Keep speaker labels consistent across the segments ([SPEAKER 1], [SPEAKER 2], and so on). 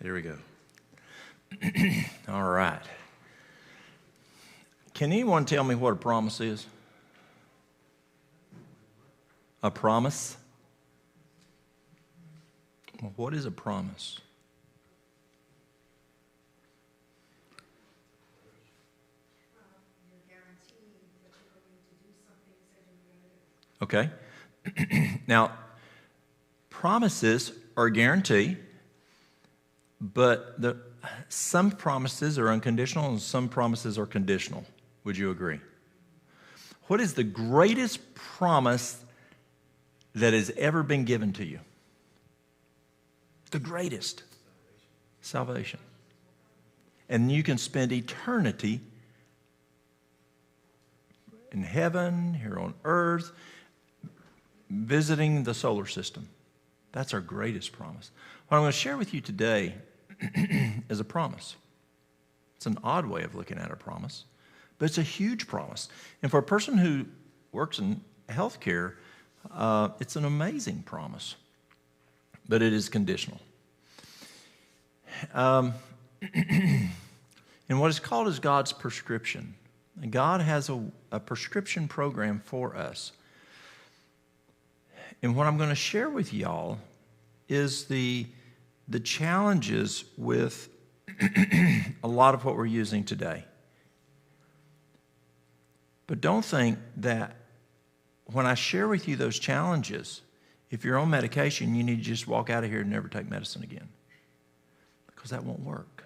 [SPEAKER 1] There we go. All right. Can anyone tell me what a promise is? A promise? Well, what is a promise? Okay. Now, promises are a guarantee, but some promises are unconditional and some promises are conditional. Would you agree? What is the greatest promise that has ever been given to you? The greatest. Salvation. And you can spend eternity in heaven, here on earth, visiting the solar system. That's our greatest promise. What I'm going to share with you today is a promise. It's an odd way of looking at a promise, but it's a huge promise. And for a person who works in healthcare, it's an amazing promise, but it is conditional. And what is called is God's prescription. And God has a prescription program for us. And what I'm going to share with y'all is the challenges with a lot of what we're using today. But don't think that when I share with you those challenges, if you're on medication, you need to just walk out of here and never take medicine again. Because that won't work.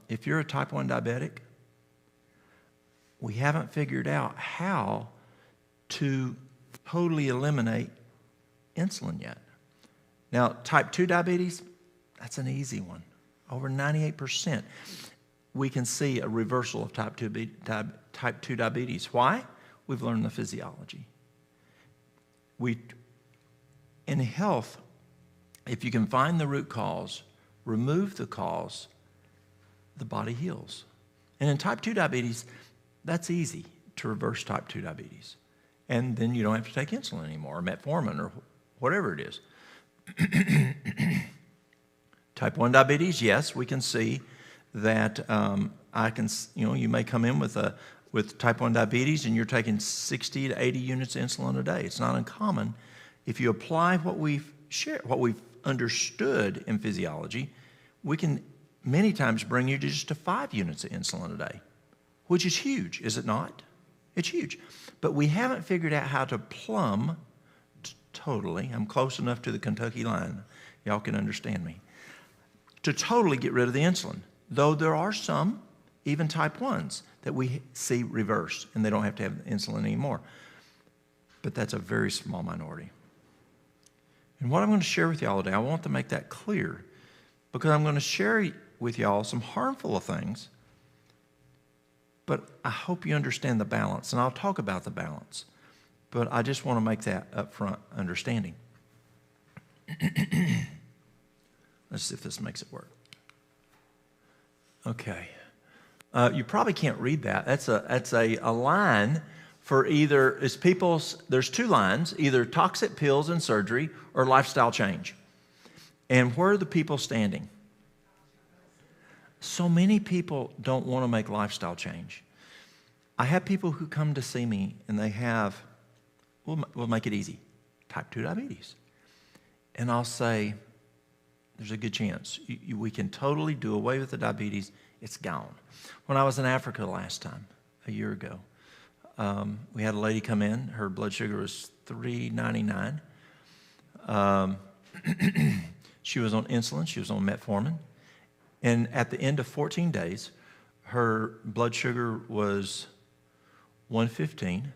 [SPEAKER 1] If you're a type 1 diabetic, we haven't figured out how to totally eliminate insulin yet. Now, type 2 diabetes, that's an easy one. Over 98%, we can see a reversal of type 2 diabetes. Why? We've learned the physiology. In health, if you can find the root cause, remove the cause, the body heals. And in type 2 diabetes, that's easy to reverse type 2 diabetes. And then you don't have to take insulin anymore, or metformin, or whatever it is. Type 1 diabetes, yes, we can see that you may come in with type 1 diabetes and you're taking 60 to 80 units of insulin a day. It's not uncommon. If you apply what we've understood in physiology, we can many times bring you to 5 units of insulin a day, which is huge, is it not? It's huge. But we haven't figured out how to plumb totally. I'm close enough to the Kentucky line. Y'all can understand me. To totally get rid of the insulin. Though there are some, even type 1s, that we see reversed and they don't have to have insulin anymore. But that's a very small minority. And what I'm going to share with y'all today, I want to make that clear because I'm going to share with y'all some harmful things. But I hope you understand the balance, and I'll talk about the balance. But I just want to make that upfront understanding. Let's see if this makes it work. Okay. You probably can't read that. That's a line for either, there's 2 lines, either toxic pills and surgery or lifestyle change. And where are the people standing? So many people don't want to make lifestyle change. I have people who come to see me and they have, we'll make it easy, type 2 diabetes. And I'll say, there's a good chance. We can totally do away with the diabetes. It's gone. When I was in Africa last time, a year ago, we had a lady come in. Her blood sugar was 399. She was on insulin. She was on metformin. And at the end of 14 days, her blood sugar was 115,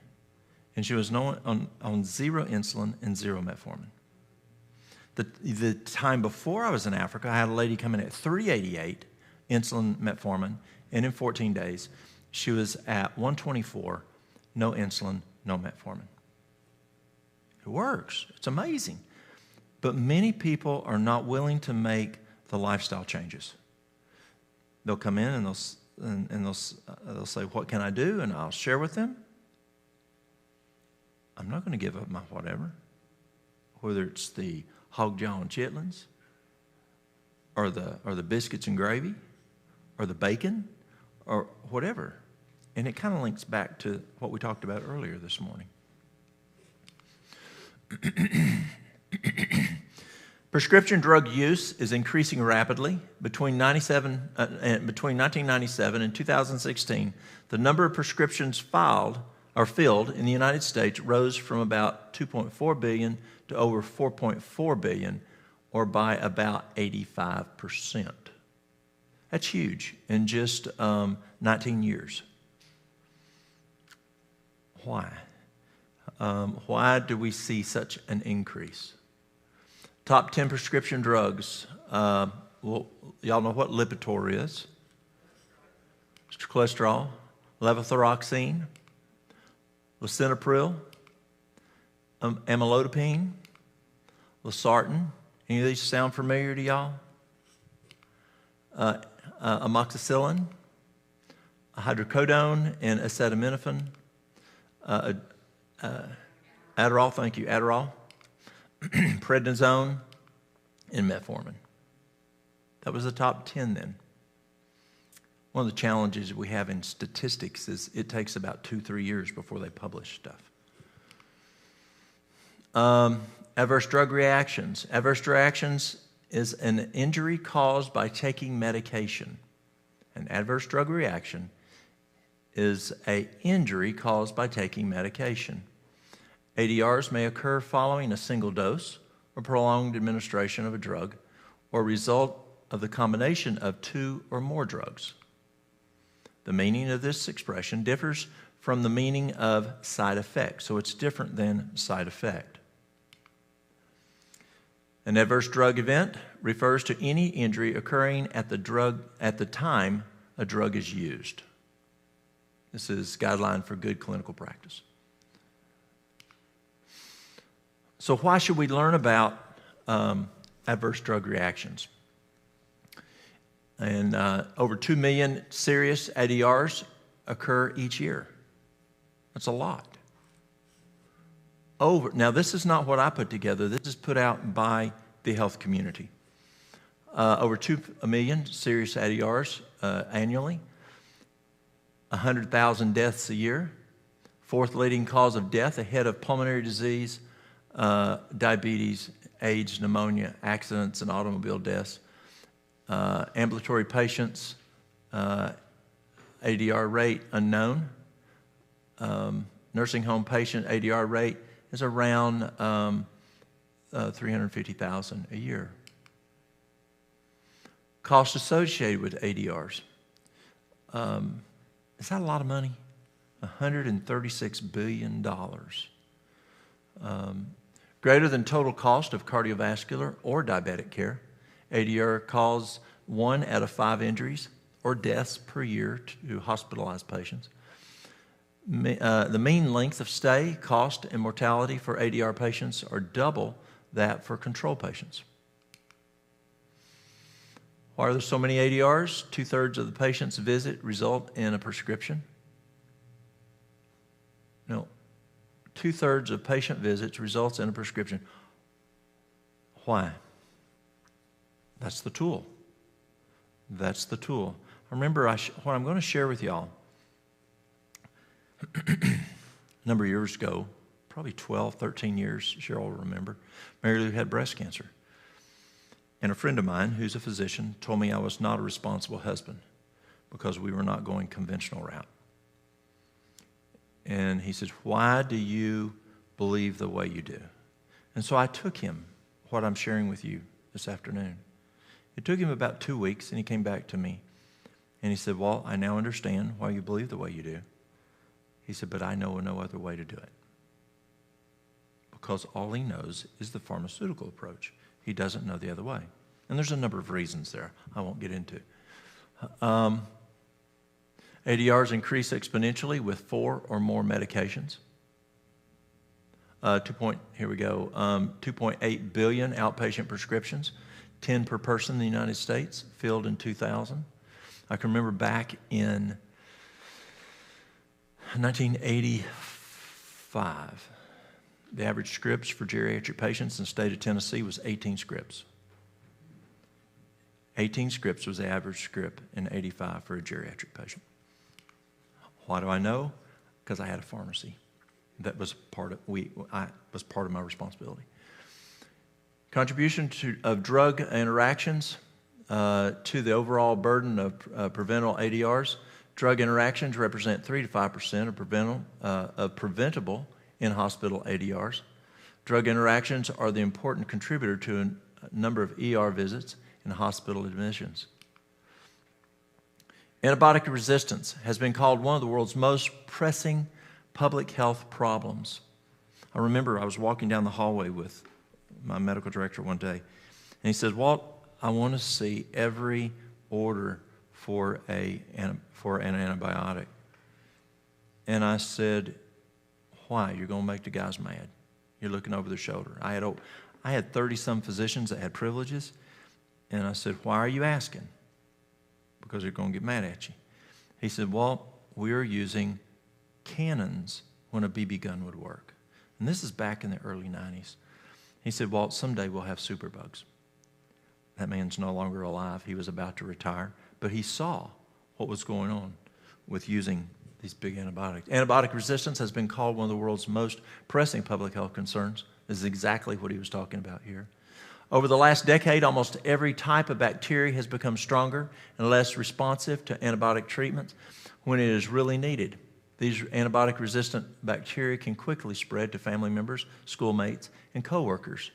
[SPEAKER 1] and she was on 0 insulin and 0 metformin. The time before I was in Africa, I had a lady come in at 388, insulin, metformin, and in 14 days, she was at 124, no insulin, no metformin. It works. It's amazing. But many people are not willing to make the lifestyle changes. They'll come in and they'll say, what can I do? And I'll share with them. I'm not going to give up my whatever. Whether it's the hog jaw and chitlins, or the biscuits and gravy or the bacon or whatever. And it kind of links back to what we talked about earlier this morning. Prescription drug use is increasing rapidly. Between 1997 and 2016, the number of prescriptions filled in the United States rose from about 2.4 billion to over 4.4 billion, or by about 85%. That's huge in just 19 years. Why? Why do we see such an increase? Top 10 prescription drugs. Well, y'all know what Lipitor is. It's cholesterol. Levothyroxine. Lisinopril. Amlodipine. Losartan. Any of these sound familiar to y'all? Amoxicillin. Hydrocodone and acetaminophen. Adderall, thank you, Adderall. Prednisone, and metformin. That was the top 10 then. One of the challenges we have in statistics is it takes about 2-3 years before they publish stuff. Adverse drug reactions. Adverse reactions is an injury caused by taking medication. An adverse drug reaction is an injury caused by taking medication. ADRs may occur following a single dose or prolonged administration of a drug, or result of the combination of 2 or more drugs. The meaning of this expression differs from the meaning of side effect, so it's different than side effect. An adverse drug event refers to any injury occurring at the time a drug is used. This is guideline for good clinical practice. So why should we learn about adverse drug reactions? And over 2 million serious ADRs occur each year. That's a lot. Now, this is not what I put together. This is put out by the health community. Over 2 million serious ADRs annually. 100,000 deaths a year. Fourth leading cause of death ahead of pulmonary disease, diabetes, AIDS, pneumonia, accidents, and automobile deaths. Ambulatory patients, ADR rate unknown. Nursing home patient ADR rate is around 350,000 a year. Costs associated with ADRs. Is that a lot of money? $136 billion. Greater than total cost of cardiovascular or diabetic care. ADR causes 1 out of 5 injuries or deaths per year to hospitalized patients. The mean length of stay, cost, and mortality for ADR patients are double that for control patients. Why are there so many ADRs? 2/3 of the patient's visit result in a prescription. No, 2/3 of patient visits results in a prescription. Why? That's the tool. That's the tool. Remember, what I'm going to share with y'all, a number of years ago, probably 12, 13 years, Cheryl will remember, Mary Lou had breast cancer. And a friend of mine, who's a physician, told me I was not a responsible husband because we were not going conventional route. And he says, why do you believe the way you do? And so I took him, what I'm sharing with you this afternoon. It took him about 2 weeks, and he came back to me. And he said, Walt, I now understand why you believe the way you do. He said, but I know no other way to do it. Because all he knows is the pharmaceutical approach. He doesn't know the other way. And there's a number of reasons there I won't get into. ADRs increase exponentially with 4 or more medications. 2.8 billion outpatient prescriptions, 10 per person in the United States, filled in 2000. I can remember back in 1985, the average scripts for geriatric patients in the state of Tennessee was 18 scripts. 18 scripts was the average script, and 85 for a geriatric patient. Why do I know? Because I had a pharmacy. That was part of my responsibility. Contribution of drug interactions to the overall burden of preventable ADRs. Drug interactions represent 3 to 5% of preventable in-hospital ADRs. Drug interactions are the important contributor to a number of ER visits and hospital admissions. Antibiotic resistance has been called one of the world's most pressing public health problems. I remember I was walking down the hallway with my medical director one day, and he said, "Walt, I want to see every order for an antibiotic." And I said, "Why? You're going to make the guys mad. You're looking over their shoulder." I had 30-some physicians that had privileges, and I said, "Why are you asking?" "Because they're going to get mad at you." He said, "Walt, we are using cannons when a BB gun would work." And this is back in the early 90s. He said, "Walt, someday we'll have superbugs." That man's no longer alive. He was about to retire. But he saw what was going on with using these big antibiotics. Antibiotic resistance has been called one of the world's most pressing public health concerns. This is exactly what he was talking about here. Over the last decade, almost every type of bacteria has become stronger and less responsive to antibiotic treatments when it is really needed. These antibiotic-resistant bacteria can quickly spread to family members, schoolmates, and coworkers,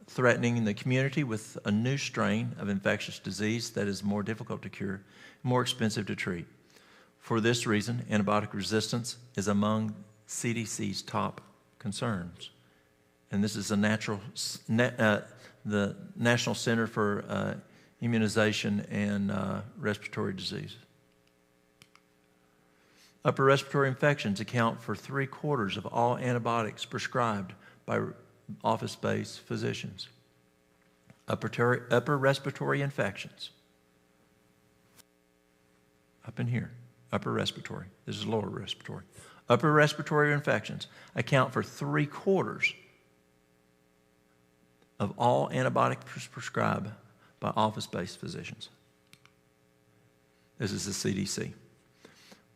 [SPEAKER 1] threatening the community with a new strain of infectious disease that is more difficult to cure, more expensive to treat. For this reason, antibiotic resistance is among CDC's top concerns. And this is the National Center for Immunization and Respiratory Disease. Upper respiratory infections account for 3/4 of all antibiotics prescribed by office-based physicians. Upper respiratory infections. Up in here, upper respiratory. This is lower respiratory. Upper respiratory infections account for 3/4 of all antibiotics prescribed by office-based physicians. This is the CDC.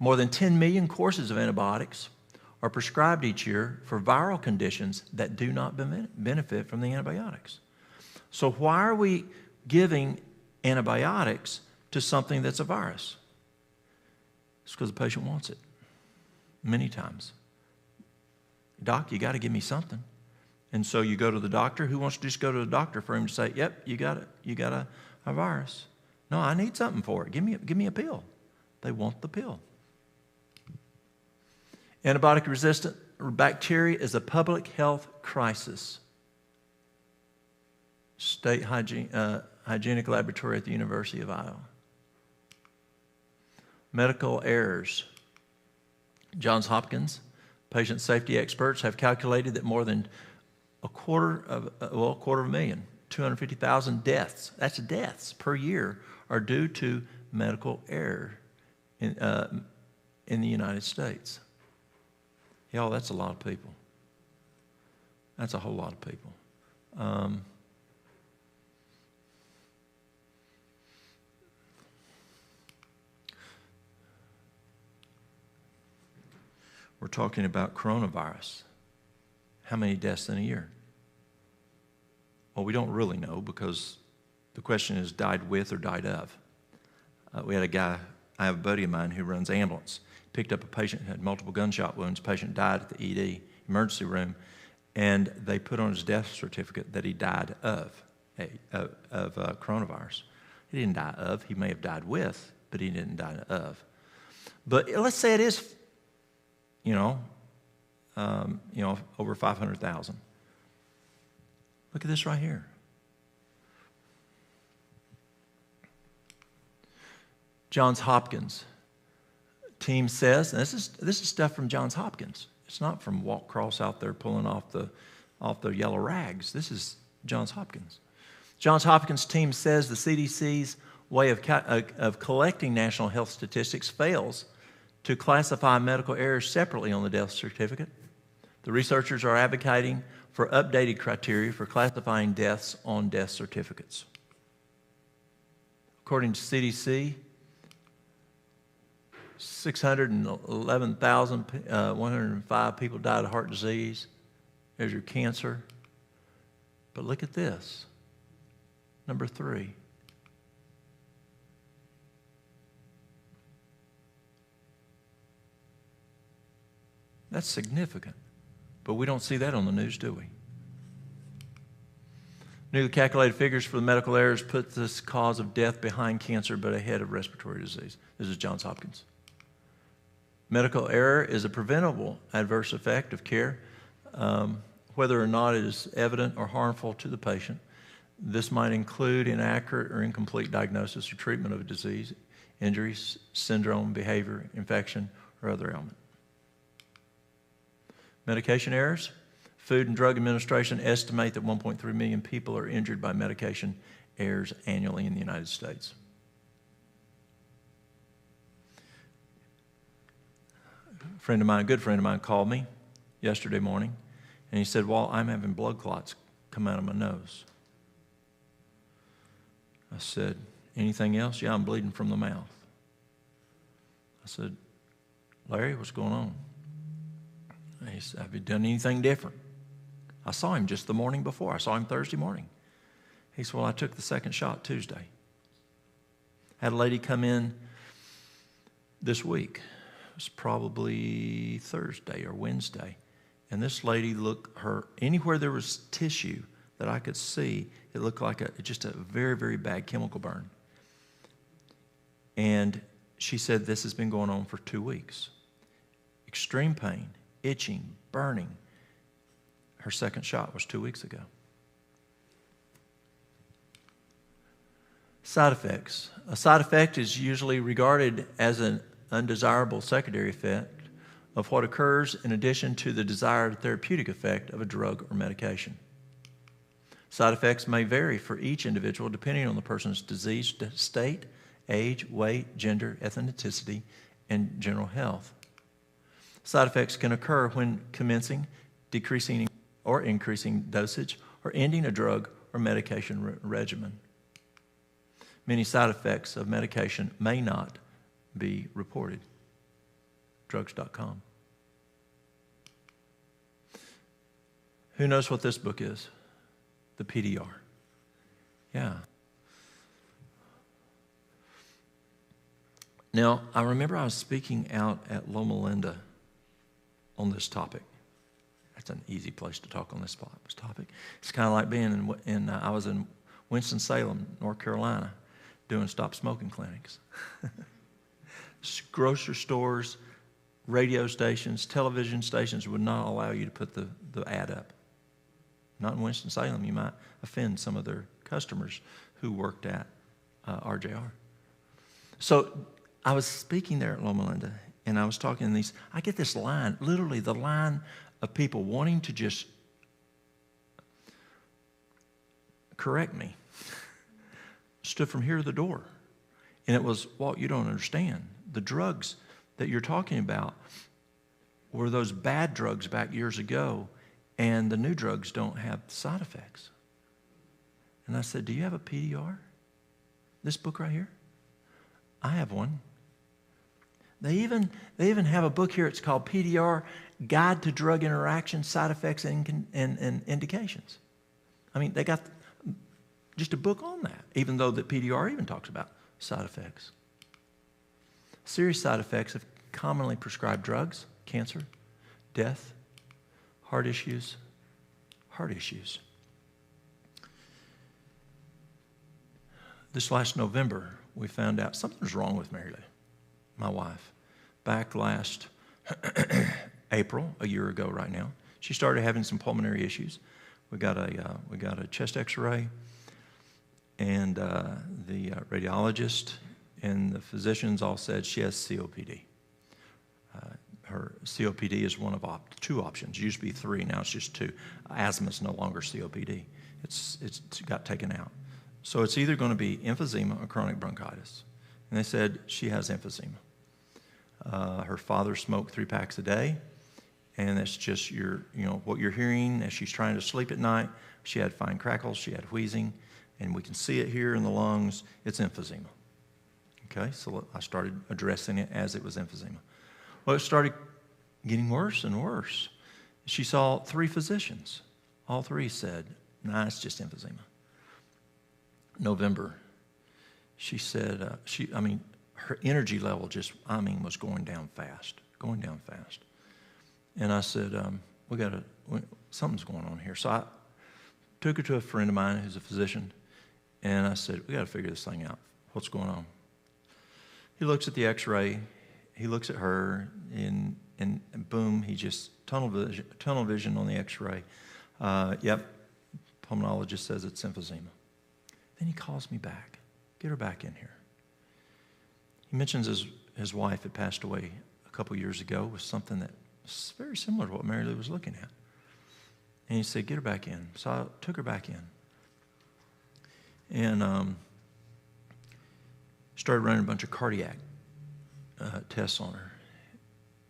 [SPEAKER 1] More than 10 million courses of antibiotics are prescribed each year for viral conditions that do not benefit from the antibiotics. So why are we giving antibiotics to something that's a virus? It's because the patient wants it, many times. "Doc, you got to give me something." And so you go to the doctor. Who wants to just go to the doctor for him to say, "Yep, you got a virus"? "No, I need something for it. Give me a pill." They want the pill. Antibiotic-resistant bacteria is a public health crisis. State hygienic laboratory at the University of Iowa. Medical errors. Johns Hopkins patient safety experts have calculated that more than a quarter of a million, 250,000 deaths, that's deaths per year, are due to medical error in the United States. Y'all, that's a lot of people. That's a whole lot of people. We're talking about coronavirus. How many deaths in a year? Well, we don't really know because the question is died with or died of. We had a guy, I have a buddy of mine who runs ambulance, picked up a patient who had multiple gunshot wounds. Patient died at the ED, emergency room, and they put on his death certificate that he died of coronavirus. He didn't die of, he may have died with, but he didn't die of. But let's say it is, over 500,000. Look at this right here. Johns Hopkins team says, and this is stuff from Johns Hopkins. It's not from Walt Cross out there pulling off the yellow rags. This is Johns Hopkins. Johns Hopkins team says the CDC's way of collecting national health statistics fails to classify medical errors separately on the death certificate. The researchers are advocating for updated criteria for classifying deaths on death certificates. according to CDC, 611,105 people died of heart disease. There's your cancer. But look at this. Number 3. That's significant. But we don't see that on the news, do we? Newly calculated figures for the medical errors put this cause of death behind cancer but ahead of respiratory disease. This is Johns Hopkins. Medical error is a preventable adverse effect of care, whether or not it is evident or harmful to the patient. This might include inaccurate or incomplete diagnosis or treatment of a disease, injury, syndrome, behavior, infection, or other ailment. Medication errors. Food and Drug Administration estimate that 1.3 million people are injured by medication errors annually in the United States. A good friend of mine called me yesterday morning, and he said, "Walt, I'm having blood clots come out of my nose." I said, "Anything else?" "Yeah, I'm bleeding from the mouth." I said, "Larry, what's going on?" And he said, "Have you done anything different?" I saw him just the morning before. I saw him Thursday morning. He said, "Well, I took the second shot Tuesday." Had a lady come in this week. It was probably Thursday or Wednesday. And this lady anywhere there was tissue that I could see, it looked like just a very, very bad chemical burn. And she said this has been going on for 2 weeks. Extreme pain, itching, burning. Her second shot was 2 weeks ago. Side effects. A side effect is usually regarded as an undesirable secondary effect of what occurs in addition to the desired therapeutic effect of a drug or medication. Side effects may vary for each individual depending on the person's disease state, age, weight, gender, ethnicity, and general health. Side effects can occur when commencing, decreasing, or increasing dosage, or ending a drug or medication regimen. Many side effects of medication may not be reported. Drugs.com. Who knows what this book is? The PDR. Yeah. Now, I remember I was speaking out at Loma Linda on this topic. That's an easy place to talk on this topic. It's kind of like being I was in Winston-Salem, North Carolina, doing stop smoking clinics. Grocery stores, radio stations, television stations would not allow you to put the ad up. Not in Winston-Salem. You might offend some of their customers who worked at RJR. So I was speaking there at Loma Linda, and I was talking to I get this line, literally the line of people wanting to just correct me. Stood from here to the door. And it was, "Walt, you don't understand. The drugs that you're talking about were those bad drugs back years ago, and the new drugs don't have side effects." And I said, "Do you have a PDR? This book right here?" "I have one." They even have a book here. It's called PDR, Guide to Drug Interaction, Side Effects, and Indications. I mean, they got just a book on that, even though the PDR even talks about side effects. Serious side effects of commonly prescribed drugs: cancer, death, heart issues. This last November, we found out something was wrong with Mary Lou, my wife. Back last April, a year ago right now, she started having some pulmonary issues. We got a chest X-ray, and the radiologist and the physicians all said she has COPD. Her COPD is one of two options. It used to be 3, now it's just 2. Asthma is no longer COPD. It's got taken out. So it's either going to be emphysema or chronic bronchitis. And they said she has emphysema. Her father smoked 3 packs a day, and that's just what you're hearing as she's trying to sleep at night. She had fine crackles, she had wheezing, and we can see it here in the lungs. It's emphysema. Okay, so I started addressing it as it was emphysema. Well, it started getting worse and worse. She saw 3 physicians. All 3 said, nah, it's just emphysema. November, she said, her energy level just, was going down fast. And I said, something's going on here. So I took her to a friend of mine who's a physician, and I said, we got to figure this thing out. What's going on? He looks at the x-ray, he looks at her, and boom, he just, tunnel vision on the x-ray. Yep, pulmonologist says it's emphysema. Then he calls me back. Get her back in here. He mentions his wife had passed away a couple years ago with something that was very similar to what Mary Lou was looking at. And he said, get her back in. So I took her back in. And started running a bunch of cardiac tests on her.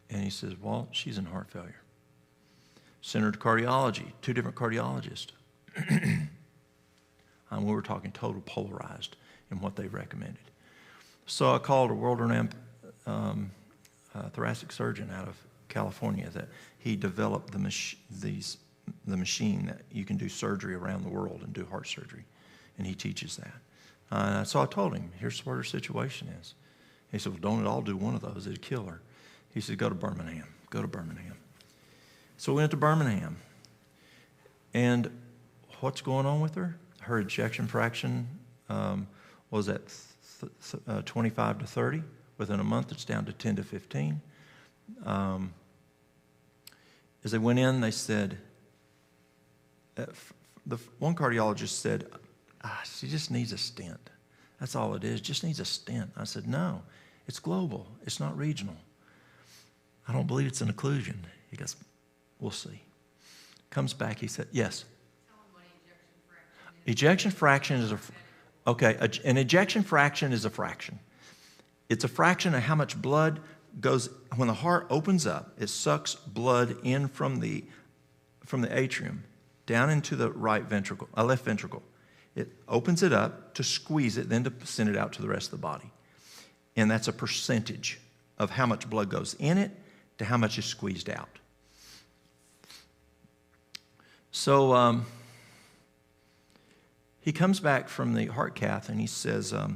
[SPEAKER 1] And he says, Walt, she's in heart failure. Sent her to cardiology, 2 different cardiologists. We were talking total polarized in what they recommended. So I called a world-renowned thoracic surgeon out of California that he developed the machine that you can do surgery around the world and do heart surgery, and he teaches that. So I told him, here's what her situation is. He said, well, don't at all do one of those. It'd kill her. He said, go to Birmingham. So we went to Birmingham. And what's going on with her? Her ejection fraction was at 25 to 30. Within a month, it's down to 10 to 15. As they went in, they said, the one cardiologist said, she just needs a stent. That's all it is, just needs a stent. I said, no, it's global. It's not regional. I don't believe it's an occlusion. He goes, we'll see. Comes back, he said, yes.
[SPEAKER 2] Tell him what ejection fraction is.
[SPEAKER 1] An ejection fraction is a fraction. It's a fraction of how much blood goes, when the heart opens up, it sucks blood in from the atrium down into the left ventricle. It opens it up to squeeze it, then to send it out to the rest of the body. And that's a percentage of how much blood goes in it to how much is squeezed out. So he comes back from the heart cath and he says, I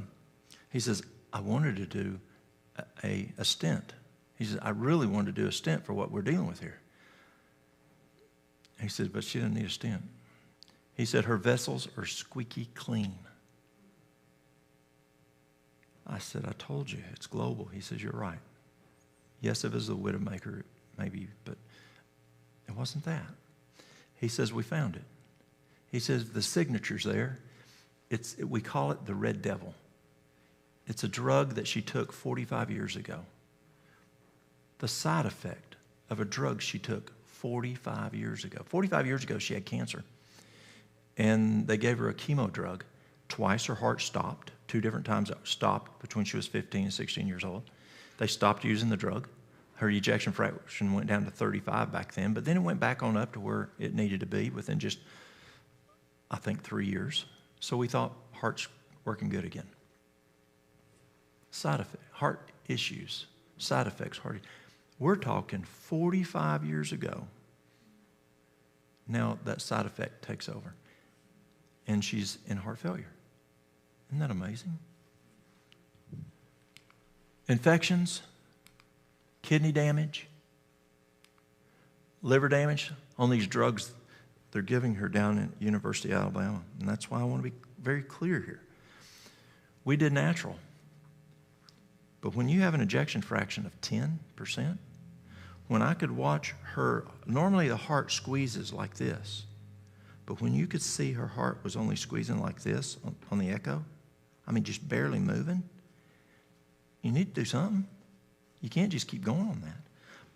[SPEAKER 1] wanted to do a stent. He says, I really wanted to do a stent for what we're dealing with here. He said, but she doesn't need a stent. He said, her vessels are squeaky clean. I said, I told you, it's global. He says, you're right. Yes, if it was the widowmaker, maybe, but it wasn't that. He says, we found it. He says, the signature's there. We call it the Red Devil. It's a drug that she took 45 years ago. The side effect of a drug she took 45 years ago. 45 years ago, she had cancer. And they gave her a chemo drug. Twice her heart stopped. 2 different times it stopped between she was 15 and 16 years old. They stopped using the drug. Her ejection fraction went down to 35 back then, but then it went back on up to where it needed to be within just, I think, 3 years. So we thought, heart's working good again. Side effect, heart issues, side effects, heart. We're talking 45 years ago. Now that side effect takes over. And she's in heart failure. Isn't that amazing? Infections, kidney damage, liver damage on these drugs they're giving her down at University of Alabama. And that's why I want to be very clear here. We did natural. But when you have an ejection fraction of 10%, when I could watch her, normally the heart squeezes like this. But when you could see her heart was only squeezing like this on the echo, just barely moving, you need to do something. You can't just keep going on that.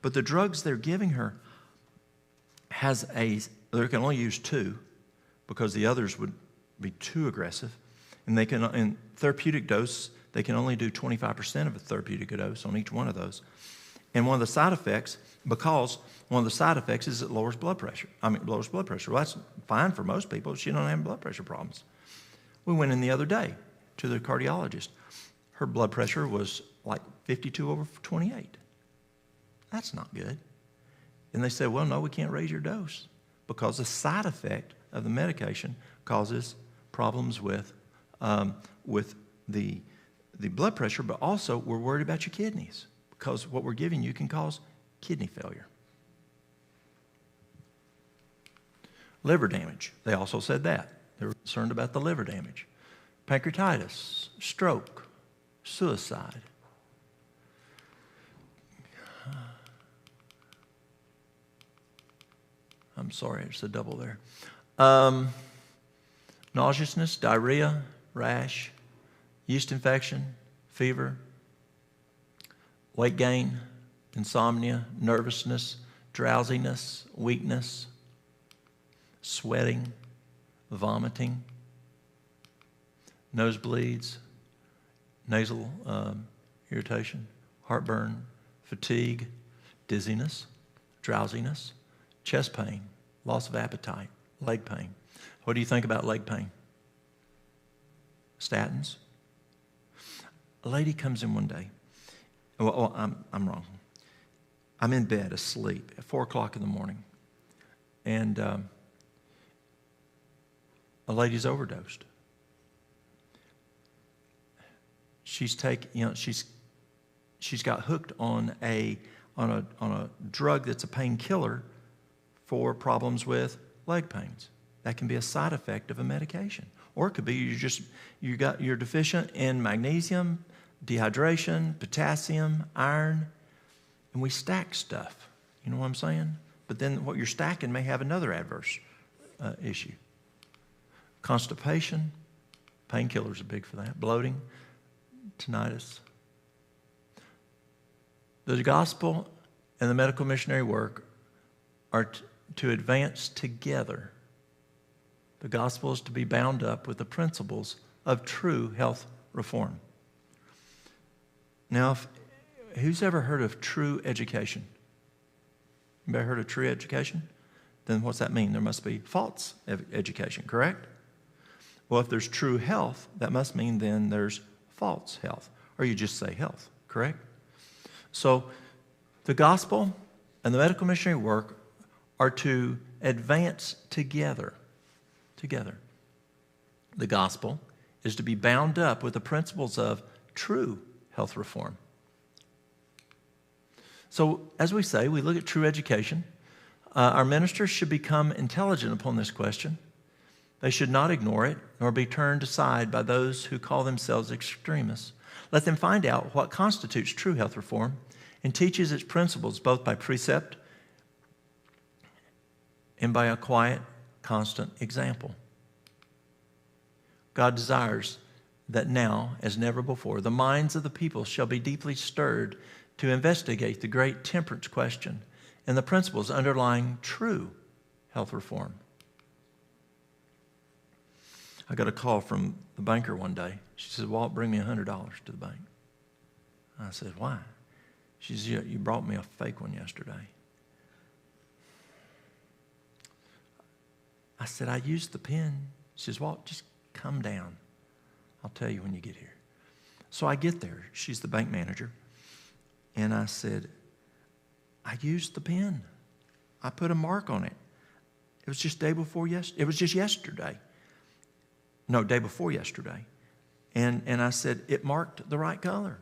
[SPEAKER 1] But the drugs they're giving her they can only use 2 because the others would be too aggressive. And they can, in therapeutic dose, they can only do 25% of a therapeutic dose on each one of those. And one of the side effects, is it lowers blood pressure. Lowers blood pressure. Well, that's fine for most people. She don't have blood pressure problems. We went in the other day to the cardiologist. her blood pressure was like 52/28. That's not good. And they said, well, no, we can't raise your dose because the side effect of the medication causes problems with the blood pressure, but also we're worried about your kidneys because what we're giving you can cause kidney failure. Liver damage. They also said that. They were concerned about the liver damage. Pancreatitis, stroke, suicide. I'm sorry, it's a double there. Nauseousness, diarrhea, rash, yeast infection, fever, weight gain, insomnia, nervousness, drowsiness, weakness, sweating, vomiting, nosebleeds, nasal irritation, heartburn, fatigue, dizziness, drowsiness, chest pain, loss of appetite, leg pain. What do you think about leg pain? Statins? A lady comes in one day. Well, I'm wrong. I'm in bed asleep at 4 o'clock in the morning. And a lady's overdosed. She's got hooked on a drug that's a painkiller for problems with leg pains. That can be a side effect of a medication. Or it could be you're deficient in magnesium, dehydration, potassium, iron, and we stack stuff. You know what I'm saying? But then what you're stacking may have another adverse issue. Constipation, painkillers are big for that. Bloating, tinnitus. The gospel and the medical missionary work are to advance together. The gospel is to be bound up with the principles of true health reform. Now, who's ever heard of true education? Anybody heard of true education? Then what's that mean? There must be false education, correct? Well, if there's true health, that must mean then there's false health. Or you just say health, correct? So the gospel and the medical missionary work are to advance together. Together. The gospel is to be bound up with the principles of true health reform. So, as we say, we look at true education. Our ministers should become intelligent upon this question. They should not ignore it, nor be turned aside by those who call themselves extremists. Let them find out what constitutes true health reform and teaches its principles both by precept and by a quiet, constant example. God desires that now, as never before, the minds of the people shall be deeply stirred to investigate the great temperance question and the principles underlying true health reform. I got a call from the banker one day. She said, Walt, bring me $100 to the bank. I said, why? She said, you brought me a fake one yesterday. I said, I used the pen. She says, Walt, just come down. I'll tell you when you get here. So I get there. She's the bank manager. And I said, I used the pen. I put a mark on it. It was just day before yesterday. It was just yesterday. No, day before yesterday. And I said, it marked the right color.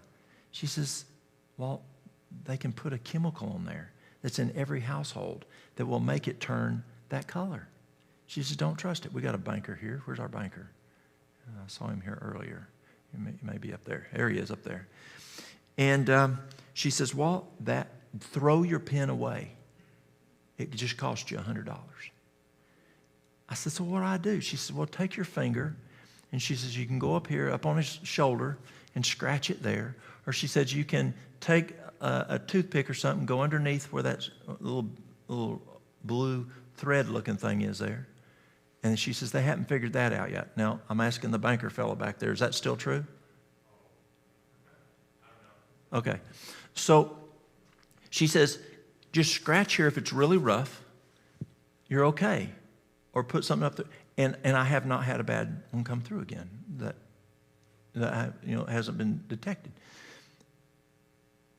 [SPEAKER 1] She says, well, they can put a chemical on there that's in every household that will make it turn that color. She says, don't trust it. We got a banker here. Where's our banker? I saw him here earlier. He may be up there. There he is up there. And she says, Walt, throw your pen away. It just cost you $100. I said, so what do I do? She says, well, take your finger. And she says, you can go up here, up on his shoulder, and scratch it there. Or she says, you can take a toothpick or something, go underneath where that little blue thread-looking thing is there. And she says, they haven't figured that out yet. Now, I'm asking the banker fellow back there, is that still true? Okay. So she says, just scratch here if it's really rough. You're okay. Or put something up there. And I have not had a bad one come through again. that hasn't been detected.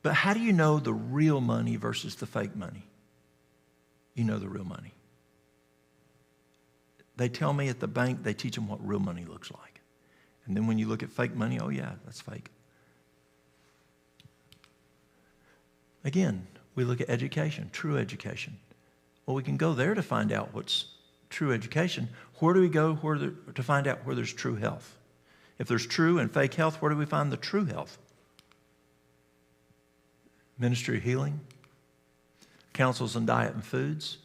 [SPEAKER 1] But how do you know the real money versus the fake money? You know the real money. They tell me at the bank, they teach them what real money looks like. And then when you look at fake money, oh yeah, that's fake. Again, we look at education, true education. Well, we can go there to find out what's true education. Where do we go to find out where there's true health? If there's true and fake health, where do we find the true health? Ministry of Healing, Counsels on Diet and Foods.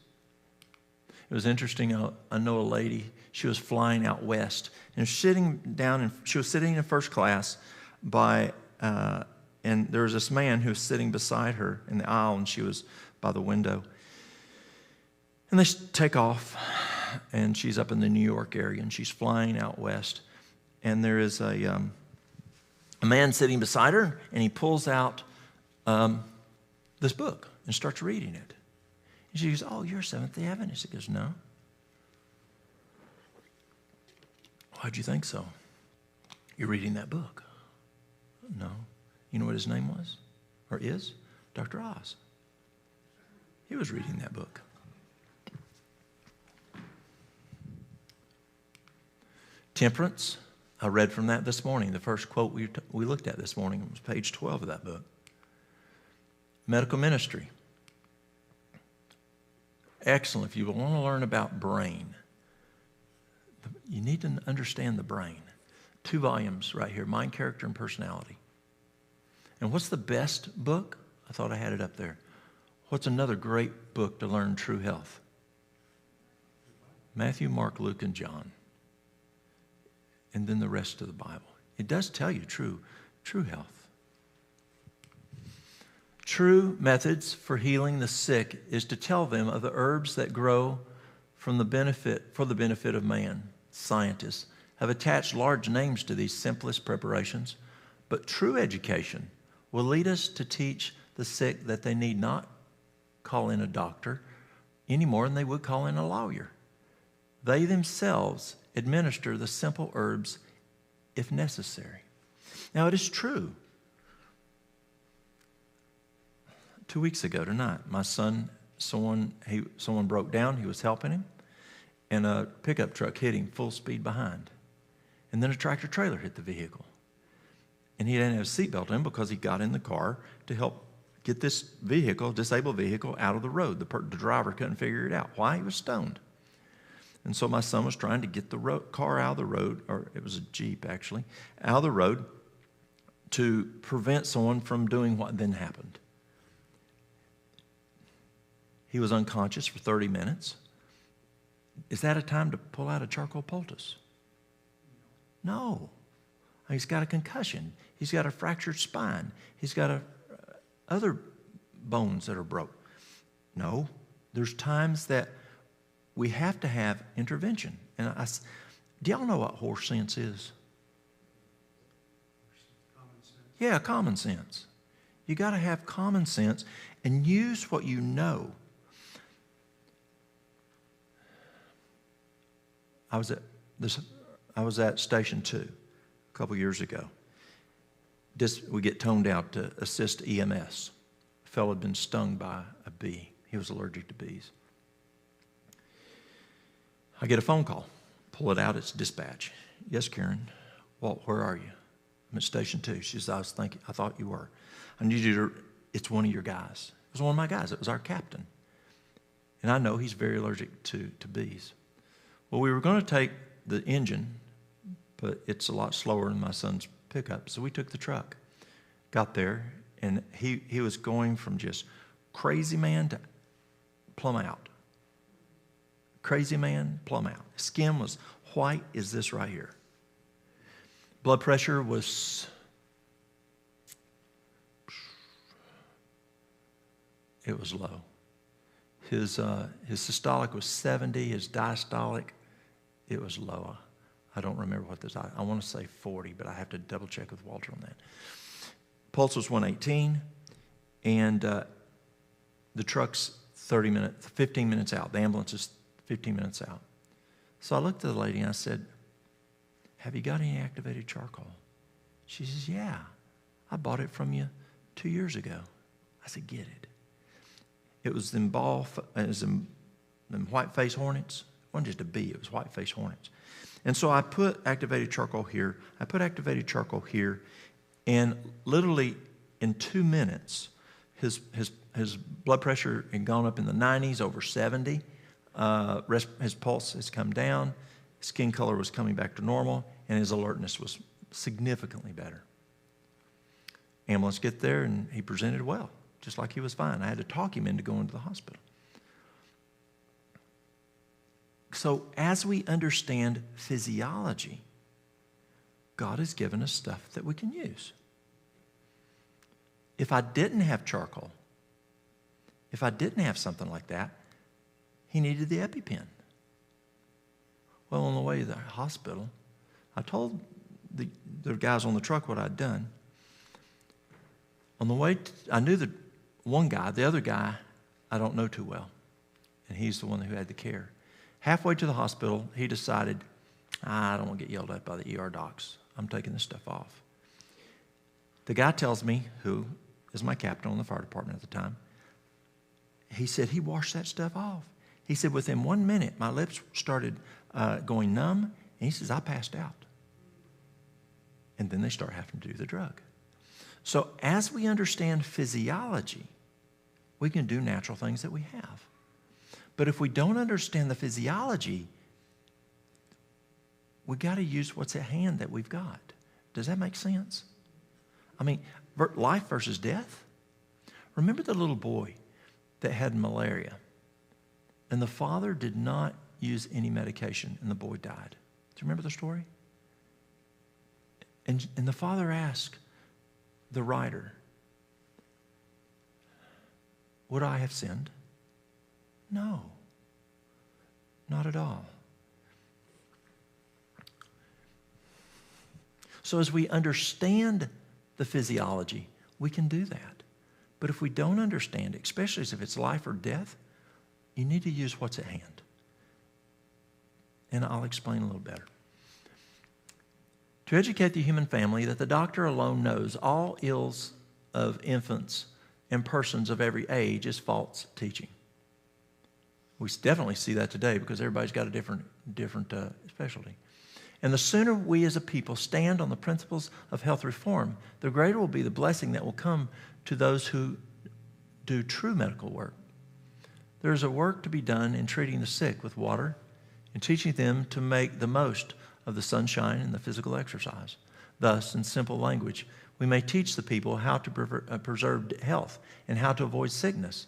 [SPEAKER 1] It was interesting. I know a lady. She was flying out west and she was sitting in first class and there was this man who was sitting beside her in the aisle, and she was by the window. And they take off, and she's up in the New York area, and she's flying out west. And there is a man sitting beside her, and he pulls out this book and starts reading it. And she goes, "Oh, you're Seventh-day Adventist." He goes, "No." "Why'd you think so?" "You're reading that book." "No." You know what his name was? Or is? Dr. Oz. He was reading that book. Temperance. I read from that this morning. The first quote we looked at this morning was page 12 of that book. Medical ministry. Excellent. If you want to learn about brain, you need to understand the brain. 2 volumes right here, Mind, Character, and Personality. And what's the best book? I thought I had it up there. What's another great book to learn true health? Matthew, Mark, Luke, and John. And then the rest of the Bible. It does tell you true health. True methods for healing the sick is to tell them of the herbs that grow for the benefit of man. Scientists have attached large names to these simplest preparations, but true education will lead us to teach the sick that they need not call in a doctor any more than they would call in a lawyer. They themselves administer the simple herbs if necessary. Now, it is true. 2 weeks ago tonight, my son, someone broke down. He was helping him, and a pickup truck hit him full speed behind. And then a tractor trailer hit the vehicle. And he didn't have a seatbelt in because he got in the car to help get this disabled vehicle, out of the road. The driver couldn't figure it out. Why? He was stoned. And so my son was trying to get the car out of the road, or it was a Jeep actually, out of the road to prevent someone from doing what then happened. He was unconscious for 30 minutes. Is that a time to pull out a charcoal poultice? No. He's got a concussion. He's got a fractured spine. He's got other bones that are broke. No. There's times that we have to have intervention. And do y'all know what horse sense is?
[SPEAKER 2] Common sense.
[SPEAKER 1] Yeah, common sense. You got to have common sense and use what you know. I was at Station 2 a couple years ago. We get toned out to assist EMS. A fellow had been stung by a bee. He was allergic to bees. I get a phone call. Pull it out. It's dispatch. "Yes, Karen. Walt, where are you?" "I'm at Station 2. She says, I thought you were. I need you to, it's one of your guys." It was one of my guys. It was our captain. And I know he's very allergic to bees. Well, we were going to take the engine, but it's a lot slower than my son's pickup. So we took the truck. Got there, and he was going from just crazy man to plumb out. Crazy man, plumb out. Skin was white as this right here. Blood pressure was, it was low. His systolic was 70. His diastolic, it was low. I don't remember what this, I want to say 40, but I have to double check with Walter on that. Pulse was 118, and the truck's 15 minutes out. The ambulance is 15 minutes out. So I looked at the lady and I said, "Have you got any activated charcoal?" She says, yeah, I bought it from you 2 years ago. I said, get it. It was them white-faced hornets. It wasn't just a bee, it was white-faced hornets. And so I put activated charcoal here. I put activated charcoal here. And literally in 2 minutes, his blood pressure had gone up in the 90s, over 70. His pulse has come down. Skin color was coming back to normal. And his alertness was significantly better. Ambulance get there, and he presented well, just like he was fine. I had to talk him into going to the hospital. So as we understand physiology, God has given us stuff that we can use. If I didn't have charcoal, if I didn't have something like that, he needed the EpiPen. Well, on the way to the hospital, I told the guys on the truck what I'd done. On the way, I knew the one guy, the other guy, I don't know too well. And he's the one who had the care. Halfway to the hospital, he decided, I don't want to get yelled at by the ER docs. I'm taking this stuff off. The guy tells me, who is my captain on the fire department at the time, he said he washed that stuff off. He said within 1 minute, my lips started going numb, and he says, I passed out. And then they start having to do the drug. So as we understand physiology, we can do natural things that we have. But if we don't understand the physiology, we got to use what's at hand that we've got. Does that make sense? I mean, life versus death. Remember the little boy that had malaria, and the father did not use any medication, and the boy died. Do you remember the story? And the father asked the writer, would I have sinned? No, not at all. So as we understand the physiology, we can do that. But if we don't understand it, especially if it's life or death, you need to use what's at hand. And I'll explain a little better. To educate the human family that the doctor alone knows all ills of infants and persons of every age is false teaching. We definitely see that today because everybody's got a different specialty. And the sooner we as a people stand on the principles of health reform, the greater will be the blessing that will come to those who do true medical work. There is a work to be done in treating the sick with water and teaching them to make the most of the sunshine and the physical exercise. Thus, in simple language, we may teach the people how to preserve health and how to avoid sickness.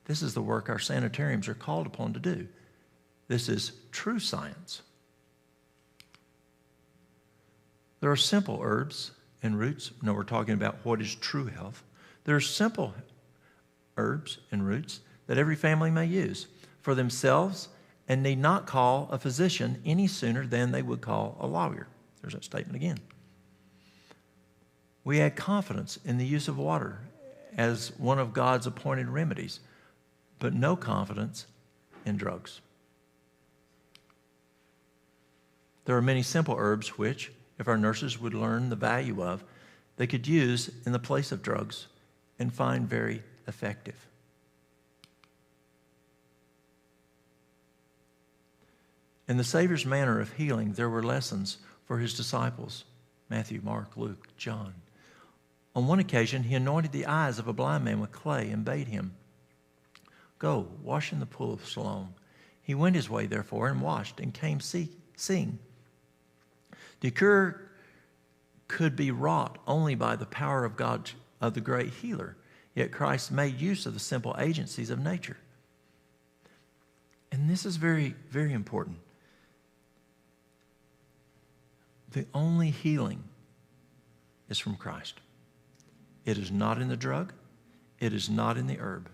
[SPEAKER 1] This is the work our sanitariums are called upon to do. This is true science. There are simple herbs and roots. No, we're talking about what is true health. There are simple herbs and roots that every family may use for themselves and need not call a physician any sooner than they would call a lawyer. There's that statement again. We add confidence in the use of water as one of God's appointed remedies, but no confidence in drugs. There are many simple herbs which, if our nurses would learn the value of, they could use in the place of drugs and find very effective. In the Savior's manner of healing, there were lessons for his disciples, Matthew, Mark, Luke, John. On one occasion, he anointed the eyes of a blind man with clay and bade him, "Go, wash in the pool of Siloam." He went his way, therefore, and washed, and came seeing. The cure could be wrought only by the power of God, of the great healer, yet Christ made use of the simple agencies of nature. And this is very, very important. The only healing is from Christ. It is not in the drug. It is not in the herb.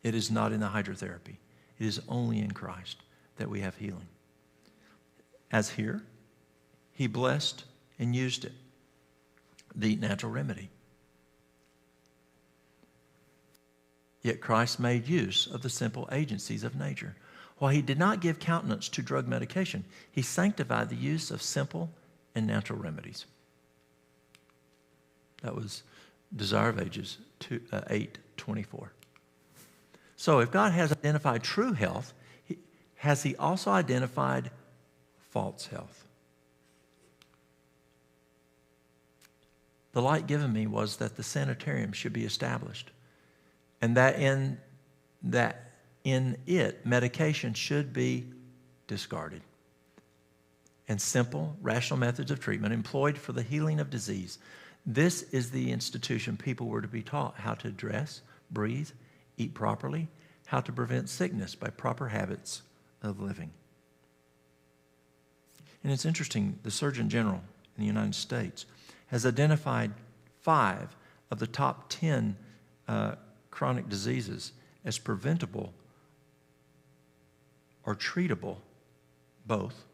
[SPEAKER 1] It is not in the hydrotherapy. It is only in Christ that we have healing. As here, he blessed and used it, the natural remedy. Yet Christ made use of the simple agencies of nature. While he did not give countenance to drug medication, he sanctified the use of simple and natural remedies. That was Desire of Ages 8:24. So if God has identified true health, has he also identified false health? The light given me was that the sanitarium should be established, and that in it medication should be discarded, and simple, rational methods of treatment employed for the healing of disease. This is the institution people were to be taught how to dress, breathe, eat properly, how to prevent sickness by proper habits of living. And it's interesting, the Surgeon General in the United States has identified 5 of the top 10 chronic diseases as preventable or treatable, both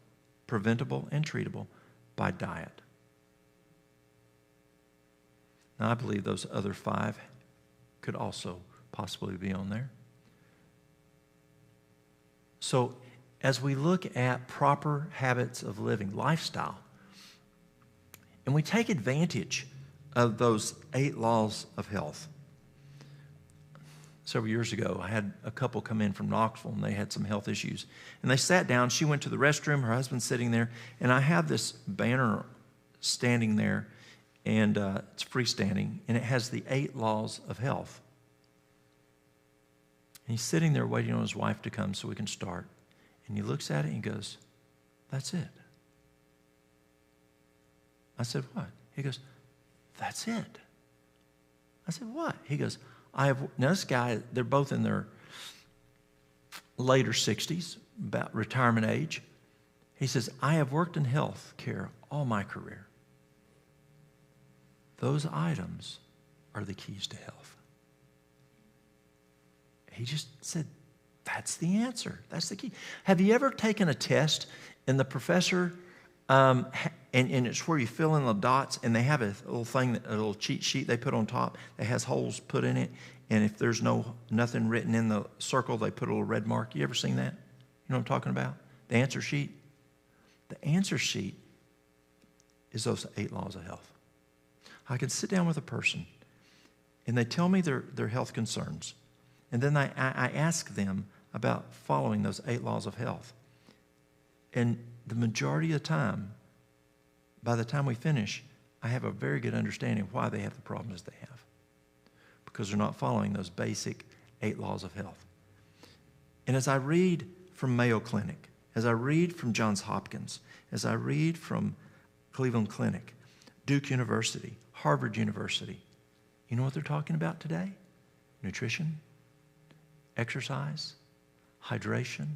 [SPEAKER 1] preventable and treatable, by diet. Now, I believe those other 5 could also possibly be on there. So, as we look at proper habits of living, lifestyle, and we take advantage of those 8 laws of health. Several years ago, I had a couple come in from Knoxville, and they had some health issues. And they sat down. She went to the restroom. Her husband's sitting there. And I have this banner standing there, and it's freestanding, and it has the 8 laws of health. And he's sitting there waiting on his wife to come so we can start. And he looks at it and he goes, "That's it." I said, "What?" He goes, "That's it." I said, "What?" He goes, now this guy, they're both in their later 60s, about retirement age. He says, "I have worked in health care all my career. Those items are the keys to health." He just said, that's the answer. That's the key. Have you ever taken a test and the professor, and it's where you fill in the dots, and they have a little thing, a little cheat sheet they put on top that has holes put in it, and if there's nothing written in the circle, they put a little red mark. You ever seen that? You know what I'm talking about? The answer sheet. The answer sheet is those 8 laws of health. I can sit down with a person, and they tell me their health concerns, and then I ask them about following those 8 laws of health. And the majority of the time, by the time we finish, I have a very good understanding of why they have the problems they have. Because they're not following those basic 8 laws of health. And as I read from Mayo Clinic, as I read from Johns Hopkins, as I read from Cleveland Clinic, Duke University, Harvard University, you know what they're talking about today? Nutrition, exercise, hydration,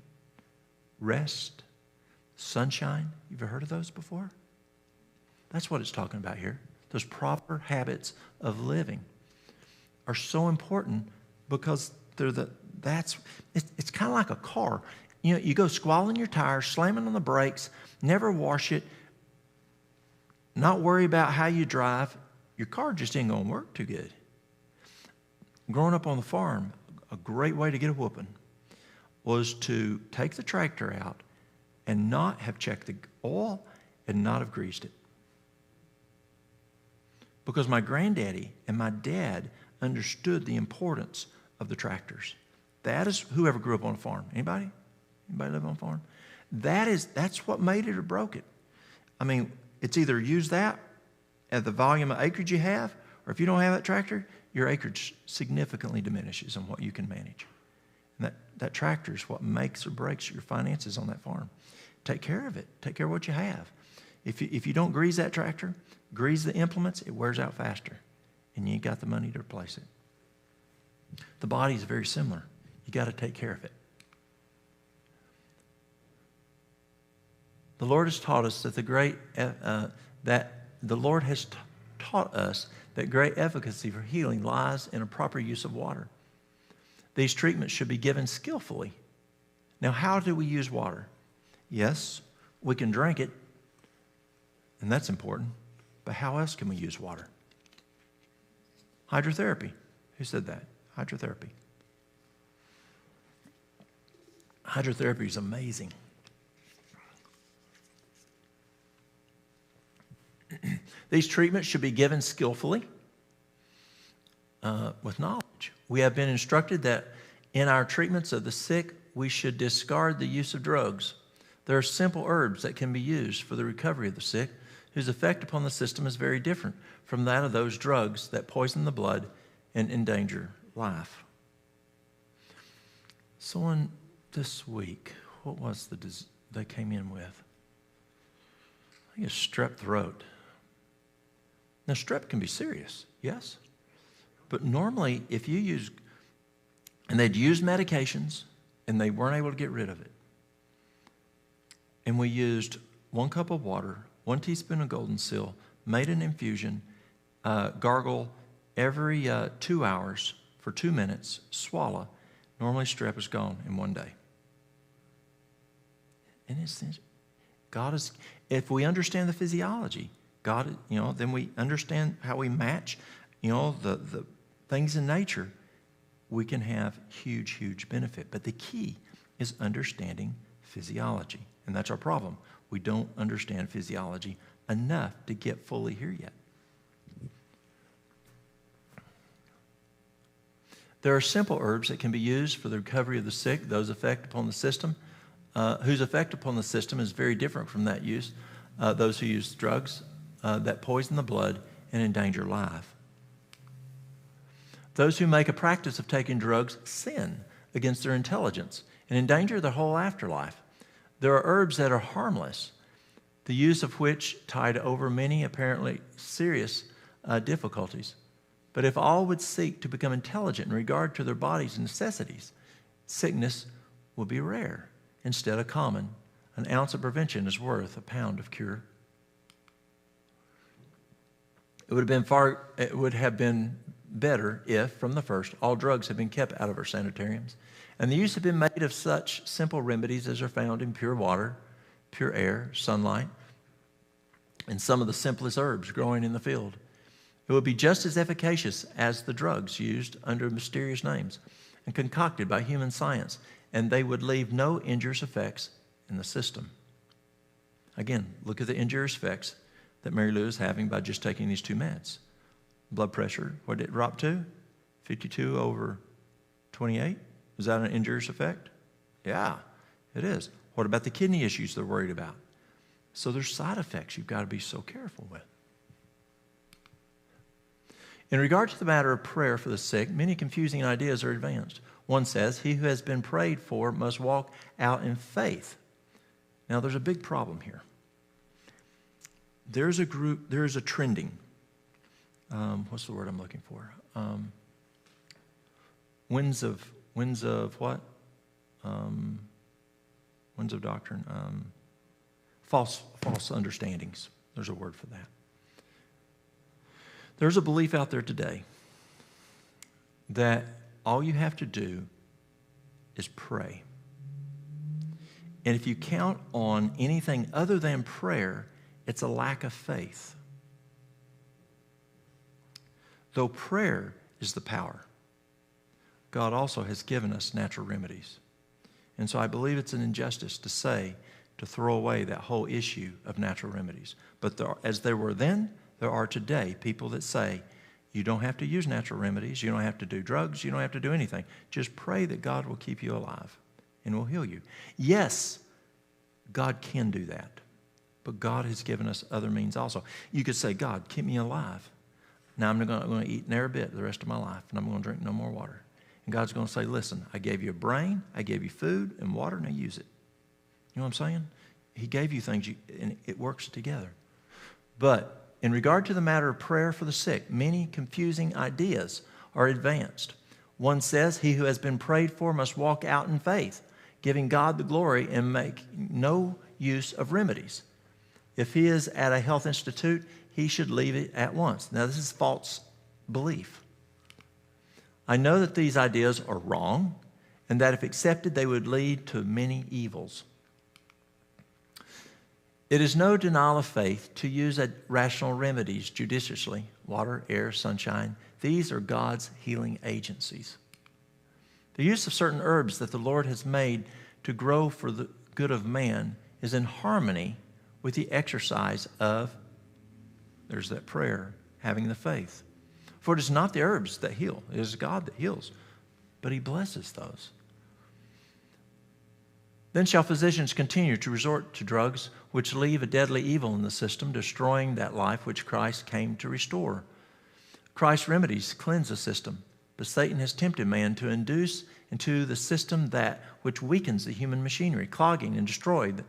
[SPEAKER 1] rest, sunshine. You've ever heard of those before? That's what it's talking about here. Those proper habits of living are so important because it's kind of like a car. You know, you go squalling your tires, slamming on the brakes, never wash it, not worry about how you drive. Your car just ain't going to work too good. Growing up on the farm, a great way to get a whooping was to take the tractor out and not have checked the oil and not have greased it. Because my granddaddy and my dad understood the importance of the tractors. That is, whoever grew up on a farm. Anybody? Anybody live on a farm? That's what made it or broke it. I mean, it's either use that at the volume of acreage you have, or if you don't have that tractor, your acreage significantly diminishes on what you can manage. And that tractor is what makes or breaks your finances on that farm. Take care of it. Take care of what you have. If you don't grease that tractor, grease the implements, it wears out faster, and you ain't got the money to replace it. The body is very similar. You got to take care of it. The Lord has taught us that taught us that great efficacy for healing lies in a proper use of water. These treatments should be given skillfully. Now, how do we use water? Yes, we can drink it, and that's important. But how else can we use water? Hydrotherapy. Who said that? Hydrotherapy. Hydrotherapy is amazing. These treatments should be given skillfully. with knowledge. We have been instructed that in our treatments of the sick, we should discard the use of drugs. There are simple herbs that can be used for the recovery of the sick, whose effect upon the system is very different from that of those drugs that poison the blood and endanger life. Someone this week, what was they came in with? I think it's strep throat. Now, strep can be serious, yes? But normally, if you use, and they'd used medications, and they weren't able to get rid of it. And we used 1 cup of water, 1 teaspoon of golden seal, made an infusion, gargle every 2 hours for 2 minutes, swallow. Normally, strep is gone in 1 day. And it's, God is, if we understand the physiology, God, then we understand how we match, the things in nature, we can have huge, huge benefit. But the key is understanding physiology. And that's our problem. We don't understand physiology enough to get fully here yet. There are simple herbs that can be used for the recovery of the sick, those effect upon the system, whose effect upon the system is very different from that use, those who use drugs that poison the blood and endanger life. Those who make a practice of taking drugs sin against their intelligence and endanger their whole afterlife. There are herbs that are harmless, the use of which tide over many apparently serious difficulties. But if all would seek to become intelligent in regard to their body's necessities, sickness will be rare instead of common. An ounce of prevention is worth a pound of cure. It would have been better if, from the first, all drugs had been kept out of our sanitariums, and the use had been made of such simple remedies as are found in pure water, pure air, sunlight, and some of the simplest herbs growing in the field. It would be just as efficacious as the drugs used under mysterious names and concocted by human science, and they would leave no injurious effects in the system. Again, look at the injurious effects that Mary Lou is having by just taking these 2 meds. Blood pressure, what did it drop to? 52/28? Is that an injurious effect? Yeah, it is. What about the kidney issues they're worried about? So there's side effects you've got to be so careful with. In regard to the matter of prayer for the sick, many confusing ideas are advanced. One says, he who has been prayed for must walk out in faith. Now, there's a big problem here. There is a trending. What's the word I'm looking for? Winds of what? Winds of doctrine. False understandings. There's a word for that. There's a belief out there today that all you have to do is pray. And if you count on anything other than prayer, it's a lack of faith. Though prayer is the power, God also has given us natural remedies. And so I believe it's an injustice to throw away that whole issue of natural remedies. But as there were then, there are today people that say, you don't have to use natural remedies, you don't have to do drugs, you don't have to do anything. Just pray that God will keep you alive and will heal you. Yes, God can do that, but God has given us other means also. You could say, God, keep me alive. Now I'm going to eat never a bit the rest of my life, and I'm going to drink no more water. And God's going to say, listen, I gave you a brain, I gave you food and water, now use it. You know what I'm saying? He gave you things, and it works together. But in regard to the matter of prayer for the sick, many confusing ideas are advanced. One says, he who has been prayed for must walk out in faith, giving God the glory and make no use of remedies. If he is at a health institute, he should leave it at once. Now, this is false belief. I know that these ideas are wrong, and that if accepted, they would lead to many evils. It is no denial of faith to use rational remedies judiciously. Water, air, sunshine. These are God's healing agencies. The use of certain herbs that the Lord has made to grow for the good of man is in harmony with the exercise of, there's that prayer, having the faith. For it is not the herbs that heal, it is God that heals. But he blesses those. Then shall physicians continue to resort to drugs which leave a deadly evil in the system, destroying that life which Christ came to restore. Christ's remedies cleanse the system, but Satan has tempted man to induce into the system that which weakens the human machinery, clogging and destroying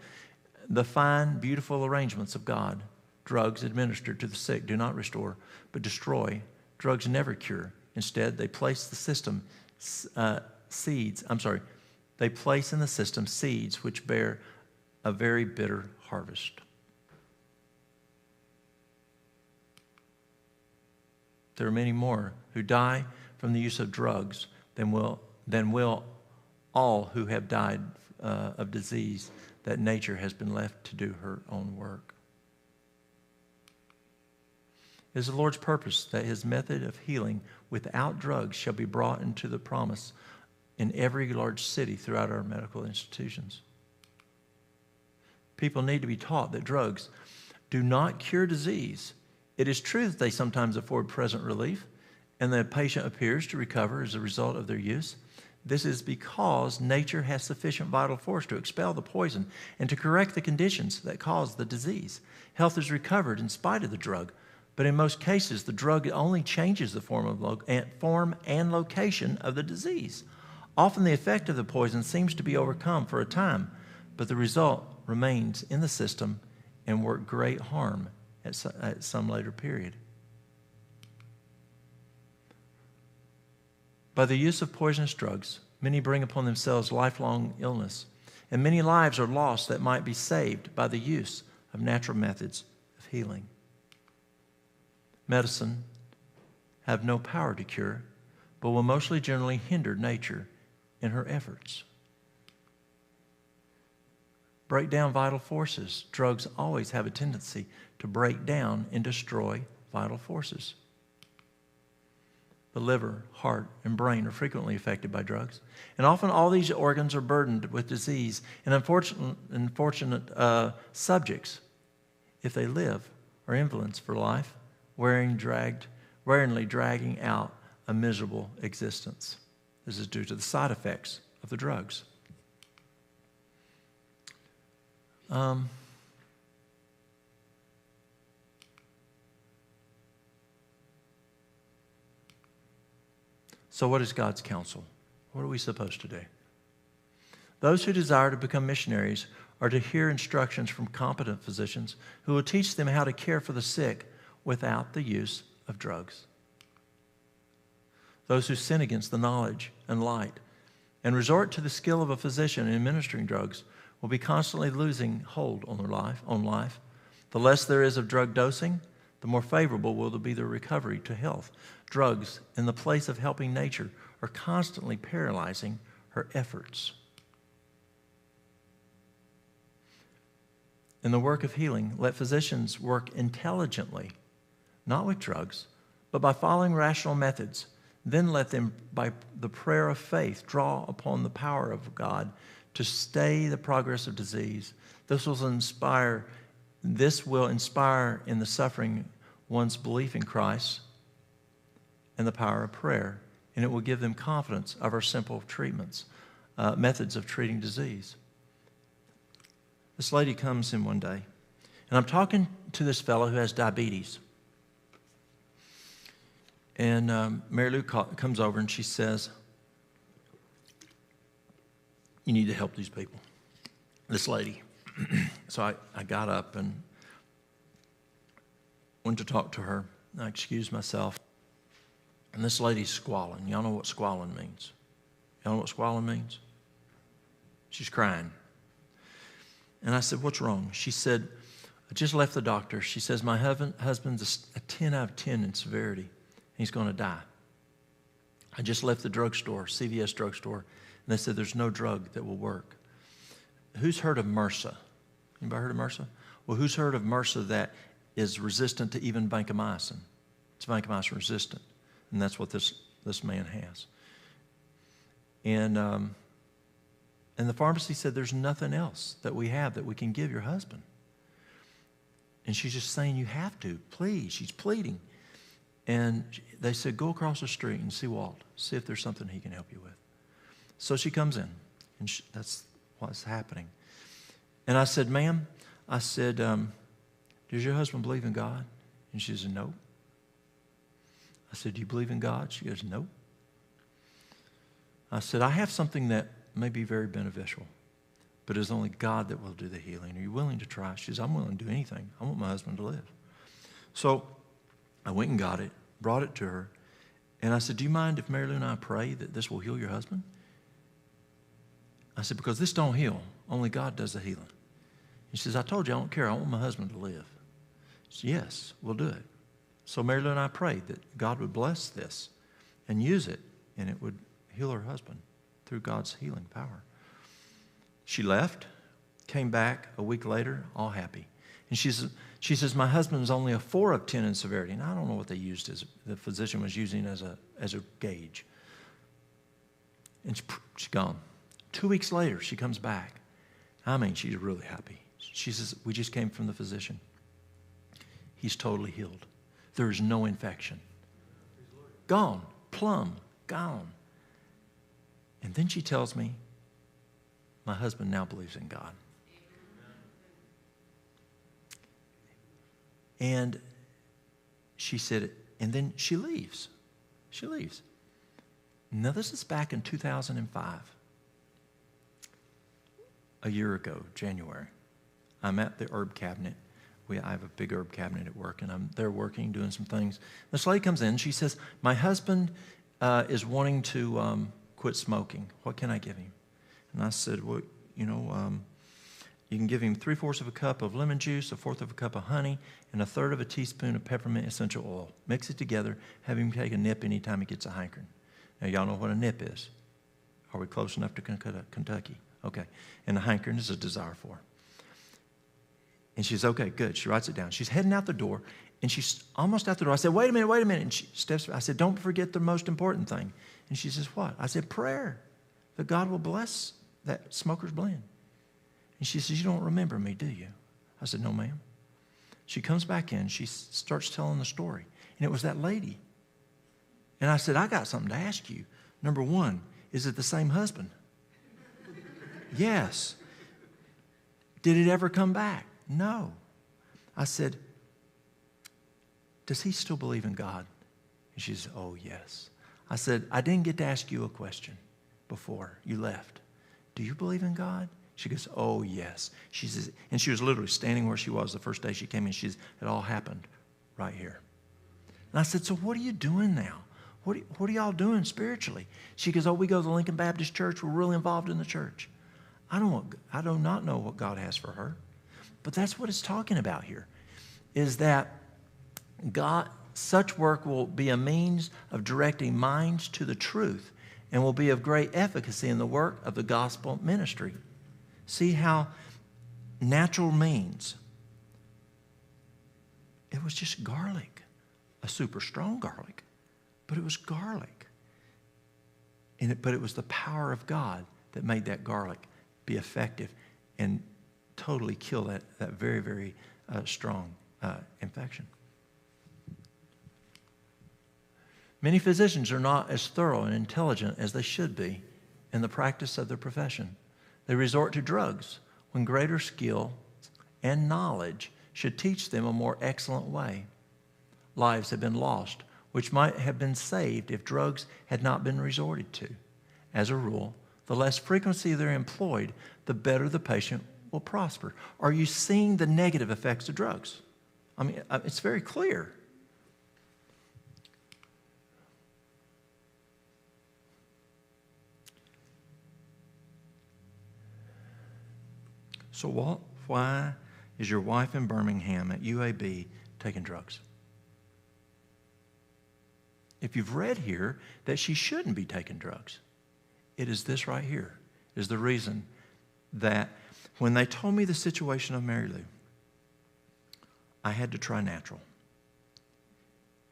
[SPEAKER 1] the fine, beautiful arrangements of God. Drugs administered to the sick do not restore, but destroy. Drugs never cure. Instead, they place They place in the system seeds which bear a very bitter harvest. There are many more who die from the use of drugs than will all who have died of disease that nature has been left to do her own work. It is the Lord's purpose that his method of healing without drugs shall be brought into the promise in every large city throughout our medical institutions. People need to be taught that drugs do not cure disease. It is true that they sometimes afford present relief, and the patient appears to recover as a result of their use. This is because nature has sufficient vital force to expel the poison and to correct the conditions that cause the disease. Health is recovered in spite of the drug, but in most cases, the drug only changes the form and location of the disease. Often the effect of the poison seems to be overcome for a time, but the result remains in the system and works great harm at some later period. By the use of poisonous drugs, many bring upon themselves lifelong illness, and many lives are lost that might be saved by the use of natural methods of healing. Medicine have no power to cure, but will mostly generally hinder nature in her efforts. Break down vital forces. Drugs always have a tendency to break down and destroy vital forces. The liver, heart, and brain are frequently affected by drugs, and often all these organs are burdened with disease and unfortunate subjects, if they live, are invalids for life, wearingly dragging out a miserable existence. This is due to the side effects of the drugs. So what is God's counsel? What are we supposed to do? Those who desire to become missionaries are to hear instructions from competent physicians who will teach them how to care for the sick without the use of drugs. Those who sin against the knowledge and light and resort to the skill of a physician in administering drugs will be constantly losing hold on their life. The less there is of drug dosing, the more favorable will be the recovery to health. Drugs, in the place of helping nature, are constantly paralyzing her efforts. In the work of healing, let physicians work intelligently, not with drugs, but by following rational methods. Then let them, by the prayer of faith, draw upon the power of God to stay the progress of disease. This will inspire in the suffering one's belief in Christ and the power of prayer, and it will give them confidence of our simple methods of treating disease. This lady comes in one day, and I'm talking to this fellow who has diabetes. And Mary Lou comes over and she says, "You need to help these people." This lady. So I got up and went to talk to her. I excused myself. And this lady's squalling. Y'all know what squalling means? Y'all know what squalling means? She's crying. And I said, "What's wrong?" She said, "I just left the doctor." She says, "My husband's a 10 out of 10 in severity. He's going to die. I just left the drugstore, CVS drugstore, and they said there's no drug that will work." Who's heard of MRSA? Anybody heard of MRSA? Well, who's heard of MRSA that is resistant to even vancomycin? It's vancomycin resistant, and that's what this man has. And the pharmacy said, "There's nothing else that we have that we can give your husband." And she's just saying, "You have to, please." She's pleading. And they said, go across the street and see Walt. See if there's something he can help you with. So she comes in, and that's what's happening. And I said, ma'am, I said, does your husband believe in God? And she said, no. I said, do you believe in God? She goes, no. I said, I have something that may be very beneficial, but it's only God that will do the healing. Are you willing to try? She says, I'm willing to do anything. I want my husband to live. So I went and got it, brought it to her, and I said, do you mind if Mary Lou and I pray that this will heal your husband? I said, because this don't heal. Only God does the healing. She says, I told you I don't care. I want my husband to live. I said, yes, we'll do it. So Mary Lou and I prayed that God would bless this and use it, and it would heal her husband through God's healing power. She left, came back a week later, all happy. And she says, my husband's only a 4 of 10 in severity. And I don't know what they used as the physician was using as a gauge. And she's gone. 2 weeks later, she comes back. I mean, she's really happy. She says, we just came from the physician. He's totally healed. There is no infection. Gone. Plumb. Gone. And then she tells me, my husband now believes in God. And she said, and then she leaves. She leaves. Now, this is back in 2005. A year ago, January. I'm at the herb cabinet. I have a big herb cabinet at work, and I'm there working, doing some things. This lady comes in. She says, my husband is wanting to quit smoking. What can I give him? And I said, well, you can give him 3/4 of a cup of lemon juice, 1/4 of a cup of honey, and 1/3 of a teaspoon of peppermint essential oil. Mix it together. Have him take a nip anytime he gets a hankering. Now, y'all know what a nip is. Are we close enough to Kentucky? Okay. And a hankering is a desire for. And she's, okay, good. She writes it down. She's heading out the door, and she's almost out the door. I said, wait a minute. And she steps. I said, don't forget the most important thing. And she says, what? I said, prayer, that God will bless that smoker's blend. And she says, you don't remember me, do you? I said, no, ma'am. She comes back in. She starts telling the story. And it was that lady. And I said, I got something to ask you. Number one, is it the same husband? Yes. Did it ever come back? No. I said, does he still believe in God? And she said, oh, yes. I said, I didn't get to ask you a question before you left. Do you believe in God? She goes, oh, yes. She says, and she was literally standing where she was the first day she came in. She says, it all happened right here. And I said, so what are you doing now? What are y'all doing spiritually? She goes, oh, we go to the Lincoln Baptist Church. We're really involved in the church. I do not know what God has for her. But that's what it's talking about here, is that God, such work will be a means of directing minds to the truth and will be of great efficacy in the work of the gospel ministry. See how natural means. It was just garlic, a super strong garlic, but it was garlic. But it was the power of God that made that garlic be effective and totally kill that very, very strong infection. Many physicians are not as thorough and intelligent as they should be in the practice of their profession. They resort to drugs when greater skill and knowledge should teach them a more excellent way. Lives have been lost, which might have been saved if drugs had not been resorted to. As a rule, the less frequency they're employed, the better the patient will prosper. Are you seeing the negative effects of drugs? I mean, it's very clear. So Walt, why is your wife in Birmingham at UAB taking drugs? If you've read here that she shouldn't be taking drugs, it is this right here is the reason that when they told me the situation of Mary Lou, I had to try natural.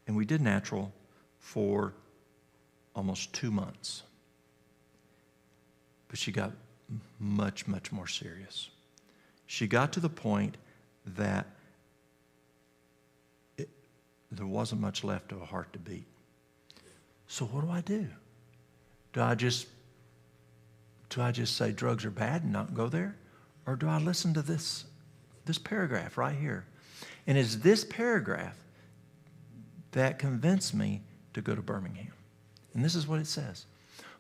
[SPEAKER 1] And we did natural for almost 2 months. But she got much, much more serious. She got to the point that there wasn't much left of a heart to beat. So what do? Do I just say drugs are bad and not go there? Or do I listen to this paragraph right here? And it's this paragraph that convinced me to go to Birmingham. And this is what it says.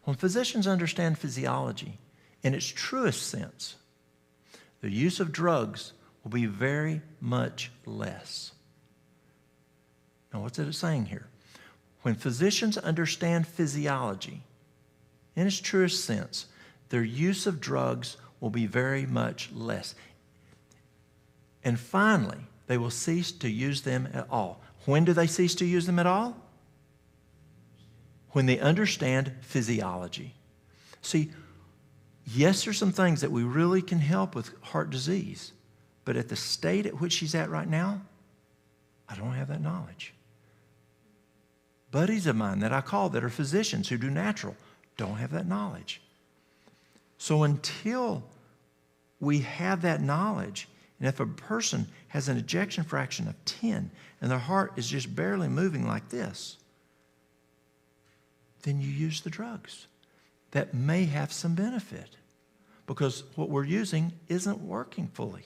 [SPEAKER 1] When physicians understand physiology in its truest sense, the use of drugs will be very much less. Now, what's it saying here? When physicians understand physiology in its truest sense, their use of drugs will be very much less. And finally, they will cease to use them at all. When do they cease to use them at all? When they understand physiology. See, yes, there's some things that we really can help with heart disease, but at the state at which she's at right now, I don't have that knowledge. Buddies of mine that I call that are physicians who do natural don't have that knowledge. So until we have that knowledge, and if a person has an ejection fraction of 10 and their heart is just barely moving like this, then you use the drugs. That may have some benefit because what we're using isn't working fully.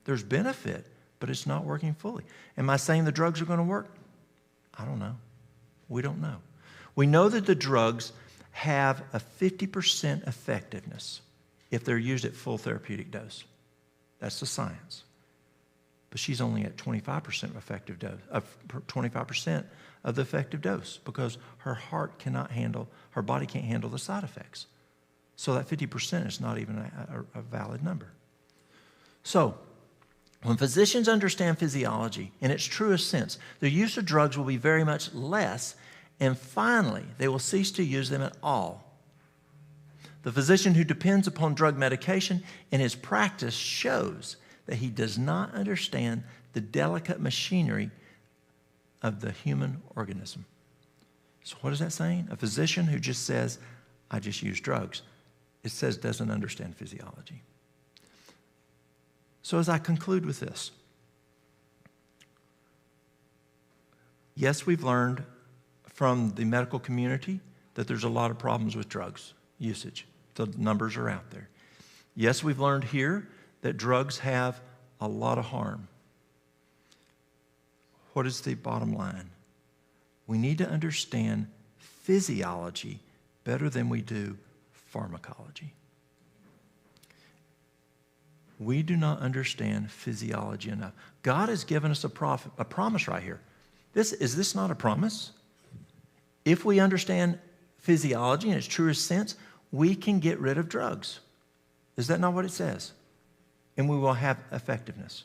[SPEAKER 1] There's benefit, but it's not working fully. Am I saying the drugs are going to work? I don't know. We don't know. We know that the drugs have a 50% effectiveness if they're used at full therapeutic dose. That's the science. But she's only at 25% effective dose, 25% of the effective dose because her heart cannot handle, her body can't handle the side effects. So that 50% is not even a valid number. So, when physicians understand physiology in its truest sense, the use of drugs will be very much less, and finally, they will cease to use them at all. The physician who depends upon drug medication in his practice shows that he does not understand the delicate machinery of the human organism. So what is that saying? A physician who just says, I just use drugs, it says doesn't understand physiology. So as I conclude with this, yes, we've learned from the medical community that there's a lot of problems with drugs usage. The numbers are out there. Yes, we've learned here that drugs have a lot of harm. What is the bottom line? We need to understand physiology better than we do pharmacology. We do not understand physiology enough. God has given us a promise right here. Is this not a promise? If we understand physiology in its truest sense, we can get rid of drugs. Is that not what it says? And we will have effectiveness.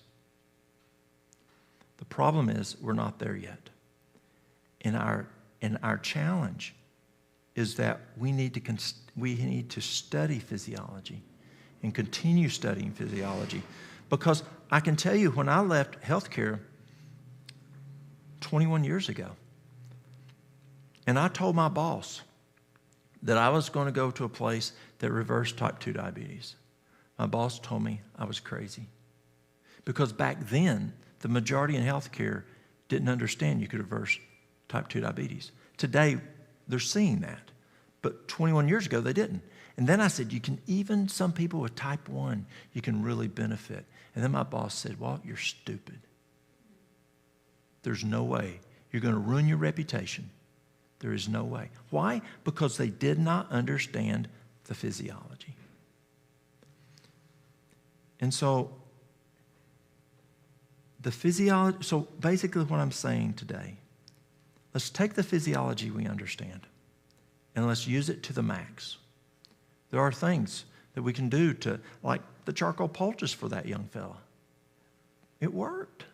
[SPEAKER 1] The problem is we're not there yet. And our challenge is that we need to study physiology and continue studying physiology. Because I can tell you, when I left healthcare 21 years ago, and I told my boss that I was going to go to a place that reversed type 2 diabetes. My boss told me I was crazy. Because back then, the majority in healthcare didn't understand you could reverse type 2 diabetes. Today, they're seeing that. But 21 years ago, they didn't. And then I said, even some people with type 1, you can really benefit. And then my boss said, Walt, you're stupid. There's no way. You're going to ruin your reputation. There is no way. Why? Because they did not understand the physiology. And so, so basically what I'm saying today, let's take the physiology we understand and let's use it to the max. There are things that we can do to, like the charcoal poultice for that young fella. It worked.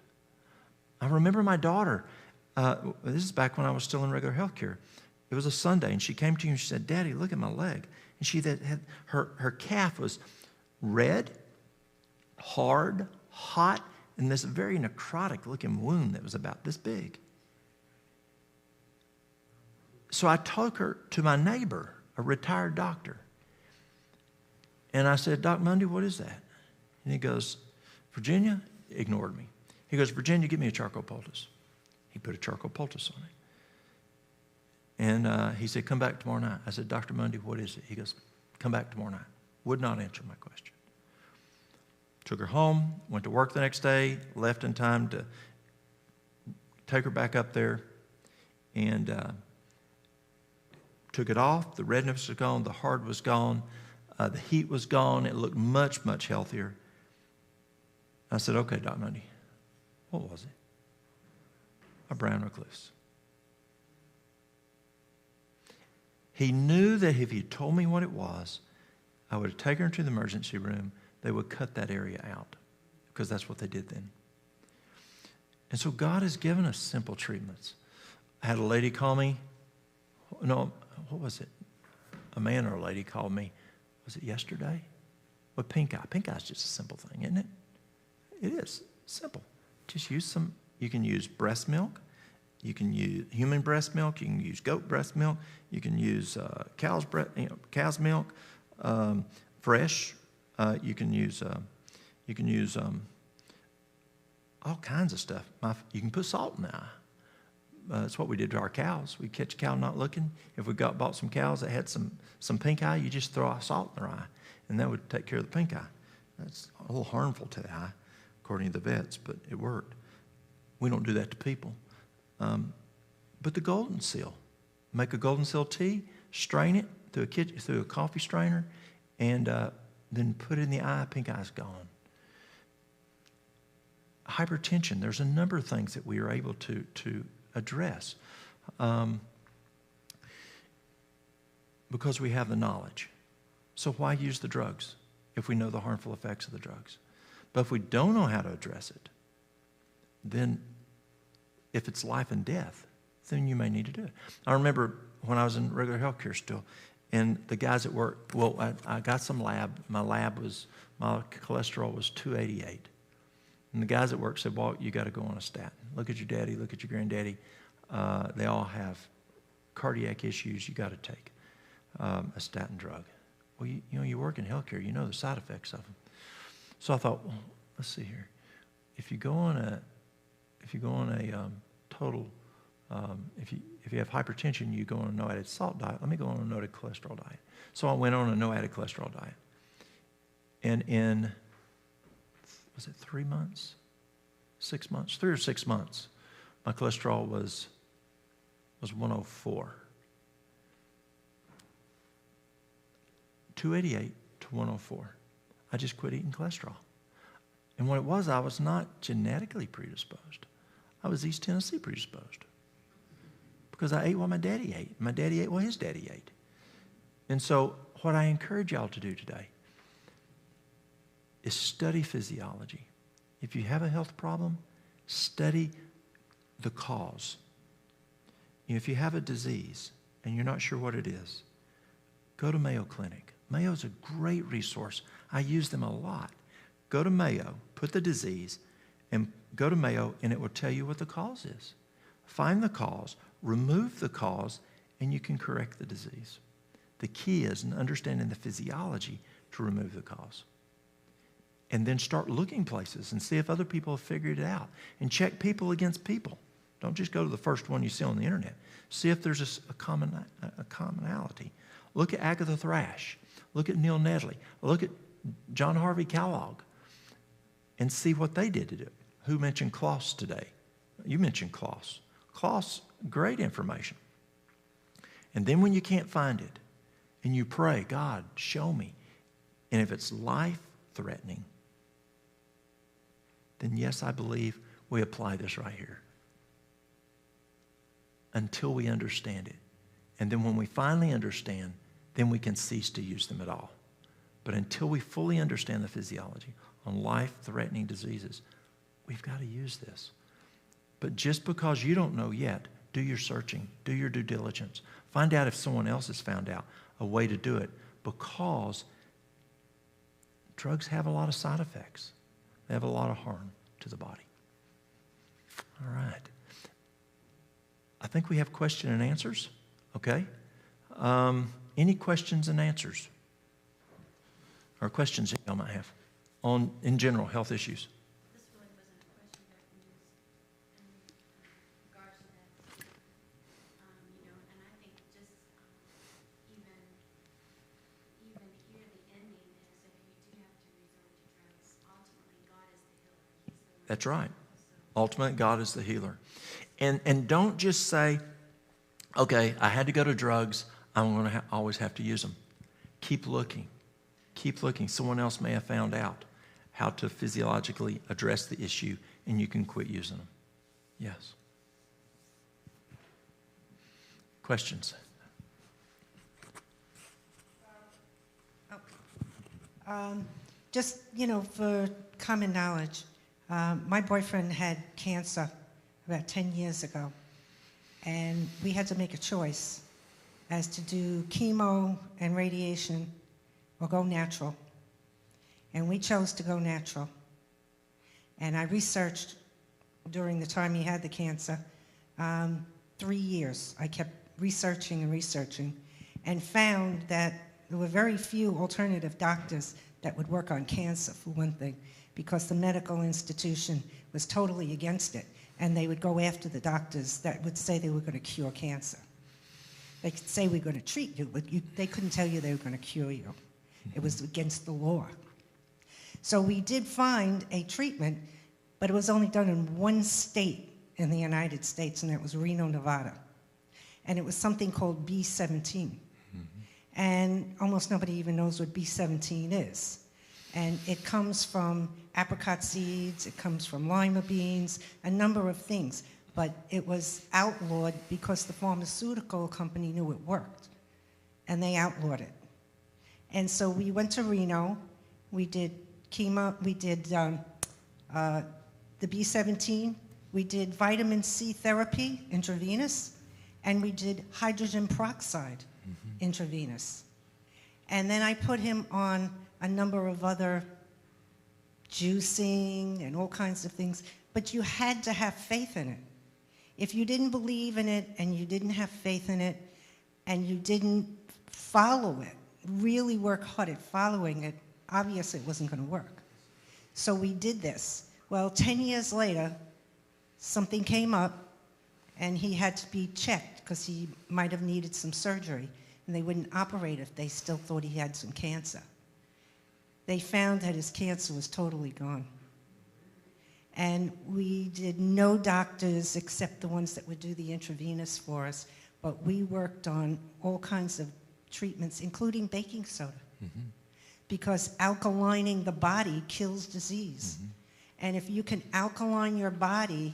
[SPEAKER 1] I remember my daughter, this is back when I was still in regular health care. It was a Sunday, and she came to me and she said, Daddy, look at my leg. And she had her calf was red, hard, hot, and this very necrotic-looking wound that was about this big. So I took her to my neighbor, a retired doctor. And I said, Doc Mundy, what is that? And he goes, Virginia, ignored me. He goes, Virginia, give me a charcoal poultice. He put a charcoal poultice on it. And he said, come back tomorrow night. I said, Dr. Mundy, what is it? He goes, come back tomorrow night. Would not answer my question. Took her home, went to work the next day, left in time to take her back up there, and took it off. The redness was gone. The hard was gone. The heat was gone. It looked much, much healthier. I said, okay, Dr. Mundy, what was it? A brown recluse. He knew that if he told me what it was, I would have taken her to the emergency room. They would cut that area out because that's what they did then. And so God has given us simple treatments. I had a lady call me. No, what was it? A man or a lady called me. Was it yesterday? With pink eye. Pink eye is just a simple thing, isn't it? It is simple. Just use some. You can use breast milk. You can use human breast milk. You can use goat breast milk. You can use cow's milk, fresh. You can use all kinds of stuff. You can put salt in the eye. That's what we did to our cows. We catch a cow not looking. If we bought some cows that had some pink eye, you just throw salt in their eye, and that would take care of the pink eye. That's a little harmful to the eye, according to the vets, but it worked. We don't do that to people. But the golden seal, make a golden seal tea, strain it through a coffee strainer, and then put it in the eye. Pink eye's gone. Hypertension. There's a number of things that we are able to address because we have the knowledge. So why use the drugs if we know the harmful effects of the drugs? But if we don't know how to address it, then if it's life and death, then you may need to do it. I remember when I was in regular health care still, and the guys at work, I got some lab. My cholesterol was 288. And the guys at work said, Walt, you got to go on a statin. Look at your daddy, look at your granddaddy. They all have cardiac issues. You got to take a statin drug. Well, you work in healthcare. You know the side effects of them. So I thought, well, let's see here. If you go on a total, if you have hypertension, you go on a no added salt diet. Let me go on a no added cholesterol diet. So I went on a no added cholesterol diet, and in was it 3 months, 6 months, 3 or 6 months, my cholesterol was 104. 288 to 104. I just quit eating cholesterol. And what it was, I was not genetically predisposed. I was East Tennessee predisposed. Because I ate what my daddy ate. My daddy ate what his daddy ate. And so what I encourage y'all to do today is study physiology. If you have a health problem, study the cause. If you have a disease and you're not sure what it is, go to Mayo Clinic. Mayo is a great resource. I use them a lot. Go to Mayo, put the disease, and go to Mayo, and it will tell you what the cause is. Find the cause, remove the cause, and you can correct the disease. The key is in understanding the physiology to remove the cause. And then start looking places and see if other people have figured it out. And check people against people. Don't just go to the first one you see on the internet. See if there's a commonality. Look at Agatha Thrash. Look at Neil Nedley. Look at John Harvey Kellogg. And see what they did to do it. Who mentioned Kloss today? You mentioned Kloss. Kloss, great information. And then when you can't find it, and you pray, God, show me. And if it's life-threatening, then yes, I believe we apply this right here. Until we understand it. And then when we finally understand, then we can cease to use them at all. But until we fully understand the physiology on life-threatening diseases, we've got to use this. But just because you don't know yet, do your searching, do your due diligence. Find out if someone else has found out a way to do it, because drugs have a lot of side effects. They have a lot of harm to the body. All right. I think we have question and answers. Okay. Any questions and answers? Or questions that y'all might have on, in general, health issues?
[SPEAKER 2] This really wasn't a question, but in regard
[SPEAKER 1] That's right. Ultimate, God is the healer. And don't just say, okay, I had to go to drugs. I'm going to always have to use them. Keep looking. Keep looking. Someone else may have found out how to physiologically address the issue, and you can quit using them. Yes. Questions?
[SPEAKER 3] Just, for common knowledge, my boyfriend had cancer about 10 years ago, and we had to make a choice as to do chemo and radiation or go natural. And we chose to go natural. And I researched during the time he had the cancer, 3 years. I kept researching and found that there were very few alternative doctors that would work on cancer, for one thing, because the medical institution was totally against it, and they would go after the doctors that would say they were going to cure cancer. They could say we're going to treat you, but they couldn't tell you they were going to cure you. It was against the law. So we did find a treatment, but it was only done in one state in the United States, and that was Reno, Nevada. And it was something called B17. And almost nobody even knows what B17 is. And it comes from apricot seeds, it comes from lima beans, a number of things. But it was outlawed because the pharmaceutical company knew it worked. And they outlawed it. And so we went to Reno, we did chemo, we did the B17, we did vitamin C therapy, intravenous, and we did hydrogen peroxide, intravenous. And then I put him on a number of other juicing and all kinds of things, but you had to have faith in it. If you didn't believe in it and you didn't have faith in it and you didn't follow it, really work hard at following it, obviously it wasn't going to work. So we did this. Well, 10 years later, something came up and he had to be checked because he might have needed some surgery, and they wouldn't operate if they still thought he had some cancer. They found that his cancer was totally gone. And we did no doctors except the ones that would do the intravenous for us, but we worked on all kinds of treatments, including baking soda, because alkalining the body kills disease. And if you can alkaline your body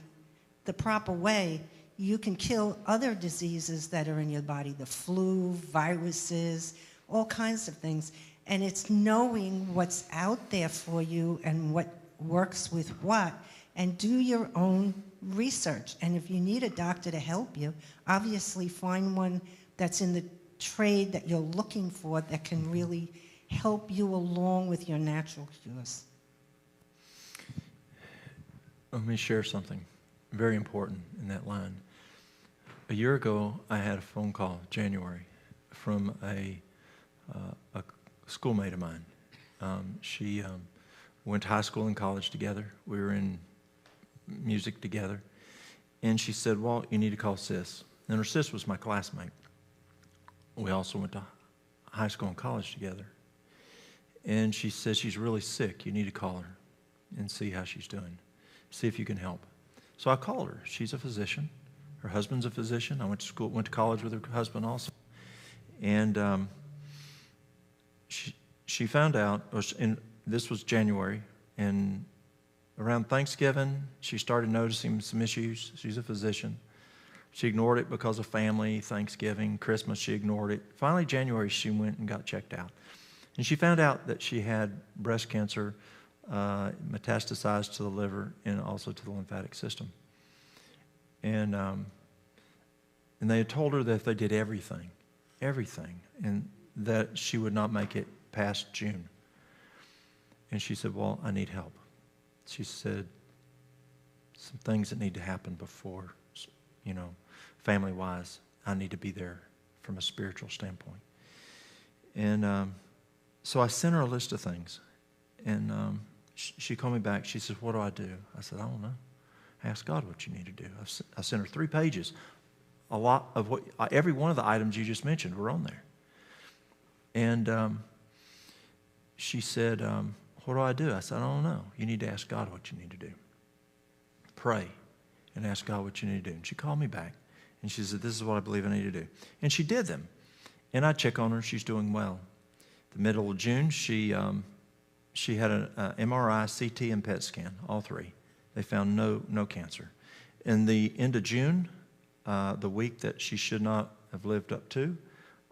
[SPEAKER 3] the proper way, you can kill other diseases that are in your body, the flu, viruses, all kinds of things. And it's knowing what's out there for you and what works with what, and do your own research. And if you need a doctor to help you, obviously find one that's in the trade that you're looking for that can really help you along with your natural cures.
[SPEAKER 1] Let me share something very important in that line. A year ago, I had a phone call, January, from a schoolmate of mine. She went to high school and college together. We were in music together. And she said, Walt, you need to call Sis. And her sis was my classmate. We also went to high school and college together. And she says she's really sick. You need to call her and see how she's doing. See if you can help. So I called her. She's a physician. Her husband's a physician. I went to college with her husband also. And she found out, and this was January, and around Thanksgiving, she started noticing some issues. She's a physician. She ignored it because of family, Thanksgiving, Christmas, she ignored it. Finally, January, she went and got checked out. And she found out that she had breast cancer metastasized to the liver and also to the lymphatic system. And they had told her that if they did everything, and that she would not make it past June. And she said, well, I need help. She said, some things that need to happen before, family-wise, I need to be there from a spiritual standpoint. And so I sent her a list of things. And she called me back. She said, what do I do? I said, I don't know. Ask God what you need to do. I sent her 3 pages. A lot of every one of the items you just mentioned were on there. And she said, what do I do? I said, I don't know. You need to ask God what you need to do. pray and ask God what you need to do. And she called me back, and she said, this is what I believe I need to do. And she did them. And I check on her. She's doing well. The middle of June, she had an MRI, CT, and PET scan, all three. They found no cancer. In the end of June, the week that she should not have lived up to,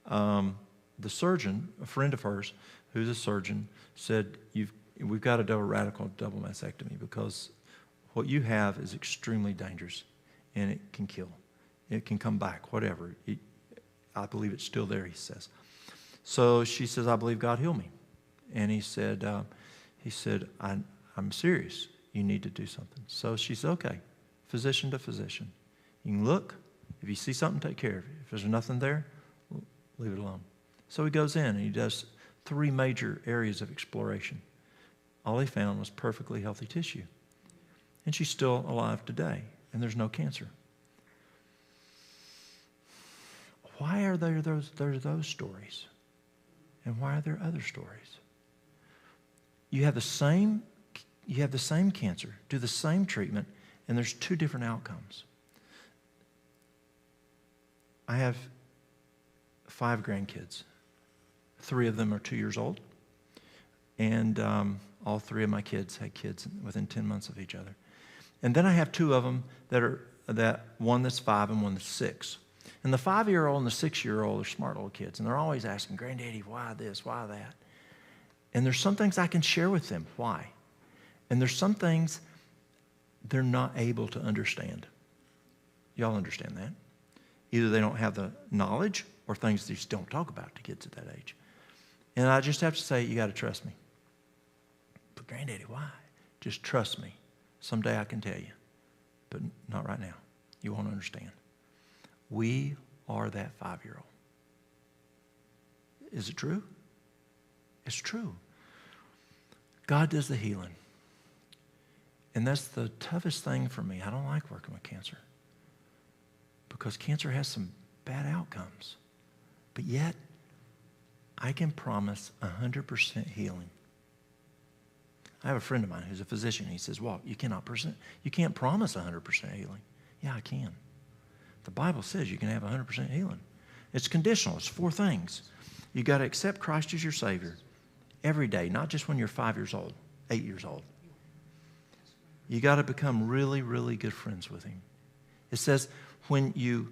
[SPEAKER 1] the surgeon, a friend of hers, who's a surgeon, said, we've got to do a radical double mastectomy because what you have is extremely dangerous, and it can kill. It can come back, whatever. I believe it's still there, he says. So she says, I believe God heal me. And he said, I'm serious. You need to do something. So she said, okay, physician to physician. You can look. If you see something, take care of it. If there's nothing there, leave it alone. So he goes in and he does 3 major areas of exploration. All he found was perfectly healthy tissue. And she's still alive today, and there's no cancer. Why are there those stories? And why are there other stories? You have the same cancer, do the same treatment, and there's 2 different outcomes. I have 5 grandkids. 3 of them are 2 years old. And all 3 of my kids had kids within 10 months of each other. And then I have 2 of them one that's 5 and one that's 6. And the 5-year-old and the 6-year-old are smart little kids. And they're always asking, Granddaddy, why this, why that? And there's some things I can share with them. Why? And there's some things they're not able to understand. Y'all understand that? Either they don't have the knowledge or things they just don't talk about to kids at that age. And I just have to say, you got to trust me. But Granddaddy, why? Just trust me. Someday I can tell you. But not right now. You won't understand. We are that 5-year-old. Is it true? It's true. God does the healing. And that's the toughest thing for me. I don't like working with cancer. Because cancer has some bad outcomes. But yet, I can promise 100% healing. I have a friend of mine who's a physician. He says, Walt, you can't promise 100% healing. Yeah, I can. The Bible says you can have 100% healing. It's conditional. It's 4 things. You got to accept Christ as your Savior every day, not just when you're 5 years old, 8 years old. You got to become really, really good friends with Him. It says when He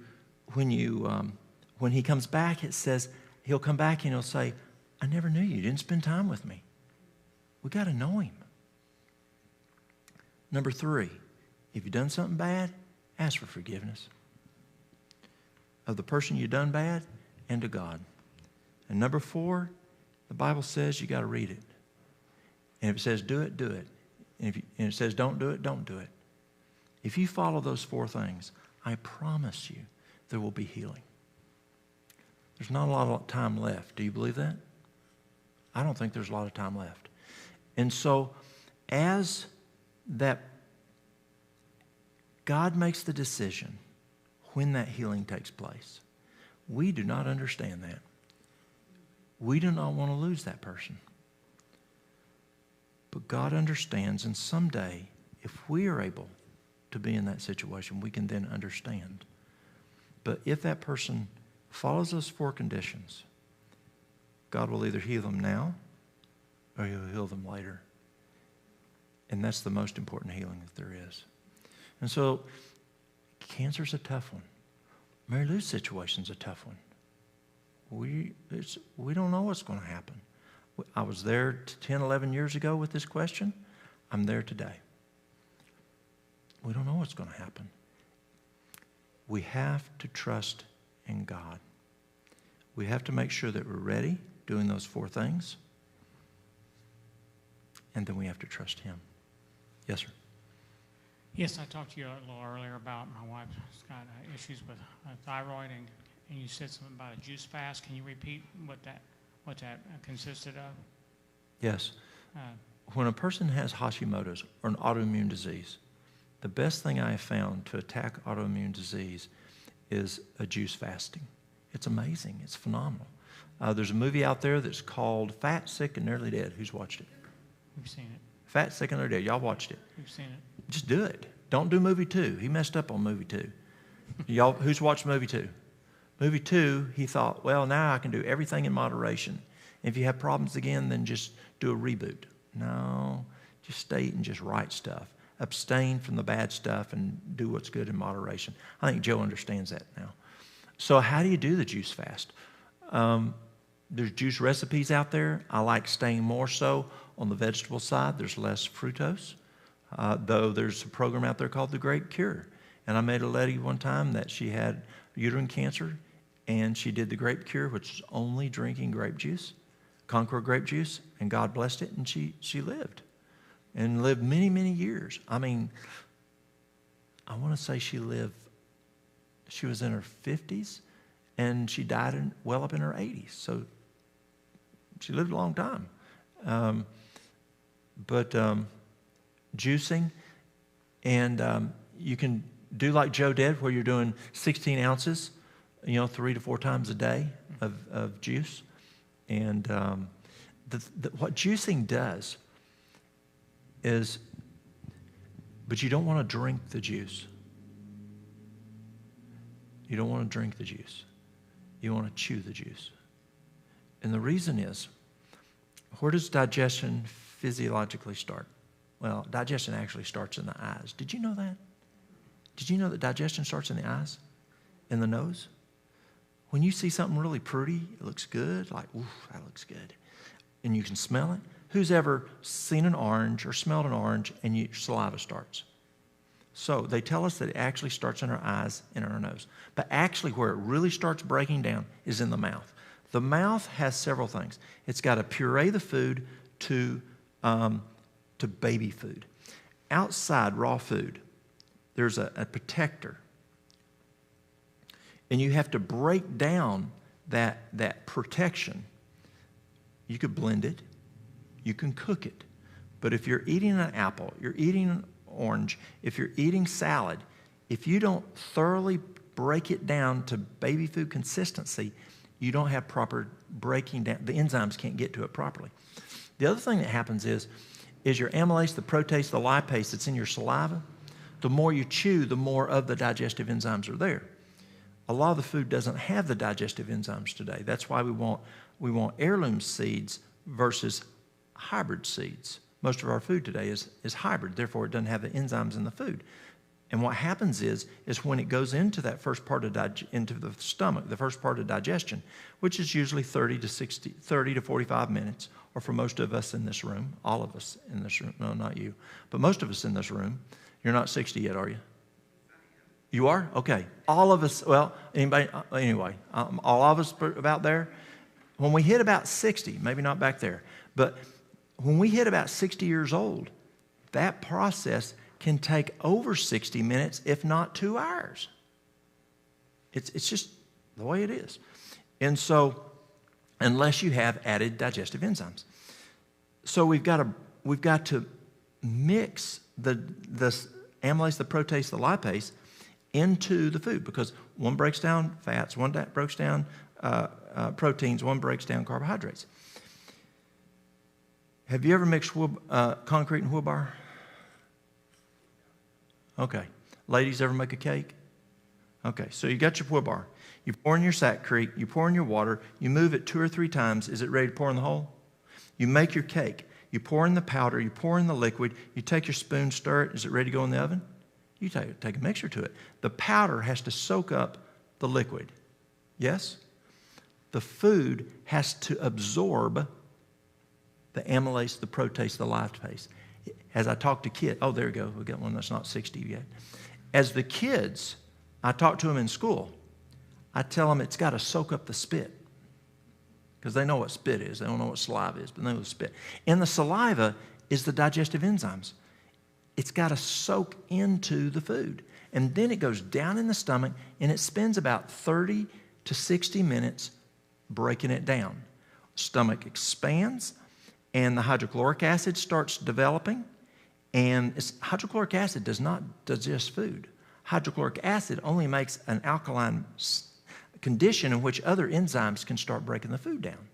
[SPEAKER 1] comes back, it says He'll come back and He'll say, I never knew you. You didn't spend time with me. We got to know Him. Number 3, if you've done something bad, ask for forgiveness of the person you done bad and to God. And number 4, the Bible says you got to read it. And if it says do it, do it. And it says don't do it, don't do it. If you follow those 4 things, I promise you there will be healing. There's not a lot of time left. Do you believe that? I don't think there's a lot of time left. And so as that God makes the decision when that healing takes place, we do not understand that. We do not want to lose that person. But God understands, and someday, if we are able to be in that situation, we can then understand. But if that person follows those 4 conditions, God will either heal them now or He'll heal them later. And that's the most important healing that there is. And so, cancer's a tough one. Mary Lou's situation's a tough one. We don't know what's going to happen. I was there 10, 11 years ago with this question. I'm there today. We don't know what's going to happen. We have to trust in God. We have to make sure that we're ready, doing those 4 things. And then we have to trust Him. Yes, sir.
[SPEAKER 2] Yes, I talked to you a little earlier about my wife's got issues with thyroid, and you said something about a juice fast. Can you repeat what that consisted of?
[SPEAKER 1] Yes. When a person has Hashimoto's or an autoimmune disease, the best thing I have found to attack autoimmune disease is a juice fasting. It's amazing. It's phenomenal. There's a movie out there that's called Fat, Sick, and Nearly Dead. Who's watched it?
[SPEAKER 2] We've seen it.
[SPEAKER 1] Fat, Sick, and Nearly Dead. Y'all watched it.
[SPEAKER 2] We've seen it.
[SPEAKER 1] Just do it. Don't do movie 2. He messed up on movie 2. Y'all, who's watched movie 2? Movie 2, he thought, well, now I can do everything in moderation. If you have problems again, then just do a reboot. No, just stay eating just right stuff. Abstain from the bad stuff and do what's good in moderation. I think Joe understands that now. So how do you do the juice fast? There's juice recipes out there. I like staying more so on the vegetable side. There's less fructose, though there's a program out there called The Grape Cure. And I made a lady one time that she had uterine cancer, and she did the Grape Cure, which is only drinking grape juice, Concord grape juice, and God blessed it, and she lived. And lived many, many years. I mean, I want to say she was in her 50s, and she died well up in her 80s. So she lived a long time. Juicing, and you can do like Joe did, where you're doing 16 ounces, 3 to 4 times a day of juice. And what juicing does is, but you don't want to drink the juice. You don't want to drink the juice. You want to chew the juice. And the reason is, where does digestion physiologically start? Well, digestion actually starts in the eyes. Did you know that? Did you know that digestion starts in the eyes? In the nose? When you see something really pretty, it looks good, like, ooh, that looks good, and you can smell it. Who's ever seen an orange or smelled an orange and your saliva starts? So they tell us that it actually starts in our eyes and in our nose. But actually where it really starts breaking down is in the mouth. The mouth has several things. It's got to puree the food to baby food. Outside raw food, there's a protector. And you have to break down that protection. You could blend it. You can cook it. But if you're eating an apple, you're eating an orange, if you're eating salad, if you don't thoroughly break it down to baby food consistency, you don't have proper breaking down. The enzymes can't get to it properly. The other thing that happens is your amylase, the protease, the lipase that's in your saliva, the more you chew, the more of the digestive enzymes are there. A lot of the food doesn't have the digestive enzymes today. That's why we want heirloom seeds versus hybrid seeds. Most of our food today is hybrid, therefore it doesn't have the enzymes in the food. And what happens is when it goes into that first part of into the stomach, the first part of digestion, which is usually 30 to 45 minutes, or for most of us in this room, all of us in this room, no, not you, but most of us in this room, you're not 60 yet, are you? You are? Okay. All of us, well, anybody, anyway, all of us about there, when we hit about 60, maybe not back there, but when we hit about 60 years old, that process can take over 60 minutes, if not 2 hours. It's just the way it is. And so, unless you have added digestive enzymes. So we've got to mix the amylase, the protease, the lipase into the food, because one breaks down fats, one breaks down proteins, one breaks down carbohydrates. Have you ever mixed concrete and wheelbarrow? Okay. Ladies, ever make a cake? Okay, so you got your wheelbarrow. You pour in your sackcrete, you pour in your water, you move it 2 or 3 times. Is it ready to pour in the hole? You make your cake. You pour in the powder, you pour in the liquid, you take your spoon, stir it. Is it ready to go in the oven? You take a mixer to it. The powder has to soak up the liquid. Yes? The food has to absorb the amylase, the protease, the lipase. As I talk to kids, oh, there we go. We got one that's not 60 yet. As the kids, I talk to them in school. I tell them it's got to soak up the spit, because they know what spit is. They don't know what saliva is, but they know the spit. In the saliva is the digestive enzymes. It's got to soak into the food. And then it goes down in the stomach, and it spends about 30 to 60 minutes breaking it down. Stomach expands, and the hydrochloric acid starts developing. And hydrochloric acid does not digest food. Hydrochloric acid only makes an alkaline condition in which other enzymes can start breaking the food down.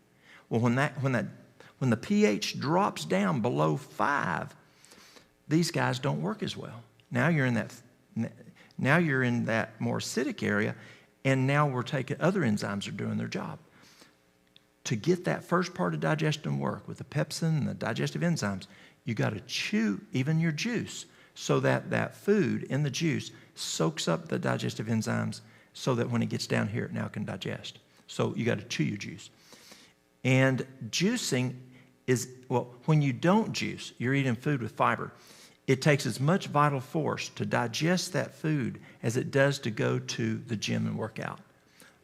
[SPEAKER 1] Well, when the pH drops down below 5, these guys don't work as well. Now you're in that more acidic area, and now we're taking other enzymes are doing their job. To get that first part of digestion work with the pepsin and the digestive enzymes, you got to chew even your juice so that that food in the juice soaks up the digestive enzymes so that when it gets down here, it now can digest. So you got to chew your juice. And juicing is, well, when you don't juice, you're eating food with fiber. It takes as much vital force to digest that food as it does to go to the gym and work out.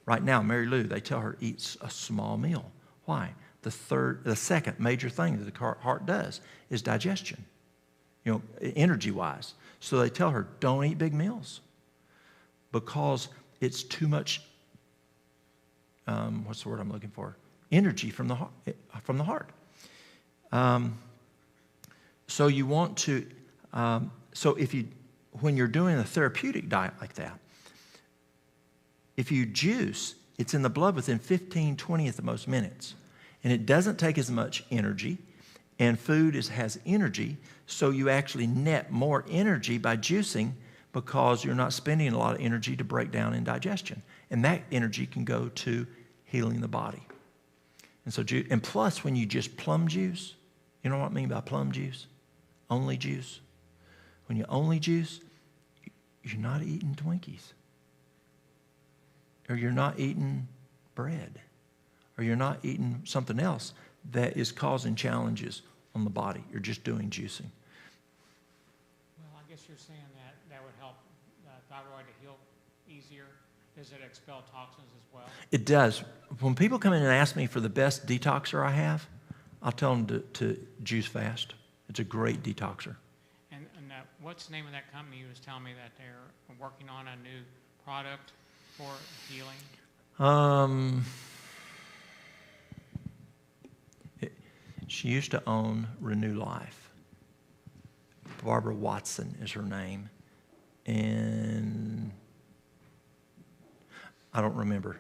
[SPEAKER 1] Right now, Mary Lou, they tell her eats a small meal. Why? The second major thing that the heart does is digestion, energy-wise. So they tell her, don't eat big meals because it's too much, what's the word I'm looking for? Energy from the heart. So you want to, when you're doing a therapeutic diet like that, if you juice, it's in the blood within 15, 20 at the most minutes. And it doesn't take as much energy, and food has energy, so you actually net more energy by juicing because you're not spending a lot of energy to break down in digestion. And that energy can go to healing the body. And plus, when you just plum juice, you know what I mean by plum juice? Only juice. When you only juice, you're not eating Twinkies. Or you're not eating bread. Or you're not eating something else that is causing challenges on the body. You're just doing juicing.
[SPEAKER 2] Well, I guess you're saying that would help the thyroid to heal easier. Does it expel toxins as well?
[SPEAKER 1] It does. When people come in and ask me for the best detoxer I have, I'll tell them to juice fast. It's a great detoxer.
[SPEAKER 2] And what's the name of that company? You was telling me that they're working on a new product for healing.
[SPEAKER 1] She used to own Renew Life. Barbara Watson is her name. And I don't remember.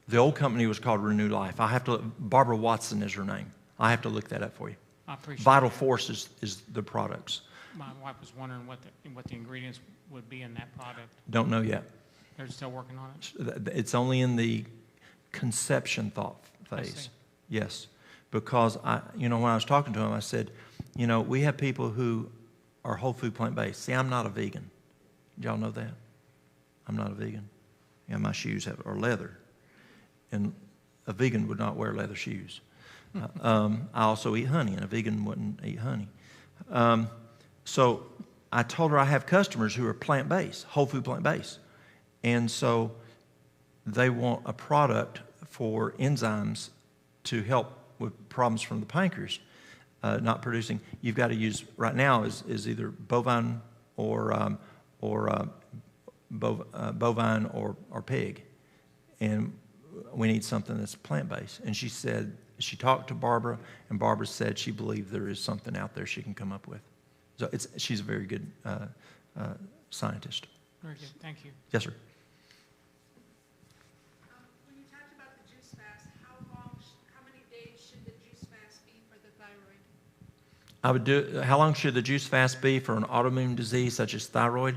[SPEAKER 1] The old company was called Renew Life. Barbara Watson is her name. I have to look that up for you.
[SPEAKER 2] I appreciate
[SPEAKER 1] Vital
[SPEAKER 2] that.
[SPEAKER 1] Force is the products.
[SPEAKER 2] My wife was wondering what the ingredients would be in that product.
[SPEAKER 1] Don't know yet.
[SPEAKER 2] They're still working on it?
[SPEAKER 1] It's only in the conception thought phase. Yes. Because, when I was talking to him, I said, we have people who are whole food plant-based. See, I'm not a vegan. Did y'all know that? I'm not a vegan. Yeah, my shoes are leather. And a vegan would not wear leather shoes. I also eat honey, and a vegan wouldn't eat honey. So I told her I have customers who are plant-based, whole food plant-based. And so they want a product for enzymes to help with problems from the pancreas not producing. You've got to use, right now, is either bovine or bovine or pig. And we need something that's plant-based. And she said, she talked to Barbara, and Barbara said she believed there is something out there she can come up with. So she's a very good scientist.
[SPEAKER 2] Very good. Thank you.
[SPEAKER 1] Yes, sir.
[SPEAKER 4] When you talked about the juice fast, how many days should the juice fast be for the thyroid?
[SPEAKER 1] How long should the juice fast be for an autoimmune disease such as thyroid?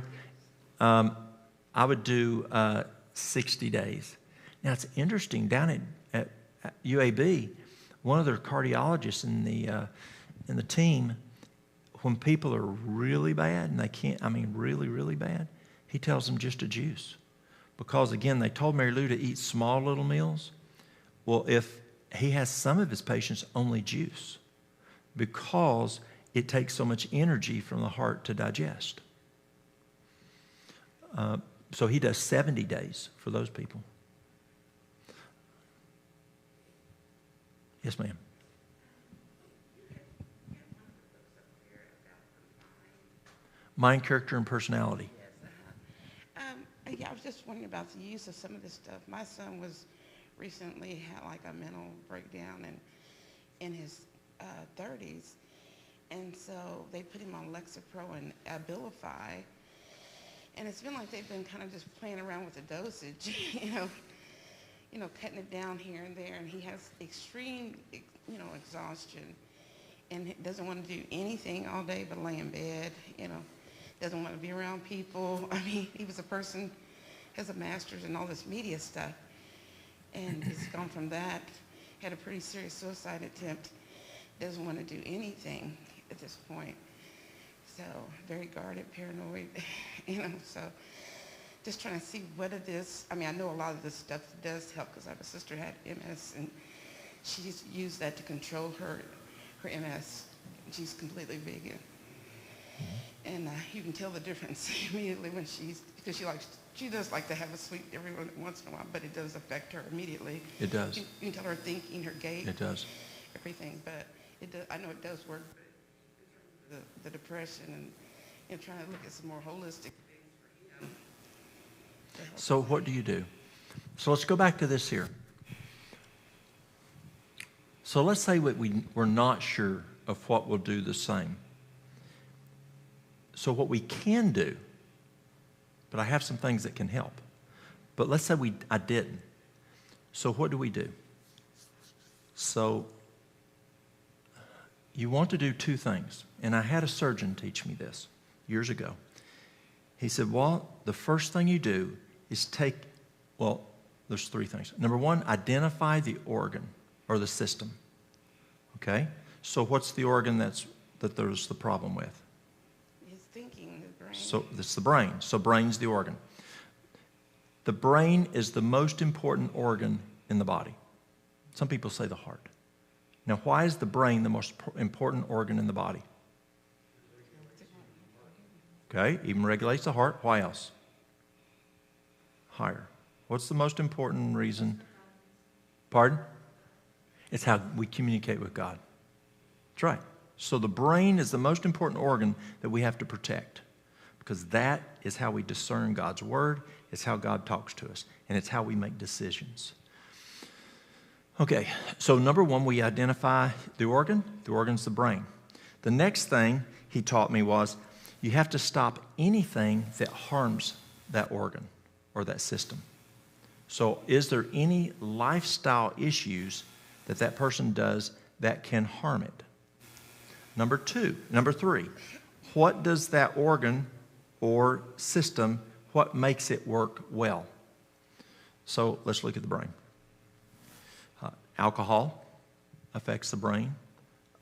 [SPEAKER 1] I would do 60 days. Now, it's interesting, down at UAB, one of their cardiologists in the team, when people are really bad, and they can't, really, really bad, he tells them just to juice. Because, again, they told Mary Lou to eat small little meals. Well, if he has some of his patients only juice, because it takes so much energy from the heart to digest. So he does 70 days for those people. Yes, ma'am. Mind, character, and personality.
[SPEAKER 5] Yeah, I was just wondering about the use of some of this stuff. My son recently had like a mental breakdown in his 30s. And so they put him on Lexapro and Abilify. And it's been like they've been kind of just playing around with the dosage, cutting it down here and there. And he has extreme, exhaustion and doesn't want to do anything all day but lay in bed, doesn't want to be around people. I mean, he was a person, has a master's in all this media stuff, and he's gone from that, had a pretty serious suicide attempt, doesn't want to do anything at this point. So very guarded, paranoid, so just trying to see what it is. I mean, I know a lot of this stuff does help because I have a sister who had MS, and she's used that to control her MS. She's completely vegan. And you can tell the difference immediately when because she does like to have a sweet every once in a while, but it does affect her immediately.
[SPEAKER 1] It does.
[SPEAKER 5] You can tell her thinking, her gait.
[SPEAKER 1] It does.
[SPEAKER 5] Everything, but I know it does work. The depression and trying to look at some more holistic things for him.
[SPEAKER 1] So what do you do? So let's go back to this here. So let's say we're not sure of what will do the same. So what we can do, but I have some things that can help. But let's say I didn't. So what do we do? So you want to do two things. And I had a surgeon teach me this years ago. He said, Walt, the first thing you do is there's three things. Number one, identify the organ or the system. Okay? So what's the organ that there's the problem with?
[SPEAKER 5] His thinking, his brain.
[SPEAKER 1] So it's the brain. So brain's the organ. The brain is the most important organ in the body. Some people say the heart. Now, why is the brain the most important organ in the body? Okay, even regulates the heart. Why else? Higher. What's the most important reason? Pardon? It's how we communicate with God. That's right. So the brain is the most important organ that we have to protect because that is how we discern God's word. It's how God talks to us, and it's how we make decisions. Okay, so number one, we identify the organ. The organ's the brain. The next thing he taught me was you have to stop anything that harms that organ or that system. So is there any lifestyle issues that person does that can harm it? Number three, what does that organ or system, what makes it work well? So let's look at the brain. Alcohol affects the brain.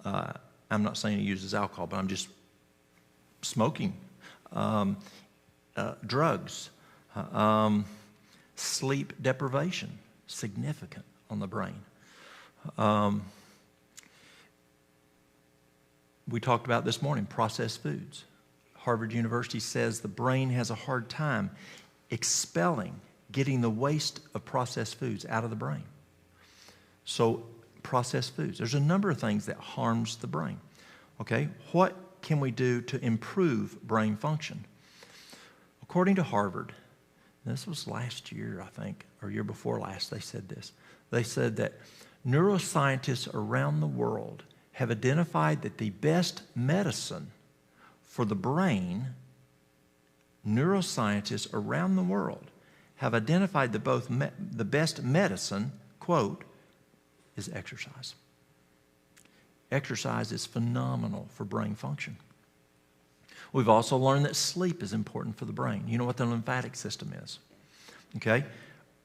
[SPEAKER 1] I'm not saying he uses alcohol, but I'm just smoking. Drugs. Sleep deprivation, significant on the brain. We talked about this morning, processed foods. Harvard University says the brain has a hard time getting the waste of processed foods out of the brain. So processed foods. There's a number of things that harms the brain. Okay, what can we do to improve brain function? According to Harvard, this was last year, I think, or year before last, they said this. They said that neuroscientists around the world have identified that the best medicine for the brain, neuroscientists around the world have identified that the best medicine, quote, is exercise. Exercise is phenomenal for brain function. We've also learned that sleep is important for the brain. You know what the lymphatic system is, okay?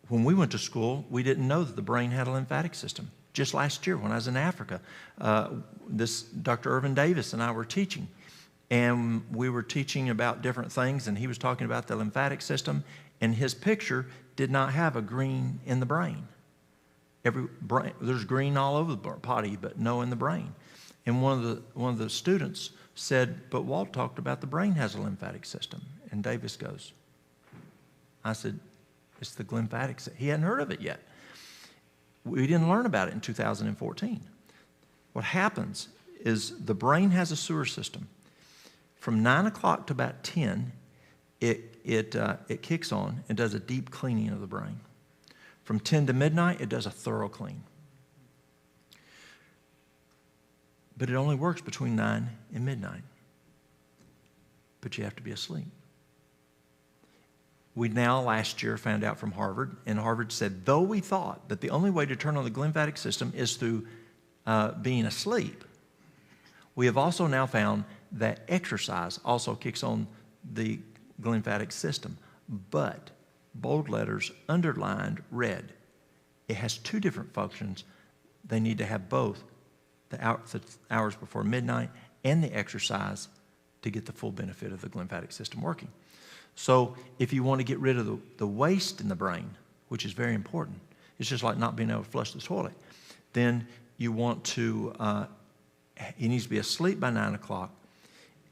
[SPEAKER 1] When we went to school, we didn't know that the brain had a lymphatic system. Just last year when I was in Africa, Dr. Irvin Davis and I were teaching, and we were teaching about different things, and he was talking about the lymphatic system, and his picture did not have a green in the brain. There's green all over the body, but no in the brain. And one of the students said, but Walt talked about the brain has a lymphatic system. And Davis goes, I said, it's the lymphatic system. He hadn't heard of it yet. We didn't learn about it in 2014. What happens is the brain has a sewer system. From 9 o'clock to about 10, it kicks on and does a deep cleaning of the brain. From 10 to midnight, it does a thorough clean. But it only works between 9 and midnight. But you have to be asleep. We now, last year, found out from Harvard, and Harvard said, though we thought that the only way to turn on the lymphatic system is through being asleep, we have also now found that exercise also kicks on the glymphatic system. But, bold letters, underlined, red. It has two different functions. They need to have both, the hours before midnight and the exercise to get the full benefit of the glymphatic system working. So if you want to get rid of the waste in the brain, which is very important, it's just like not being able to flush the toilet, then you want to, he needs to be asleep by 9 o'clock,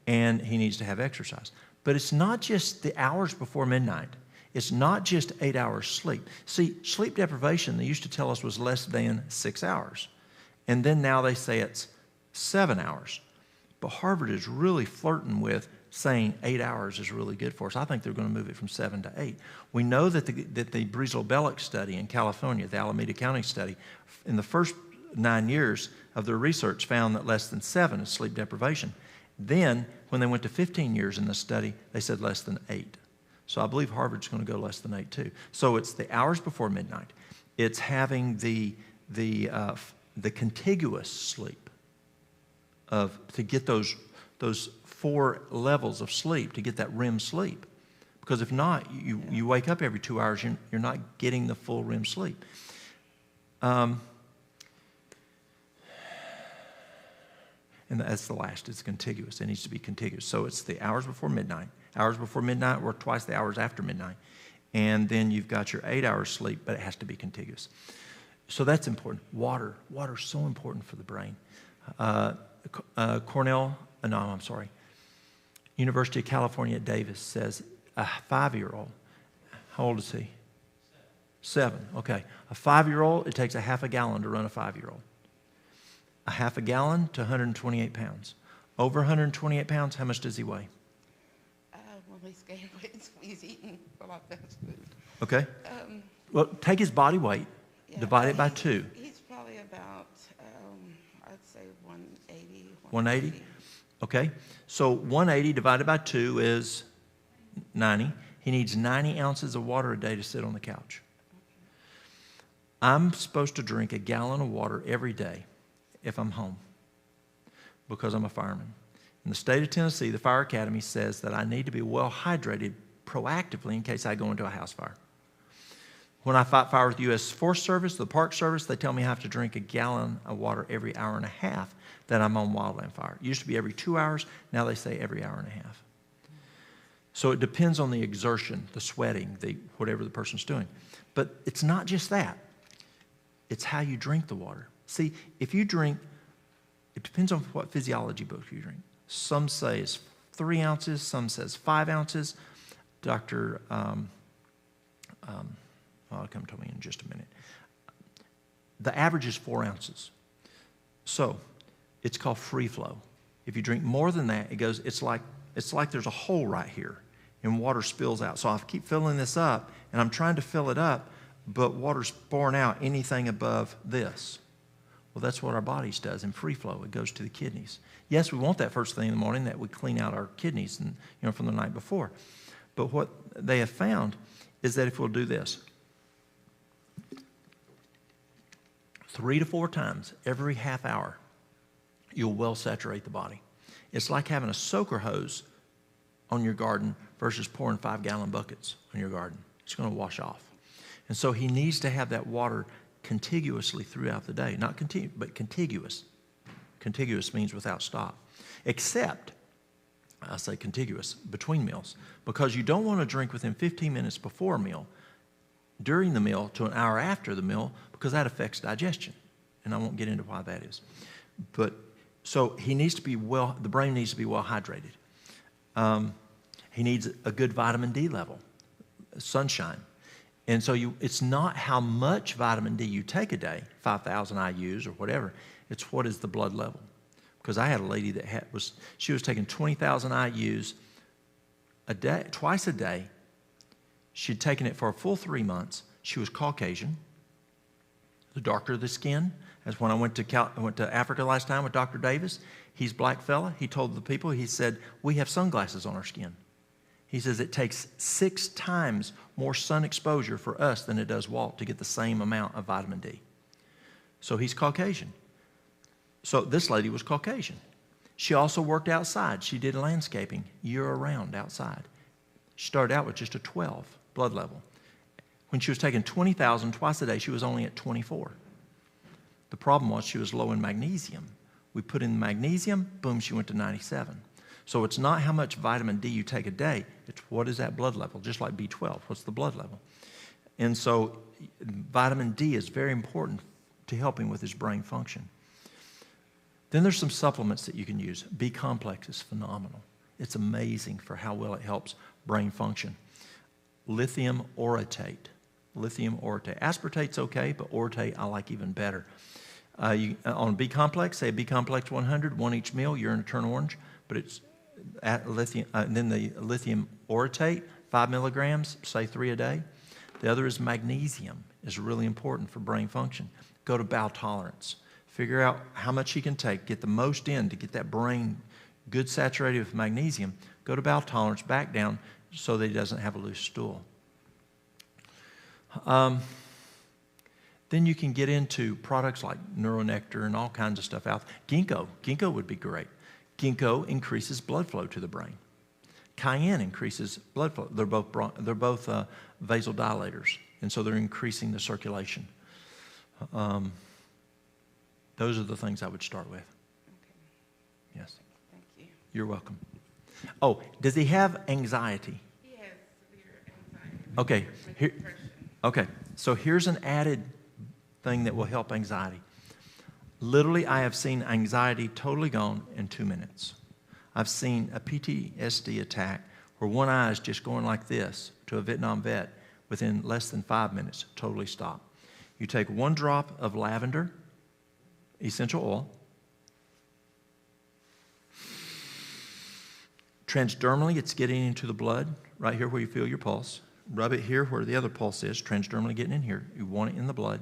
[SPEAKER 1] and he needs to have exercise. But it's not just the hours before midnight. It's not just 8 hours sleep. See, sleep deprivation, they used to tell us, was less than 6 hours. And then now they say it's 7 hours. But Harvard is really flirting with saying 8 hours is really good for us. I think they're going to move it from 7 to 8. We know that the Breezel-Belloc study in California, the Alameda County study, in the first 9 years of their research found that less than 7 is sleep deprivation. Then, when they went to 15 years in the study, they said less than 8. So I believe Harvard's going to go less than 8 too. So it's the hours before midnight. It's having the contiguous sleep to get those 4 levels of sleep, to get that REM sleep. Because if not, you wake up every 2 hours, you're not getting the full REM sleep. And that's the last. It's contiguous. It needs to be contiguous. So it's the hours before midnight. Hours before midnight or twice the hours after midnight. And then you've got your 8 hours sleep, but it has to be contiguous. So that's important. Water. Water is so important for the brain. University of California at Davis says a 5-year-old, how old is he? 7. Okay. A 5-year-old, it takes a half a gallon to run a 5-year-old. A half a gallon to 128 pounds. Over 128 pounds, how much does he weigh?
[SPEAKER 5] Well, he's gained weight, so he's eating a lot of fast food.
[SPEAKER 1] Okay. Well, take his body weight, divide it by 2.
[SPEAKER 5] He's probably about, I'd say 180.
[SPEAKER 1] 180? Okay. So 180 divided by 2 is 90. He needs 90 ounces of water a day to sit on the couch. I'm supposed to drink a gallon of water every day if I'm home, because I'm a fireman. In the state of Tennessee, the Fire Academy says that I need to be well hydrated proactively in case I go into a house fire. When I fight fire with the U.S. Forest Service, the Park Service, they tell me I have to drink a gallon of water every hour and a half that I'm on wildland fire. It used to be every 2 hours. Now they say every hour and a half. So it depends on the exertion, the sweating, whatever the person's doing. But it's not just that. It's how you drink the water. See, if you drink, it depends on what physiology book you drink. Some say it's 3 ounces, some says 5 ounces. Dr. I'll come to me in just a minute. The average is 4 ounces. So it's called free flow. If you drink more than that, it's like there's a hole right here and water spills out. So I keep filling this up and I'm trying to fill it up, but water's pouring out anything above this. Well, that's what our bodies does in free flow. It goes to the kidneys. Yes, we want that first thing in the morning, that we clean out our kidneys from the night before. But what they have found is that if we'll do this 3 to 4 times every half hour, you'll well saturate the body. It's like having a soaker hose on your garden versus pouring 5-gallon buckets on your garden. It's going to wash off. And so he needs to have that water contiguously throughout the day. Not but contiguous. Contiguous means without stop. Except, I say contiguous, between meals. Because you don't want to drink within 15 minutes before a meal, during the meal, to an hour after the meal, because that affects digestion. And I won't get into why that is. But, so he needs to be the brain needs to be well hydrated. He needs a good vitamin D level, sunshine. And so it's not how much vitamin D you take a day, 5,000 IUs or whatever. It's what is the blood level. Because I had a lady that she was taking 20,000 IUs a day, twice a day. She'd taken it for a full 3 months. She was Caucasian, the darker the skin. As when I went to Africa last time with Dr. Davis, he's a black fella. He told the people, he said, we have sunglasses on our skin. He says it takes 6 times more sun exposure for us than it does Walt to get the same amount of vitamin D. So he's Caucasian. So this lady was Caucasian. She also worked outside. She did landscaping year-round outside. She started out with just a 12 blood level. When she was taking 20,000 twice a day, she was only at 24. The problem was she was low in magnesium. We put in magnesium, boom, she went to 97. So it's not how much vitamin D you take a day, it's what is that blood level, just like B12, what's the blood level? And so vitamin D is very important to helping with his brain function. Then there's some supplements that you can use. B-complex is phenomenal. It's amazing for how well it helps brain function. Lithium orotate. Lithium orotate. Aspartate's okay, but orotate I like even better. On B-complex, say B-complex 100, one each meal, you're in a turn orange, but it's at lithium, then the lithium orotate, 5 milligrams, say 3 a day. The other is magnesium, is really important for brain function. Go to bowel tolerance. Figure out how much he can take, get the most in to get that brain good saturated with magnesium. Go to bowel tolerance, back down so that he doesn't have a loose stool. Then you can get into products like Neuronectar and all kinds of stuff out. Ginkgo would be great. Ginkgo increases blood flow to the brain. Cayenne increases blood flow. They're both vasodilators, and so they're increasing the circulation. Those are the things I would start with.
[SPEAKER 5] Okay.
[SPEAKER 1] Yes.
[SPEAKER 5] Thank you.
[SPEAKER 1] You're welcome. Oh, does he have anxiety?
[SPEAKER 5] He has severe anxiety.
[SPEAKER 1] Okay.
[SPEAKER 5] Depression.
[SPEAKER 1] Okay. So here's an added thing that will help anxiety. Literally, I have seen anxiety totally gone in 2 minutes. I've seen a PTSD attack where one eye is just going like this to a Vietnam vet within less than 5 minutes, totally stop. You take 1 drop of lavender essential oil, transdermally, it's getting into the blood, right here where you feel your pulse. Rub it here where the other pulse is, transdermally getting in here. You want it in the blood.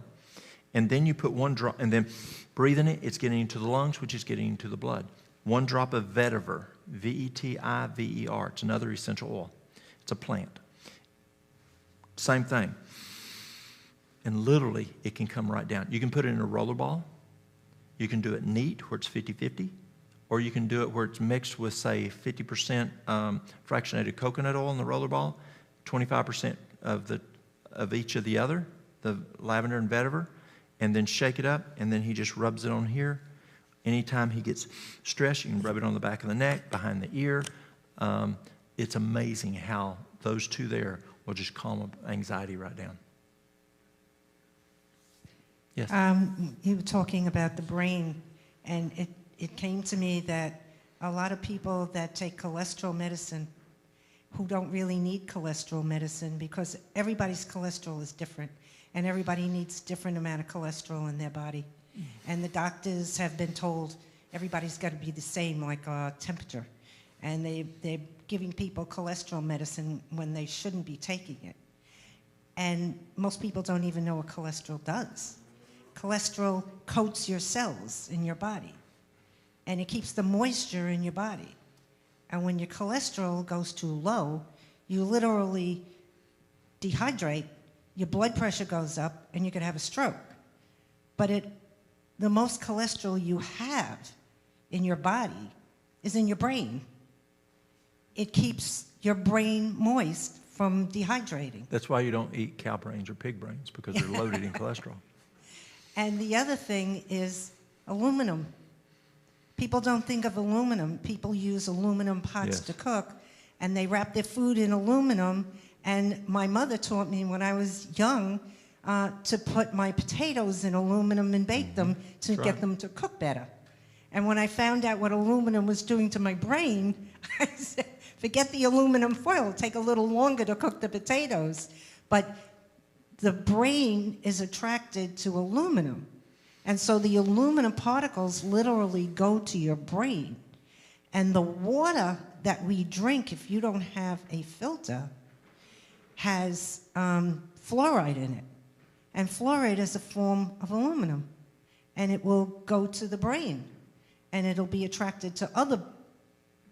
[SPEAKER 1] And then you put 1 drop, and then breathing it, it's getting into the lungs, which is getting into the blood. 1 drop of vetiver, V-E-T-I-V-E-R. It's another essential oil. It's a plant. Same thing. And literally, it can come right down. You can put it in a roller ball. You can do it neat, where it's 50-50. Or you can do it where it's mixed with, say, 50% fractionated coconut oil in the roller ball, 25% of each of the other, the lavender and vetiver, and then shake it up, and then he just rubs it on here. Anytime he gets stressed, you can rub it on the back of the neck, behind the ear. It's amazing how those two there will just calm anxiety right down. Yes?
[SPEAKER 3] You were talking about the brain, and it came to me that a lot of people that take cholesterol medicine who don't really need cholesterol medicine, because everybody's cholesterol is different, and everybody needs different amount of cholesterol in their body. And the doctors have been told everybody's got to be the same, like temperature. And they're giving people cholesterol medicine when they shouldn't be taking it. And most people don't even know what cholesterol does. Cholesterol coats your cells in your body, and it keeps the moisture in your body. And when your cholesterol goes too low, you literally dehydrate, your blood pressure goes up, and you could have a stroke. But the most cholesterol you have in your body is in your brain. It keeps your brain moist from dehydrating.
[SPEAKER 1] That's why you don't eat cow brains or pig brains, because they're loaded in cholesterol.
[SPEAKER 3] And the other thing is aluminum. People don't think of aluminum. People use aluminum pots to cook, and they wrap their food in aluminum. And my mother taught me when I was young to put my potatoes in aluminum and bake them to get them to cook better. And when I found out what aluminum was doing to my brain, I said, forget the aluminum foil. It'll take a little longer to cook the potatoes. But the brain is attracted to aluminum. And so the aluminum particles literally go to your brain. And the water that we drink, if you don't have a filter, has fluoride in it. And fluoride is a form of aluminum. And it will go to the brain. And it'll be attracted to other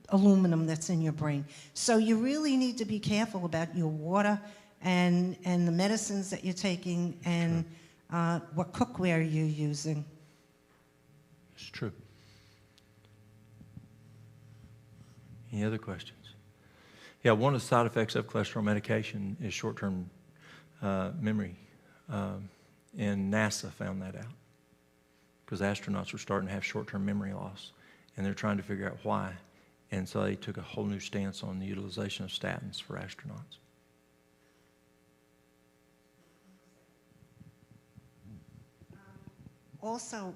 [SPEAKER 3] aluminum that's in your brain. So you really need to be careful about your water and the medicines that you're taking and what cookware you're using.
[SPEAKER 1] It's true. Any other questions? Yeah, one of the side effects of cholesterol medication is short-term memory. And NASA found that out because astronauts were starting to have short-term memory loss, and they're trying to figure out why. And so they took a whole new stance on the utilization of statins for astronauts.
[SPEAKER 3] Also,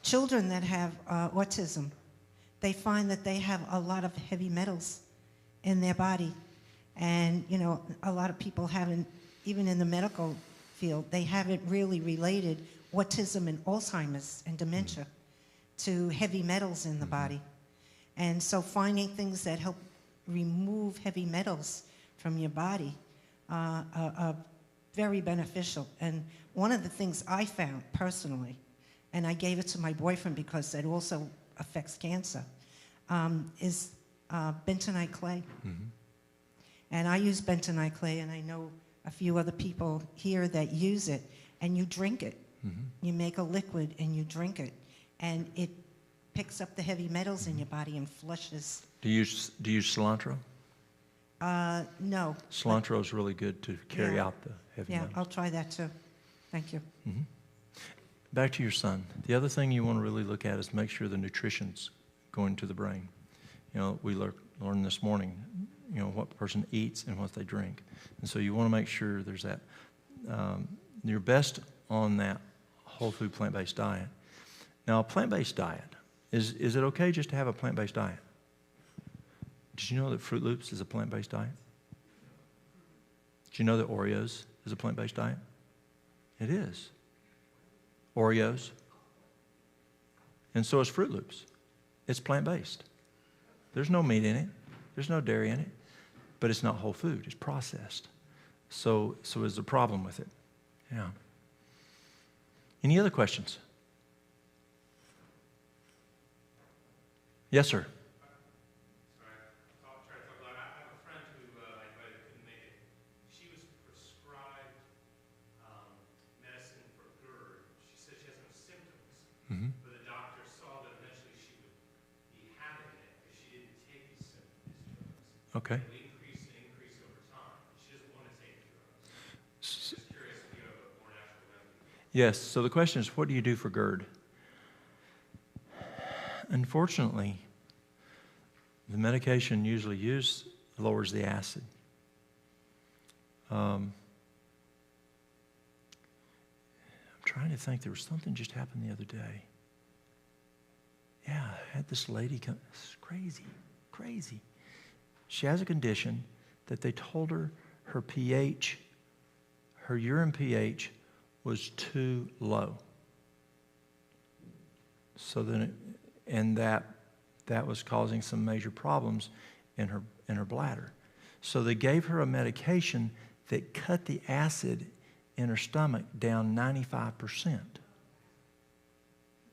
[SPEAKER 3] children that have autism, they find that they have a lot of heavy metals in their body. And, you know, a lot of people haven't, even in the medical field, they haven't really related autism and Alzheimer's and dementia to heavy metals in the body. And so finding things that help remove heavy metals from your body are very beneficial. And one of the things I found personally, and I gave it to my boyfriend because it also affects cancer, is bentonite clay. Mm-hmm. And I use bentonite clay, and I know a few other people here that use it, and you drink it. Mm-hmm. You make a liquid and you drink it, and it picks up the heavy metals in your body and flushes.
[SPEAKER 1] Do you use cilantro?
[SPEAKER 3] No.
[SPEAKER 1] Cilantro is really good to carry out the heavy metals.
[SPEAKER 3] Yeah, I'll try that too. Thank you.
[SPEAKER 1] Mm-hmm. Back to your son. The other thing you want to really look at is make sure the nutrition's going to the brain. You know, we learned this morning, you know, what the person eats and what they drink. And so you want to make sure there's that. You're best on that whole food plant-based diet. Now, a plant-based diet, is it okay just to have a plant-based diet? Did you know that Fruit Loops is a plant-based diet? Did you know that Oreos is a plant-based diet? It is. Oreos. And so is Fruit Loops. It's plant-based. There's no meat in it. There's no dairy in it. But it's not whole food. It's processed. So there's a problem with it. Yeah. Any other questions? Yes, sir. Mm-hmm.
[SPEAKER 6] But the doctor saw that eventually she would be having it if she didn't take these drugs.
[SPEAKER 1] Okay.
[SPEAKER 6] It would increase over time. She doesn't want to take the drugs. Just curious if you have a more natural remedy.
[SPEAKER 1] Yes. So the question is, what do you do for GERD? Unfortunately, the medication usually used lowers the acid. I'm trying to think. There was something just happened the other day. Yeah, I had this lady come. It's crazy. She has a condition that they told her her pH, her urine pH was too low. So then, that was causing some major problems in her bladder. So they gave her a medication that cut the acid in her stomach down 95%.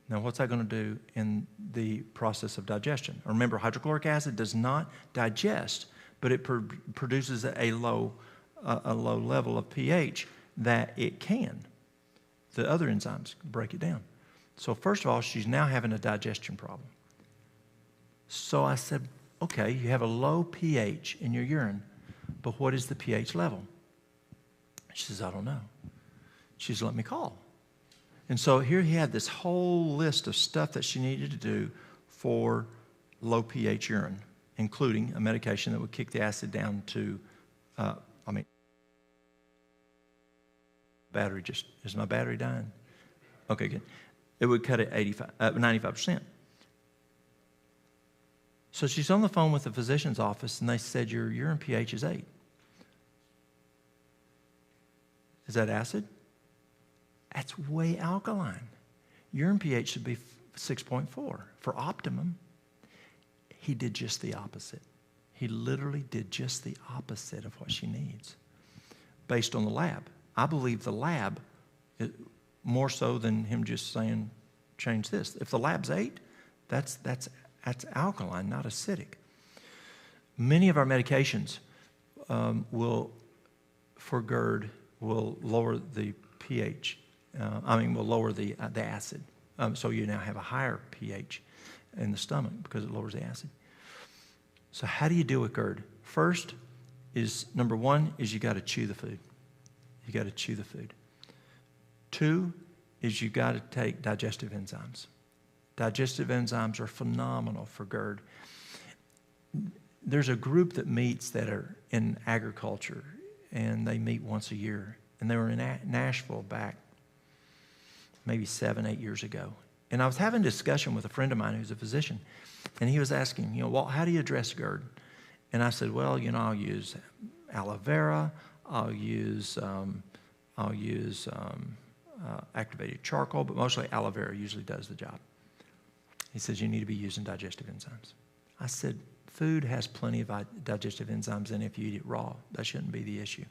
[SPEAKER 1] Now, what's that going to do in the process of digestion? Remember, hydrochloric acid does not digest, but it produces a low level of pH that it can. The other enzymes break it down. So first of all, she's now having a digestion problem. So I said, okay, you have a low pH in your urine, but what is the pH level? She says, I don't know. She says, let me call. And so here he had this whole list of stuff that she needed to do for low pH urine, including a medication that would kick the acid down to, battery just, is my battery dying? Okay, good. It would cut it 95%. So she's on the phone with the physician's office, and they said, your urine pH is 8. Is that acid? That's way alkaline. Urine pH should be 6.4 for optimum. He did just the opposite. He literally did just the opposite of what she needs based on the lab. I believe the lab, more so than him just saying, change this. If the lab's 8, that's alkaline, not acidic. Many of our medications for GERD, will lower the pH. Will lower the acid. So you now have a higher pH in the stomach because it lowers the acid. So how do you deal with GERD? First is, number one, is you got to chew the food. You got to chew the food. Two is you got to take digestive enzymes. Digestive enzymes are phenomenal for GERD. There's a group that meets that are in agriculture, and they meet once a year. And they were in Nashville back maybe 7, 8 years ago. And I was having a discussion with a friend of mine who's a physician, and he was asking, Walt, how do you address GERD? And I said, well, I'll use aloe vera, I'll use activated charcoal, but mostly aloe vera usually does the job. He says, you need to be using digestive enzymes. I said, food has plenty of digestive enzymes in it if you eat it raw. That shouldn't be the issue.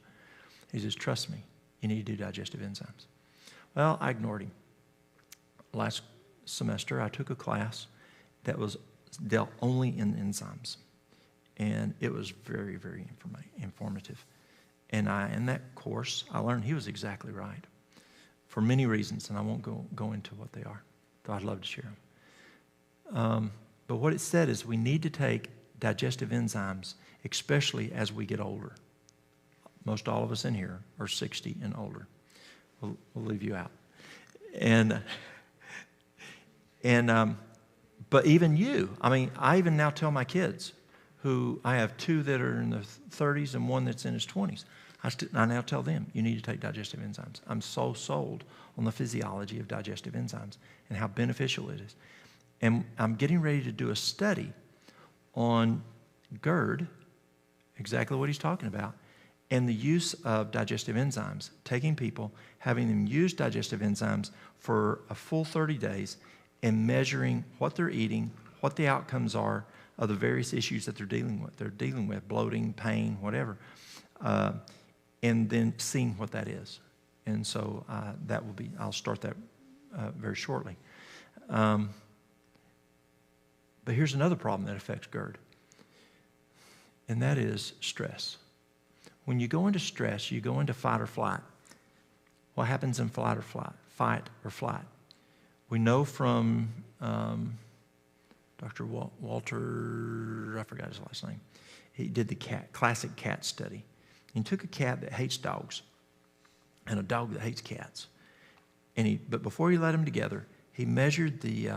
[SPEAKER 1] He says, trust me, you need to do digestive enzymes. Well, I ignored him. Last semester, I took a class that was dealt only in enzymes. And it was very, very informative. And in that course, I learned he was exactly right for many reasons, and I won't go into what they are, though I'd love to share them. But what it said is we need to take digestive enzymes, especially as we get older. Most all of us in here are 60 and older. We'll leave you out. But even you, I even now tell my kids, who I have 2 that are in their 30s and 1 that's in his 20s. I now tell them, you need to take digestive enzymes. I'm so sold on the physiology of digestive enzymes and how beneficial it is. And I'm getting ready to do a study on GERD, exactly what he's talking about, and the use of digestive enzymes, taking people, having them use digestive enzymes for a full 30 days and measuring what they're eating, what the outcomes are of the various issues that they're dealing with. They're dealing with bloating, pain, whatever, and then seeing what that is. And so I'll start that very shortly. But here's another problem that affects GERD, and that is stress. When you go into stress, you go into fight or flight. What happens in fight or flight? We know from Dr. Walter, I forgot his last name. He did the classic cat study. He took a cat that hates dogs and a dog that hates cats. But before he let them together, he measured the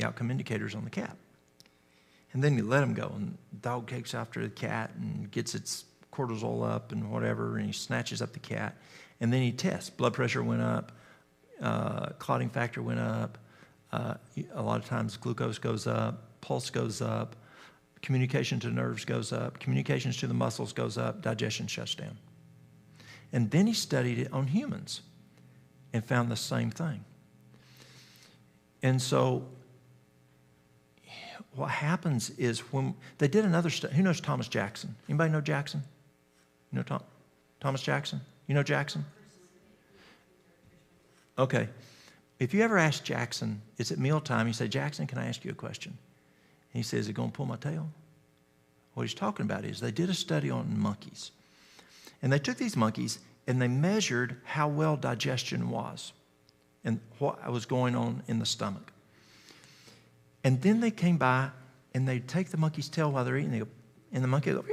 [SPEAKER 1] outcome indicators on the cat. And then he let them go, and the dog takes after the cat and gets its cortisol up and whatever, and he snatches up the cat. And then he tests. Blood pressure went up, clotting factor went up, a lot of times glucose goes up, pulse goes up, communication to nerves goes up, communications to the muscles goes up, digestion shuts down. And then he studied it on humans and found the same thing. And so what happens is when they did another study, who knows Thomas Jackson? Anybody know Jackson? You know Thomas Jackson? You know Jackson? Okay. If you ever ask Jackson, it's at mealtime, you say, Jackson, can I ask you a question? And he says, is it going to pull my tail? What he's talking about is they did a study on monkeys. And they took these monkeys and they measured how well digestion was and what was going on in the stomach. And then they came by and they'd take the monkey's tail while they're eating, and the monkey would go,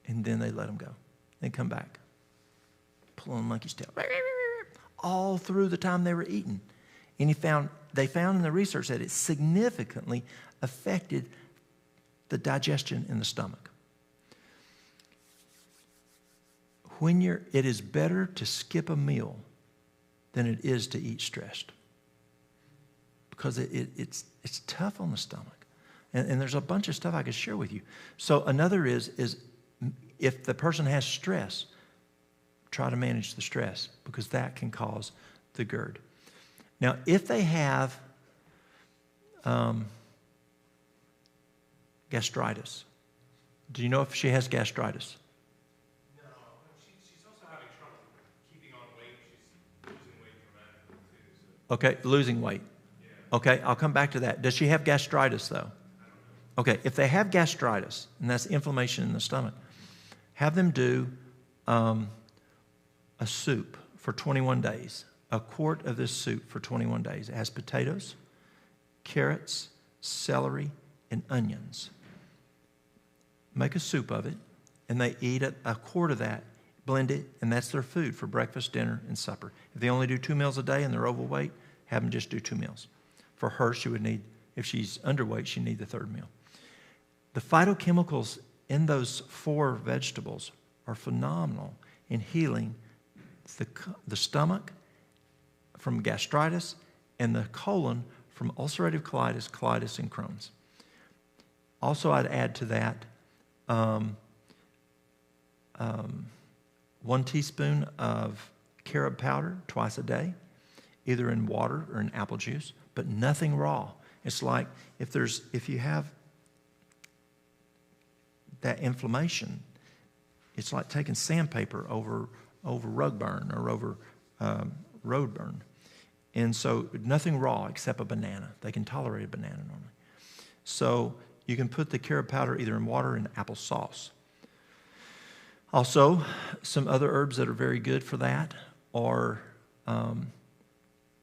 [SPEAKER 1] and then they let him go. They'd come back, pull on the monkey's tail, all through the time they were eating. And they found in the research that it significantly affected the digestion in the stomach. It is better to skip a meal than it is to eat stressed, because it's tough on the stomach. And there's a bunch of stuff I could share with you. So another is if the person has stress, try to manage the stress, because that can cause the GERD. Now, if they have gastritis, do you know if she has gastritis?
[SPEAKER 6] No, she's also having trouble keeping on weight. She's losing weight dramatically too. So.
[SPEAKER 1] Okay, losing weight.
[SPEAKER 6] Yeah.
[SPEAKER 1] Okay, I'll come back to that. Does she have gastritis, though?
[SPEAKER 6] I don't know.
[SPEAKER 1] Okay, if they have gastritis, and that's inflammation in the stomach, have them do a soup for 21 days. A quart of this soup for 21 days. It has potatoes, carrots, celery, and onions. Make a soup of it, and they eat a quart of that, blend it, and that's their food for breakfast, dinner, and supper. If they only do 2 meals a day and they're overweight, have them just do 2 meals. For her, she would need, if she's underweight, she'd need the 3rd meal. The phytochemicals in those 4 vegetables are phenomenal in healing the stomach from gastritis and the colon from ulcerative colitis, and Crohn's. Also, I'd add to that 1 teaspoon of carob powder twice a day, either in water or in apple juice, but nothing raw. It's like if you have that inflammation, it's like taking sandpaper over rug burn or over road burn. And so nothing raw except a banana. They can tolerate a banana normally. So you can put the carob powder either in water or in apple sauce. Also, some other herbs that are very good for that are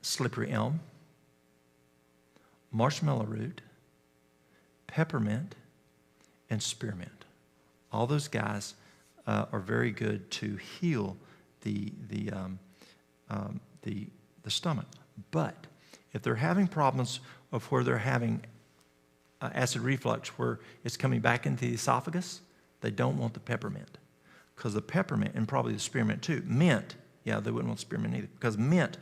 [SPEAKER 1] slippery elm, marshmallow root, peppermint, and spearmint. All those guys are very good to heal the stomach. But if they're having problems of where they're having acid reflux, where it's coming back into the esophagus, they don't want the peppermint. Because the peppermint, and probably the spearmint too, mint, yeah, they wouldn't want spearmint either, because mint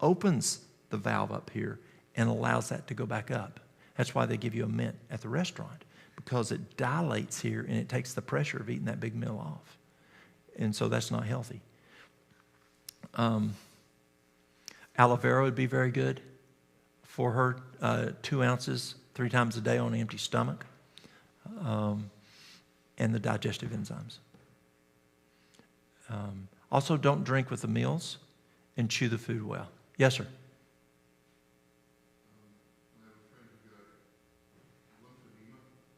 [SPEAKER 1] opens the valve up here and allows that to go back up. That's why they give you a mint at the restaurant, because it dilates here and it takes the pressure of eating that big meal off. And so that's not healthy. Aloe vera would be very good for her, 2 ounces 3 times a day on an empty stomach, and the digestive enzymes. Also, don't drink with the meals and chew the food well. Yes, sir.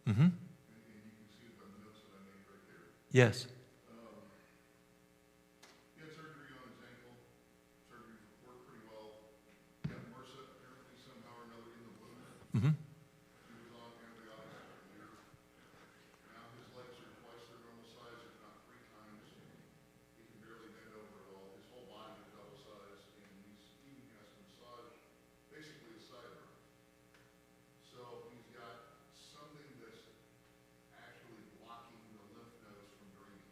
[SPEAKER 1] Mm-hmm. And you can see it by the notes that I made right there. Yes. He had surgery on his ankle. Surgery worked pretty well. He got MRSA apparently somehow or another in the womb. Mm-hmm. He was on antibiotics for a year. Now his legs are twice their normal size, if not 3 times. He can barely bend over at all. His whole body is double size, and he even has to massage basically his sidearm. So he's got something that's actually blocking the lymph nodes from draining.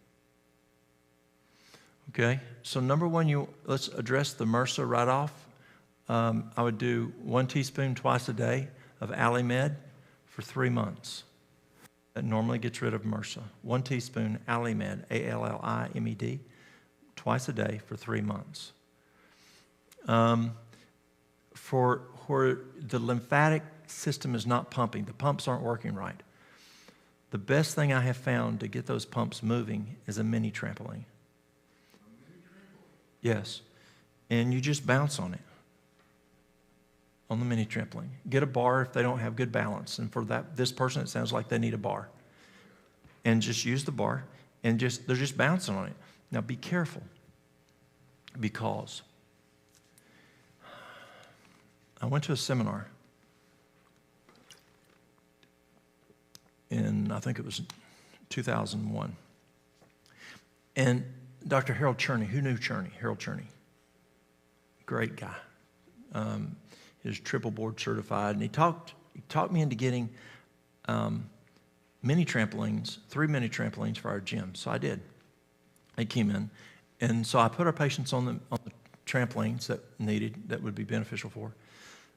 [SPEAKER 1] Okay, so number one, let's address the MRSA right off. I would do 1 teaspoon twice a day of Alimed for 3 months. That normally gets rid of MRSA. 1 teaspoon Alimed, A-L-L-I-M-E-D, twice a day for 3 months. For where the lymphatic system is not pumping, the pumps aren't working right, the best thing I have found to get those pumps moving is a mini trampoline. Yes. And you just bounce on it, on the mini trampoline. Get a bar if they don't have good balance. And for this person, it sounds like they need a bar. And just use the bar, and they're just bouncing on it. Now be careful, because I went to a seminar in, I think it was 2001. And Dr. Harold Cherney, who knew Cherney? Harold Cherney. Great guy. He was triple board certified, and he talked me into getting mini trampolines, 3 mini trampolines for our gym. So I did. They came in, and so I put our patients on the trampolines that would be beneficial for.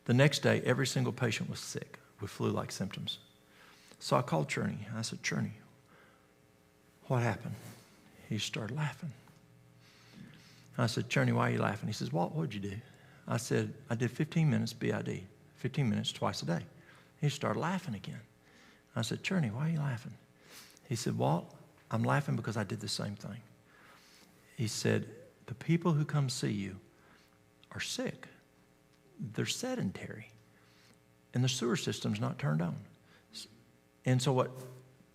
[SPEAKER 1] The next day, every single patient was sick with flu-like symptoms. So I called Cherney. I said, Cherney, what happened? He started laughing. I said, Cherney, why are you laughing? He says, Walt, what did you do? I said, I did 15 minutes BID, 15 minutes twice a day. He started laughing again. I said, Cherney, why are you laughing? He said, Walt, I'm laughing because I did the same thing. He said, the people who come see you are sick. They're sedentary. And the sewer system's not turned on. And so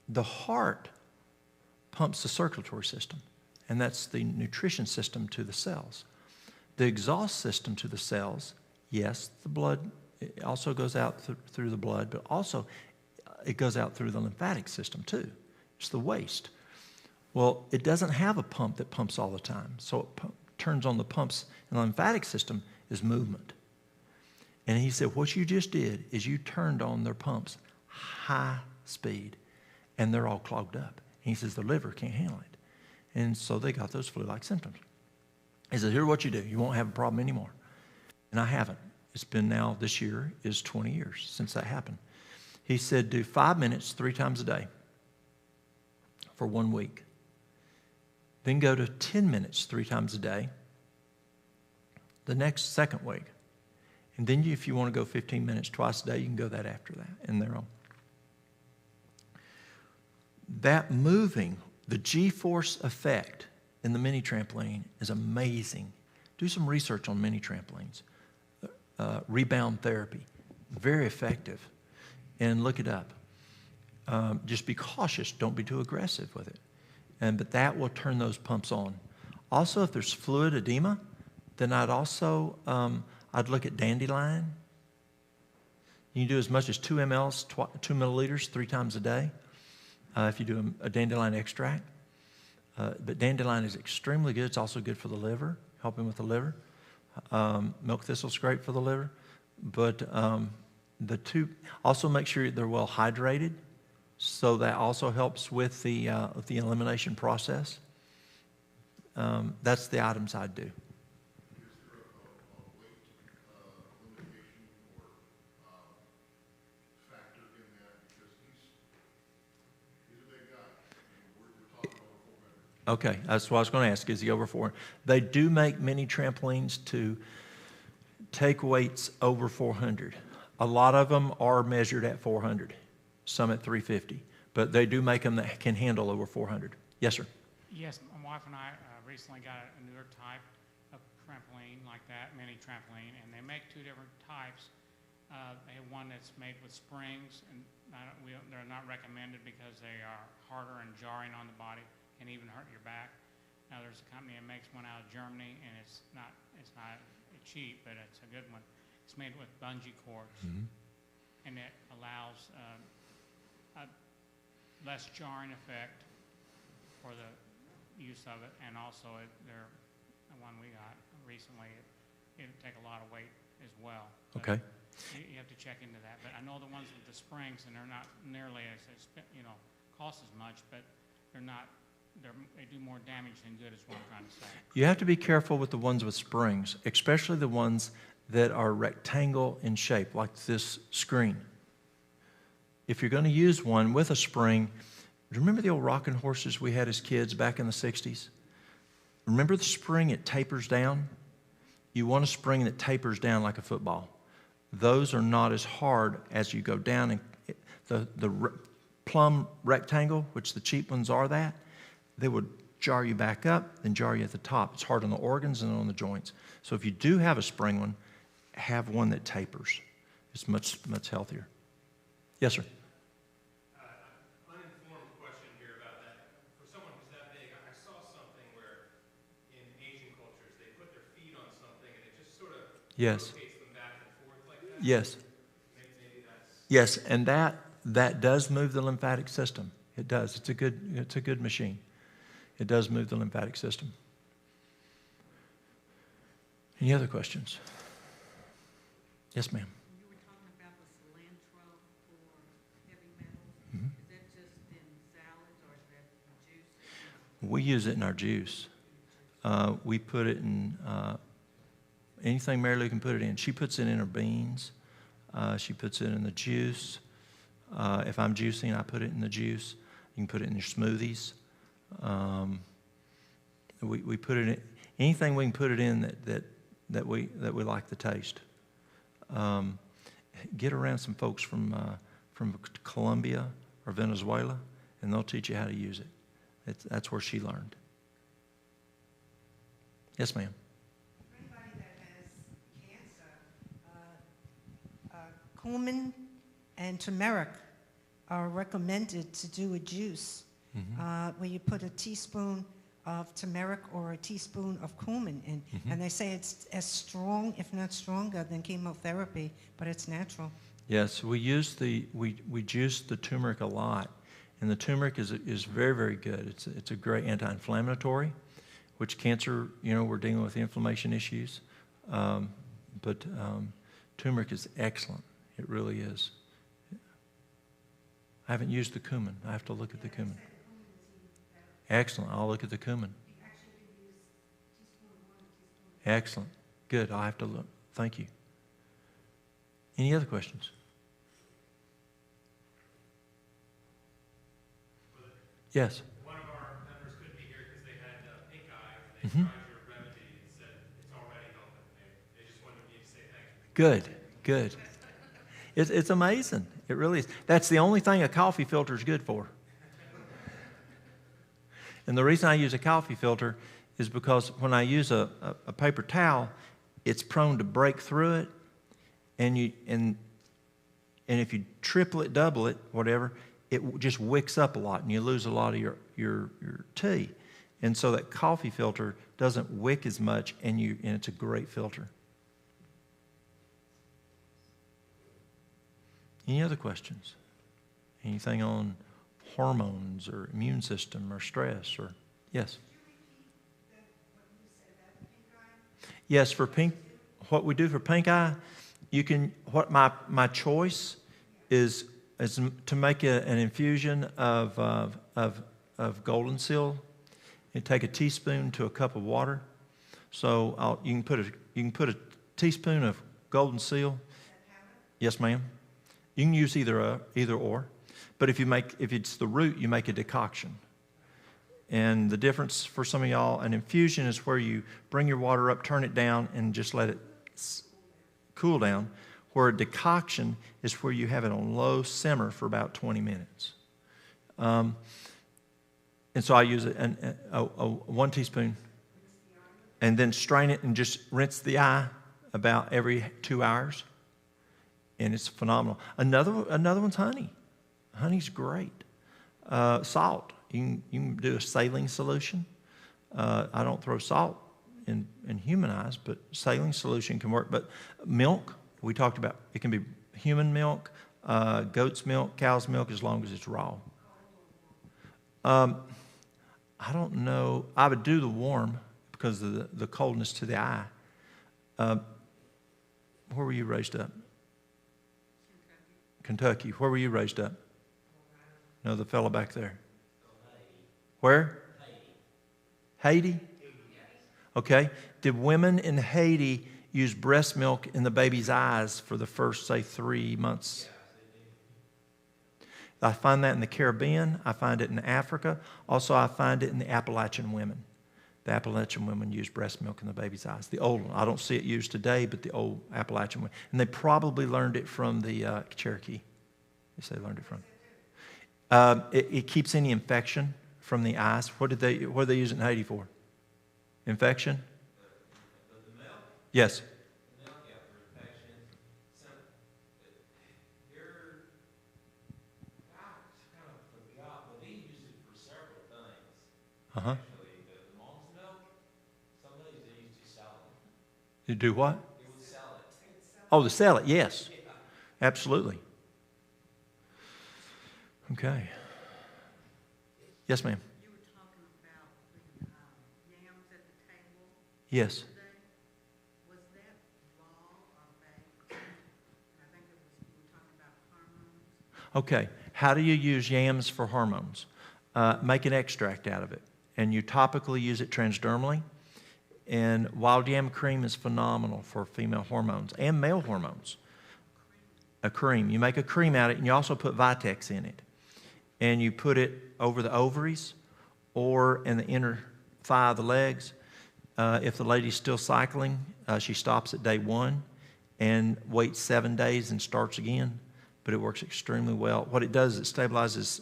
[SPEAKER 1] the heart pumps the circulatory system, and that's the nutrition system to the cells. The exhaust system to the cells, yes, the blood it also goes out through the blood, but also it goes out through the lymphatic system too. It's the waste. Well, it doesn't have a pump that pumps all the time. So it turns on the pumps in the lymphatic system is movement. And he said, what you just did is you turned on their pumps high speed, and they're all clogged up. And he says the liver can't handle it. And so they got those flu-like symptoms. He said, here's what you do. You won't have a problem anymore. And I haven't. It's been now, this year is 20 years since that happened. He said, do 5 minutes 3 times a day for 1 week. Then go to 10 minutes 3 times a day the next second week. And then if you want to go 15 minutes twice a day, you can go that after that, and they're on. That moving, the G-force effect in the mini trampoline is amazing. Do some research on mini trampolines. Rebound therapy, very effective. And look it up. Just be cautious. Don't be too aggressive with it. But that will turn those pumps on. Also, if there's fluid edema, then I'd also, I'd look at dandelion. You can do as much as 2 mLs, 2 milliliters 3 times a day if you do a dandelion extract. But dandelion is extremely good. It's also good for the liver, helping with the liver. Milk thistle's great for the liver. But the two, also make sure they're well hydrated. So that also helps with the elimination process. That's the items I'd do. Okay, that's what I was going to ask. Is he over 400? They do make mini trampolines to take weights over 400. A lot of them are measured at 400, some at 350. But they do make them that can handle over 400. Yes, sir?
[SPEAKER 2] Yes, my wife and I recently got a newer type of trampoline like that, mini trampoline, and they make 2 different types. They have one that's made with springs, and they're not recommended because they are harder and jarring on the body, can even hurt your back. Now there's a company that makes one out of Germany, and it's not cheap, but it's a good one. It's made with bungee cords, and it allows a less jarring effect for the use of it, and also the one we got recently, it'll take a lot of weight as well. But
[SPEAKER 1] Okay.
[SPEAKER 2] You have to check into that. But I know the ones with the springs, and they're not nearly as cost as much, but they do more damage than good is what I'm trying to say.
[SPEAKER 1] You have to be careful with the ones with springs, especially the ones that are rectangle in shape, like this screen. If you're going to use one with a spring, remember the old rocking horses we had as kids back in the 60s? Remember the spring, it tapers down? You want a spring that tapers down like a football. Those are not as hard as you go down. And the plumb rectangle, which the cheap ones are that, they would jar you back up, then jar you at the top. It's hard on the organs and on the joints. So if you do have a spring one, have one that tapers. It's much, much healthier. Yes, sir?
[SPEAKER 6] Uninformed question here about that. For someone who's that big, I saw something where in Asian cultures they put their feet on something and it just sort of
[SPEAKER 1] Yes.
[SPEAKER 6] rotates them back and forth like that.
[SPEAKER 1] Yes.
[SPEAKER 6] Maybe that's...
[SPEAKER 1] Yes, and that does move the lymphatic system. It does. It's a good machine. It does move the lymphatic system. Any other questions? Yes, ma'am.
[SPEAKER 7] You were talking about the cilantro for heavy metals. Is that just in salads or is that in juice?
[SPEAKER 1] We use it in our juice. We put it in anything Mary Lou can put it in. She puts it in her beans. She puts it in the juice. If I'm juicing, I put it in the juice. You can put it in your smoothies. We put it in anything we can put it in that we like the taste. Get around some folks from Colombia or Venezuela, and they'll teach you how to use it. That's where she learned. Yes, ma'am.
[SPEAKER 3] For anybody that has cancer, cumin and turmeric are recommended to do a juice where you put a teaspoon of turmeric or a teaspoon of cumin in. And they say it's as strong, if not stronger, than chemotherapy, but it's natural.
[SPEAKER 1] Yes, we juice the turmeric a lot, and the turmeric is very, very good. It's a great anti-inflammatory, which cancer, we're dealing with inflammation issues, but turmeric is excellent. It really is. I haven't used the cumin. I have to look at the cumin. Excellent. I'll look at the cumin. Excellent. Good. I'll have to look. Thank you. Any other questions? Yes.
[SPEAKER 6] One of our members couldn't be here because they had pink eye. They tried your remedy and said it's already helping. They just wanted me to say thank you.
[SPEAKER 1] Good. It's amazing. It really is. That's the only thing a coffee filter is good for. And the reason I use a coffee filter is because when I use a paper towel, it's prone to break through it, and if you triple it, double it, whatever, it just wicks up a lot, and you lose a lot of your tea. And so that coffee filter doesn't wick as much, and it's a great filter. Any other questions? Anything on hormones or immune system or stress or yes? Yes, for pink, what we do for pink eye, what my choice is to make an infusion of golden seal. You take a teaspoon to a cup of water. So you can put a teaspoon of golden seal. Yes, ma'am. You can use either or, but if it's the root, you make a decoction. And the difference for some of y'all, an infusion is where you bring your water up, turn it down, and just let it cool down. Where a decoction is where you have it on low simmer for about 20 minutes. And so I use a 1 teaspoon, and then strain it and just rinse the eye about every 2 hours. And it's phenomenal. Another one's honey. Honey's great. Salt. You can do a saline solution. I don't throw salt in human eyes, but saline solution can work. But milk, we talked about, it can be human milk, goat's milk, cow's milk, as long as it's raw. I don't know. I would do the warm because of the coldness to the eye. Where were you raised up? Kentucky. Where were you raised up? No, the fellow back there. Where? Haiti? Okay. Did women in Haiti use breast milk in the baby's eyes for the first, say, 3 months? I find that in the Caribbean. I find it in Africa. Also, I find it in the Appalachian women. The Appalachian women use breast milk in the baby's eyes. The old one. I don't see it used today, but the old Appalachian women. And they probably learned it from the Cherokee. Yes, they learned it from. It keeps any infection from the eyes. What did they use it in Haiti for? Infection?
[SPEAKER 6] The milk?
[SPEAKER 1] Yes.
[SPEAKER 6] The milk, yeah, for infection. I kind of forgot, but they use it for several things.
[SPEAKER 1] Uh-huh.
[SPEAKER 6] Actually, the mom's milk, some ladies, they use to sell it.
[SPEAKER 1] You do what?
[SPEAKER 6] It would sell it.
[SPEAKER 1] Oh, to sell it, yes. Absolutely. Okay. Yes, ma'am.
[SPEAKER 7] You were talking about the yams at the table
[SPEAKER 1] Yes.
[SPEAKER 7] today. Was that raw or baked? I think it was, you were talking about hormones.
[SPEAKER 1] Okay. How do you use yams for hormones? Make an extract out of it. And you topically use it transdermally. And wild yam cream is phenomenal for female hormones and male hormones. A cream. You make a cream out of it, and you also put Vitex in it. And you put it over the ovaries or in the inner thigh of the legs. If the lady's still cycling, she stops at day 1 and waits 7 days and starts again. But it works extremely well. What it does is it stabilizes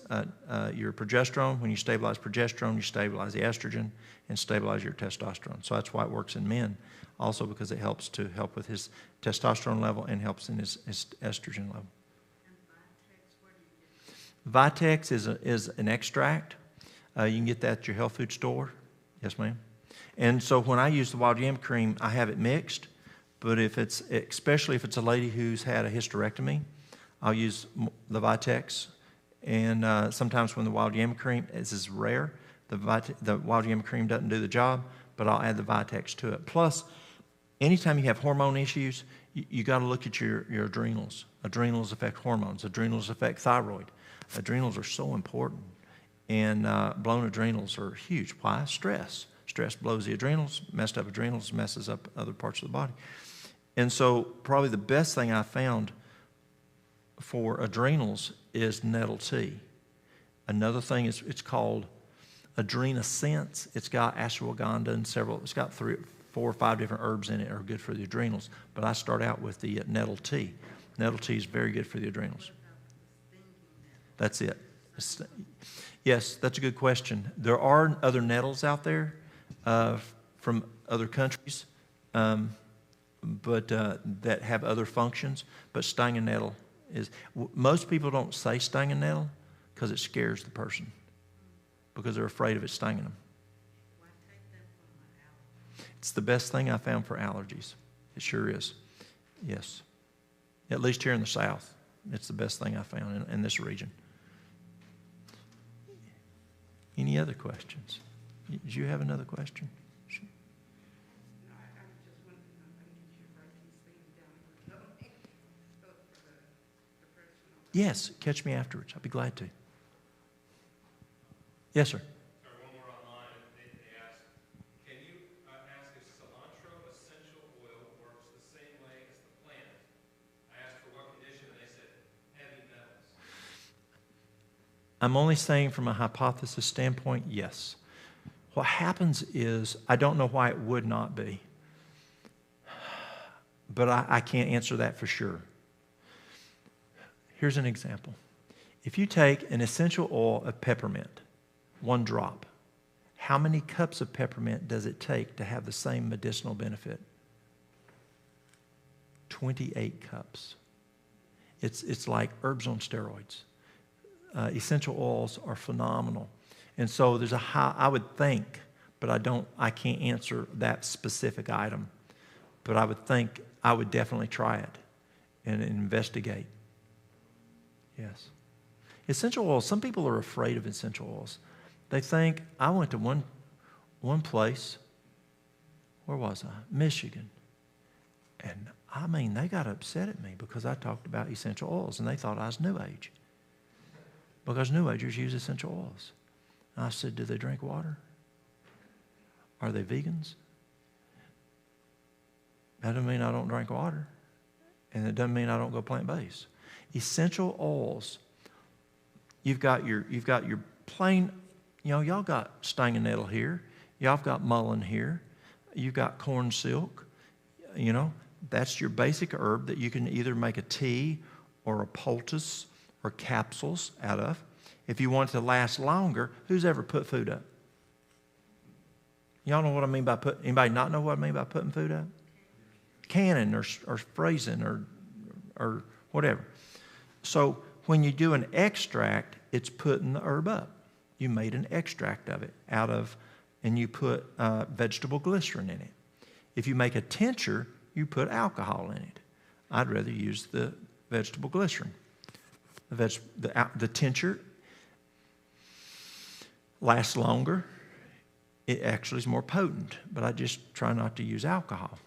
[SPEAKER 1] your progesterone. When you stabilize progesterone, you stabilize the estrogen and stabilize your testosterone. So that's why it works in men. Also because it helps with his testosterone level and helps in his estrogen level.
[SPEAKER 7] And Vitex, where do you get it?
[SPEAKER 1] Vitex is an extract. You can get that at your health food store. Yes, ma'am. And so when I use the wild yam cream, I have it mixed. But especially if it's a lady who's had a hysterectomy, I'll use the Vitex. And sometimes when the wild yam cream is rare, the wild yam cream doesn't do the job, but I'll add the Vitex to it. Plus, anytime you have hormone issues, you got to look at your adrenals. Adrenals affect hormones. Adrenals affect thyroid. Adrenals are so important. And blown adrenals are huge. Why? Stress. Stress blows the adrenals. Messed up adrenals messes up other parts of the body. And so probably the best thing I found for adrenals is nettle tea. Another thing is it's called Adrena Sense. It's got ashwagandha and it's got 3, 4, or 5 different herbs in it that are good for the adrenals. But I start out with the nettle tea. Nettle tea is very good for the adrenals. That's it. Yes, that's a good question. There are other nettles out there from other countries, but that have other functions. But stinging nettle is, most people don't say stinging nettle because it scares the person because they're afraid of it stinging them. It's the best thing I found for allergies. It sure is. Yes. At least here in the South, it's the best thing I found in this region. Any other questions? Did you have another question? Sure.
[SPEAKER 5] No, I was just wondering if I can get you write these things down for the person.
[SPEAKER 1] Yes, catch me afterwards. I'd be glad to. Yes, sir.
[SPEAKER 6] Sorry, one more online. They asked, can you ask if cilantro essential oil works the same way as the plant? I asked for what condition, and they said heavy metals.
[SPEAKER 1] I'm only saying from a hypothesis standpoint, yes. What happens is, I don't know why it would not be, but I can't answer that for sure. Here's an example. If you take an essential oil of peppermint, 1 drop, how many cups of peppermint does it take to have the same medicinal benefit? 28 cups. It's like herbs on steroids. Essential oils are phenomenal. And so there's I would think, but I can't answer that specific item. But I would think I would definitely try it and investigate. Yes. Essential oils, some people are afraid of essential oils. They think, I went to one place, where was I? Michigan. And I mean, they got upset at me because I talked about essential oils and they thought I was New Age. Because New Agers use essential oils. And I said, do they drink water? Are they vegans? That doesn't mean I don't drink water. And it doesn't mean I don't go plant-based. Essential oils, you've got your plain, y'all got stinging nettle here. Y'all have got mullein here. You've got corn silk. That's your basic herb that you can either make a tea or a poultice or capsules out of. If you want it to last longer, who's ever put food up? Y'all know what I mean by anybody not know what I mean by putting food up? Canning or freezing or whatever. So when you do an extract, it's putting the herb up. You made an extract of it and you put vegetable glycerin in it. If you make a tincture, you put alcohol in it. I'd rather use the vegetable glycerin. The tincture lasts longer. It actually is more potent, but I just try not to use alcohol.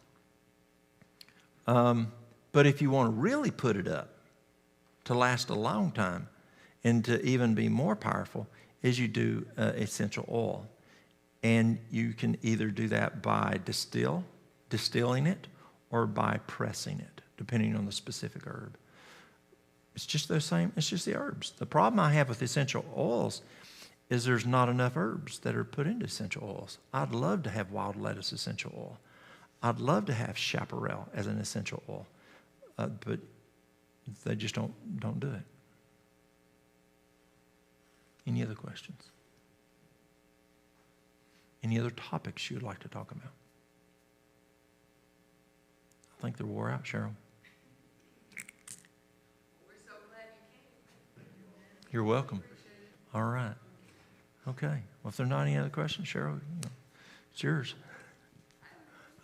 [SPEAKER 1] But if you want to really put it up to last a long time and to even be more powerful, is you do essential oil. And you can either do that by distilling it or by pressing it, depending on the specific herb. It's just the same, it's just the herbs. The problem I have with essential oils is there's not enough herbs that are put into essential oils. I'd love to have wild lettuce essential oil. I'd love to have chaparral as an essential oil, but they just don't do it. Any other questions? Any other topics you would like to talk about? I think they're wore out, Cheryl.
[SPEAKER 4] We're so glad you came.
[SPEAKER 1] You're welcome. All right. Okay. Well, if there are not any other questions, Cheryl, It's yours.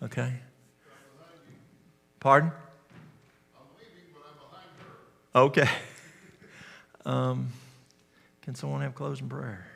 [SPEAKER 1] Okay. Pardon?
[SPEAKER 8] I'm leaving, but I'm behind her.
[SPEAKER 1] Okay. Can someone have closing prayer?